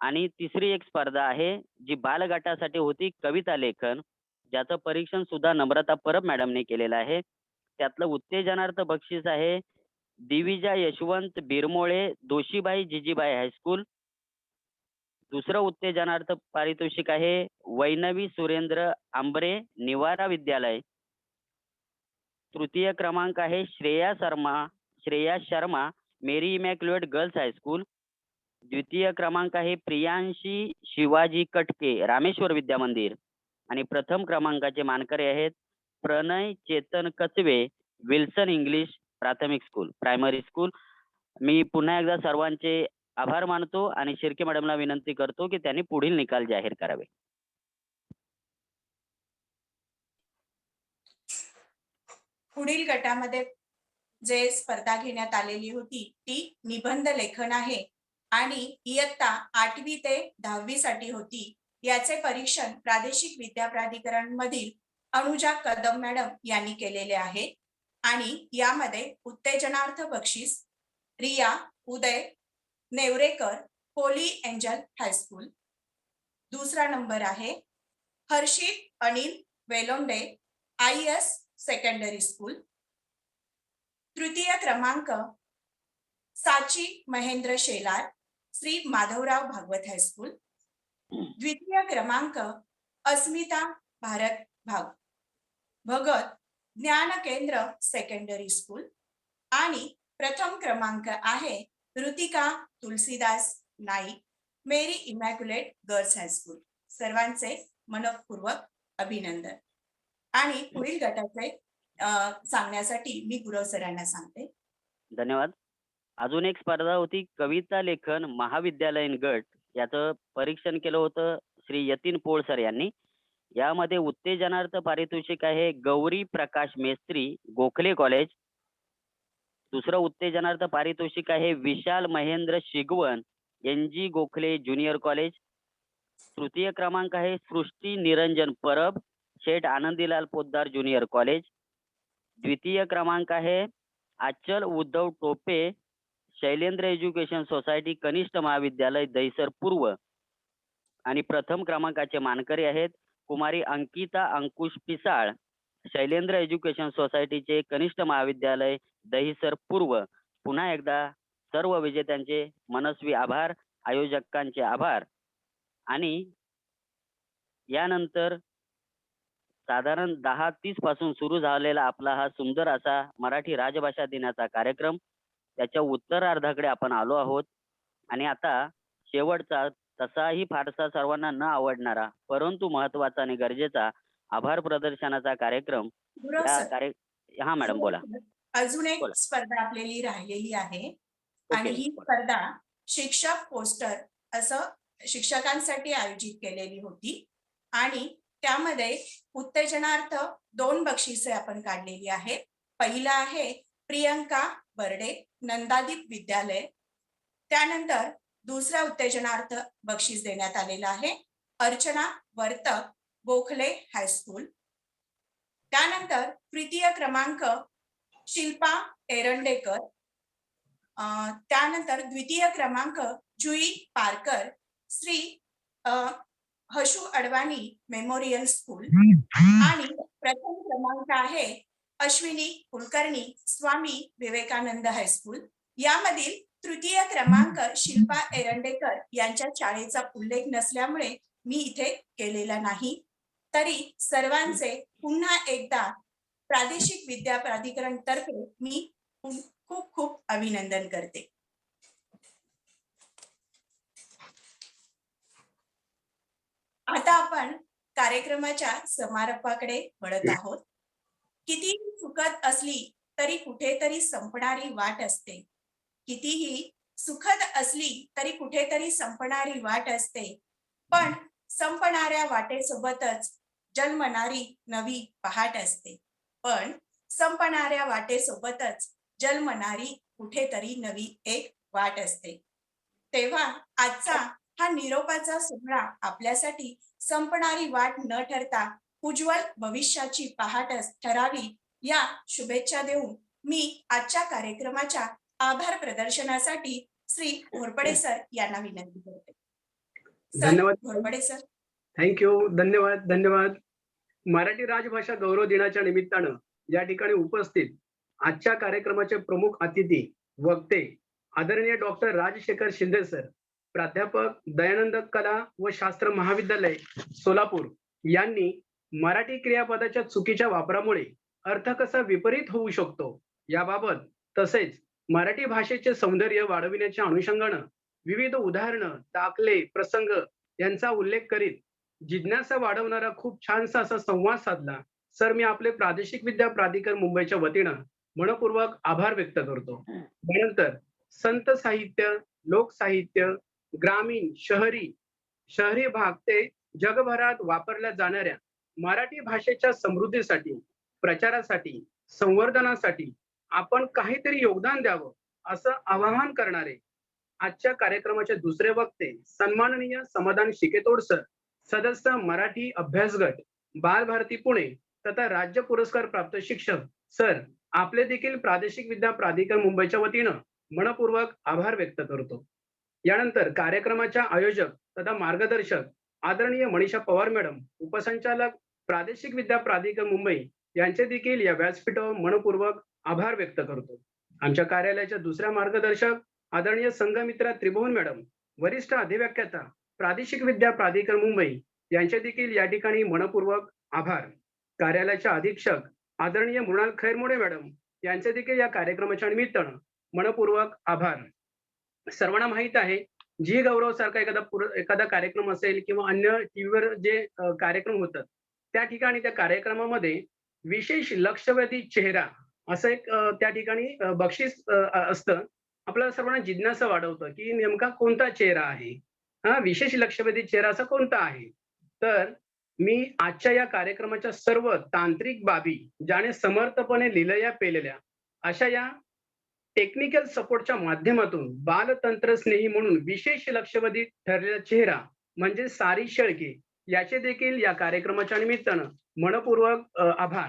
आणि तिसरी एक स्पर्धा आहे जी बालगटासाठी होती, कविता लेखन, ज्याचं परीक्षण सुद्धा नम्रता परब मॅडमने केलेलं आहे. त्यातलं उत्तेजनार्थ बक्षीस आहे दिविजा यशवंत बिरमोळे, दोशीबाई जिजीबाई हायस्कूल. दुसरं उत्तेजनार्थ पारितोषिक आहे वैनवी सुरेंद्र आंबरे, निवारा विद्यालय. तृतीय क्रमांक आहे श्रेया शर्मा, मेरी इमॅक्युलेट गर्ल्स हायस्कूल. द्वितीय क्रमांक आहे प्रियांशी शिवाजी कटके, रामेश्वर विद्या मंदिर. आणि प्रथम क्रमांकाचे मानकरी आहेत प्रणय चेतन कचवे, विल्सन इंग्लिश प्राथमिक स्कूल, प्रायमरी स्कूल. मी पुन्हा एकदा सर्वांचे आभार मानतो आणि शिर्के मॅडमला विनंती करतो की त्यांनी पुढील निकाल जाहीर करावे. पुढील गटामध्ये जे स्पर्धा घेण्यात आलेली होती ती निबंध लेखन आहे आणि इयत्ता 8वी ते 10वी साठी होती. याचे परीक्षण प्रादेशिक विद्या प्राधिकरण मधील अनुजा कदम मॅडम यांनी केलेले आहे. आणि यामध्ये उत्तेजनार्थ बक्षीस रिया उदय नेवरेकर, होली एंजल हायस्कूल. दुसरा नंबर आहे हर्षित अनिल वेलोंडे, IS सेकंडरी स्कूल. तृतीय क्रमांक साची महेंद्र शेलार, श्री माधवराव भागवत हायस्कूल. द्वितीय क्रमांक अस्मिता भारत भगत, ज्ञान केंद्र सेकंडरी स्कूल. आणि प्रथम क्रमांक आहे ऋतिका तुलसीदास नाईक, मेरी इमॅक्युलेट गर्ल्स हायस्कूल. सर्वांचे मनपूर्वक अभिनंदन. आणि पुढील गटाचे सांगण्यासाठी मी गुरव सरांना सांगते. धन्यवाद. अजून एक स्पर्धा होती कविता लेखन महाविद्यालयीन गट. याचं परीक्षण केलं होतं श्री यतीन पोळ सर यांनी. यामध्ये उत्तेजनार्थ पारितोषिक आहे गौरी प्रकाश मेस्त्री, गोखले कॉलेज. दुसरं उत्तेजनार्थ पारितोषिक आहे Vishal Mahendra Shigvan, NG Gokhale junior college. तृतीय क्रमांक आहे सृष्टी निरंजन परब, शेठ आनंदीलाल पोद्दार ज्युनियर कॉलेज. द्वितीय क्रमांक आहे आचल उद्धव टोपे, शैलेंद्र एज्युकेशन सोसायटी कनिष्ठ महाविद्यालय दहिसर पूर्व. आणि प्रथम क्रमांकाचे मानकरी आहेत कुमारी अंकिता अंकुश पिसाळ, शैलेंद्र एज्युकेशन सोसायटीचे कनिष्ठ महाविद्यालय दहिसर पूर्व. पुन्हा एकदा सर्व विजेत्यांचे मनस्वी आभार, आयोजकांचे आभार. आणि यानंतर साधारण 10:30 पासून सुरू झालेला आपला हा सुंदर असा मराठी राजभाषा दिनाचा कार्यक्रम, त्याच्या उत्तरार्धाकडे आपण आलो आहोत. आणि आता शेवटचा, तसाही फारसा सर्वांना न आवडणारा परंतु महत्वाचा आणि गरजेचा आभार प्रदर्शनाचा कार्यक्रम. गुरव या सर, हा मॅडम बोला. अजून एक बोला. स्पर्धा आपल्याला राहिलेली आहे आणि ओके, ही स्पर्धा शिक्षक पोस्टर असं शिक्षकांसाठी आयोजित केलेली होती. आणि त्यामध्ये उत्तेजनार्थ 2 बक्षिसे आपण काढलेली आहेत. पहिला आहे प्रियंका बर्डे, नंदादीप विद्यालय. त्यानंतर दुसरा उत्तेजनार्थ बक्षीस देण्यात आलेला आहे अर्चना वर्तक, गोखले हायस्कूल. त्यानंतर तृतीय क्रमांक शिल्पा एरंडेकर. त्यानंतर द्वितीय क्रमांक जुई पारकर, श्री हशू अडवाणी मेमोरियल स्कूल. आणि प्रथम क्रमांक आहे अश्विनी कुलकर्णी, स्वामी विवेकानंद हायस्कूल. यामधील तृतीय क्रमांक शिल्पा एरंडेकर यांच्या शाळेचा उल्लेख नसल्यामुळे मी इथे केलेला नाही. तरी सर्वांचे पुन्हा एकदा प्रादेशिक विद्या प्राधिकरण तर्फे मी खूप खूप अभिनंदन करते. आता आपण कार्यक्रमाच्या समारोपाकडे वळत आहोत. कितीही सुखद असली तरी कुठेतरी संपणारी वाट असते. कितीही सुखद असली तरी कुठेतरी संपणारी वाट असते. पण संपणाऱ्या वाटेसोबतच जन्मणारी नवी पहाट असते. पण संपणाऱ्या वाटेसोबतच जन्मणारी कुठेतरी नवी एक वाट असते. तेव्हा आजचा हा निरोपाचा सोहळा आपल्यासाठी संपणारी वाट न ठरता उज्ज्वल भविष्याची पहाट ठरावी या शुभेच्छा देऊन मी आजच्या कार्यक्रमाच्या आभार प्रदर्शनासाठी श्री घोरपडे सर यांना विनंती करते. धन्यवाद. घोरपडे सर. थँक्यू. धन्यवाद. मराठी राजभाषा गौरव दिनाच्या निमित्तानं या ठिकाणी उपस्थित आजच्या कार्यक्रमाचे प्रमुख अतिथी वक्ते आदरणीय डॉक्टर राजशेखर शिंदे सर, प्राध्यापक दयानंद कला व शास्त्र महाविद्यालय सोलापूर यांनी मराठी क्रियापदाच्या चुकीच्या वापरामुळे अर्थ कसा विपरीत होऊ शकतो याबाबत, तसेच मराठी भाषेचे सौंदर्य वाढविण्याच्या अनुषंगानं विविध उदाहरणं, दाखले, प्रसंग यांचा उल्लेख करीत जिज्ञासा वाढवणारा खूप छानसा असा संवाद साधला. सर, मी आपले प्रादेशिक विद्या प्राधिकरण मुंबईच्या वतीनं मनपूर्वक आभार व्यक्त करतो. त्यानंतर संत साहित्य, लोकसाहित्य, ग्रामीण, शहरी भाग ते जगभरात वापरल्या जाणाऱ्या मराठी भाषेच्या समृद्धीसाठी, प्रचारासाठी, संवर्धनासाठी आपण काहीतरी योगदान द्यावं असं आवाहन करणारे आजच्या कार्यक्रमाचे दुसरे वक्ते सन्माननीय समाधान शिकेतोड सर, सदस्य मराठी अभ्यास गट, बालभारती पुणे तथा राज्य पुरस्कार प्राप्त शिक्षक सर, आपले देखील प्रादेशिक विद्या प्राधिकरण मुंबईच्या वतीनं मनपूर्वक आभार व्यक्त करतो. यानंतर कार्यक्रमाच्या आयोजक तथा मार्गदर्शक आदरणीय मनीषा पवार मॅडम, उपसंचालक प्रादेशिक विद्या प्राधिकरण मुंबई यांचे देखील या व्यासपीठावर मनपूर्वक आभार व्यक्त करतो. आमच्या कार्यालयाच्या दुसऱ्या मार्गदर्शक आदरणीय संघमित्रा त्रिभुवन मॅडम, वरिष्ठ अधिव्याख्याता प्रादेशिक विद्या प्राधिकरण मुंबई यांचे देखील या ठिकाणी मनपूर्वक आभार. कार्यालयाच्या अधीक्षक आदरणीय मृणाल खैरमोडे मॅडम यांचे देखील या कार्यक्रमाच्या निमित्तानं मनपूर्वक आभार. सर्वांना माहित आहे, जी गौरव सारखा एखादा कार्यक्रम असेल किंवा अन्य टीव्हीवर जे कार्यक्रम होतात त्या ठिकाणी त्या कार्यक्रमामध्ये विशेष लक्षवेधी चेहरा असं एक त्या ठिकाणी बक्षीस असतं. आपल्याला सर्वांना जिज्ञासा वाढवतं की नेमका कोणता चेहरा आहे, हा विशेष लक्षवेधी चेहरा असा कोणता आहे. तर मी आजच्या या कार्यक्रमाच्या सर्व तांत्रिक बाबी ज्याने समर्थपणे लिहिलेल्या पेलेल्या अशा या टेक्निकल सपोर्टच्या माध्यमातून बालतंत्र स्नेही म्हणून विशेष लक्षवेधी ठरलेला चेहरा म्हणजे सारी शेळके याचे देखील या कार्यक्रमाच्या निमित्तानं मनपूर्वक आभार.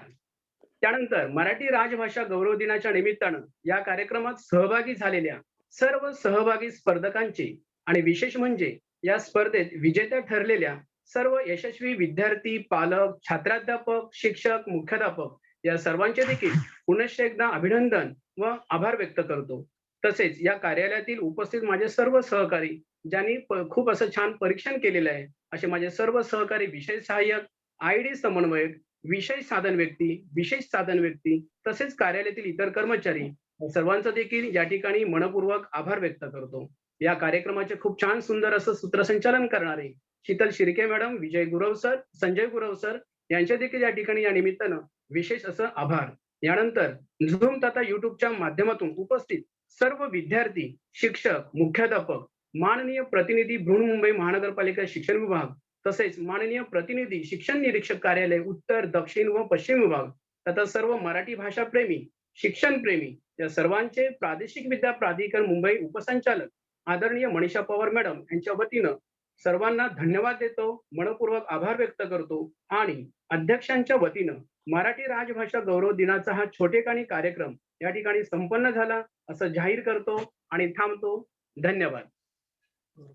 त्यानंतर मराठी राजभाषा गौरव दिनाच्या निमित्तानं या कार्यक्रमात सहभागी झालेल्या सर्व सहभागी स्पर्धकांचे आणि विशेष म्हणजे या स्पर्धेत विजेत्या ठरलेल्या सर्व यशस्वी विद्यार्थी, पालक, छात्राध्यापक, शिक्षक, मुख्याध्यापक या सर्वांचे देखील पुनश्च एकदा अभिनंदन व आभार व्यक्त करतो. तसेच या कार्यालयातील उपस्थित माझे सर्व सहकारी ज्यांनी खूप असं छान परीक्षण केलेलं आहे असे माझे सर्व सहकारी विषय सहाय्यक, आयडी समन्वयक, विशेष साधन व्यक्ती तसेच कार्यालयातील इतर कर्मचारी सर्वांचा देखील या ठिकाणी मनपूर्वक आभार व्यक्त करतो. या कार्यक्रमाचे खूप छान सुंदर असं सूत्रसंचालन करणारे शीतल शिर्के मॅडम, विजय गुरव सर, संजय गुरव सर यांचे देखील या ठिकाणी या निमित्तानं विशेष असं आभार. यानंतर झूम तथा युट्यूबच्या माध्यमातून उपस्थित सर्व विद्यार्थी, शिक्षक, मुख्याध्यापक, माननीय प्रतिनिधी बृहन्मुंबई महानगरपालिका शिक्षण विभाग तसेच माननीय प्रतिनिधी शिक्षण निरीक्षक कार्यालय उत्तर, दक्षिण व पश्चिम विभाग तथा सर्व मराठी भाषा प्रेमी, शिक्षण प्रेमी या सर्वांचे प्रादेशिक विद्या प्राधिकरण मुंबई उपसंचालक आदरणीय मनीषा पवार मॅडम यांच्या वतीनं सर्वांना धन्यवाद देतो, मनपूर्वक आभार व्यक्त करतो आणि अध्यक्षांच्या वतीनं मराठी राजभाषा गौरव दिनाचा हा छोटेखानी कार्यक्रम या ठिकाणी संपन्न झाला असं जाहीर करतो आणि थांबतो. धन्यवाद.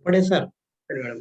पुढे सर. मॅडम.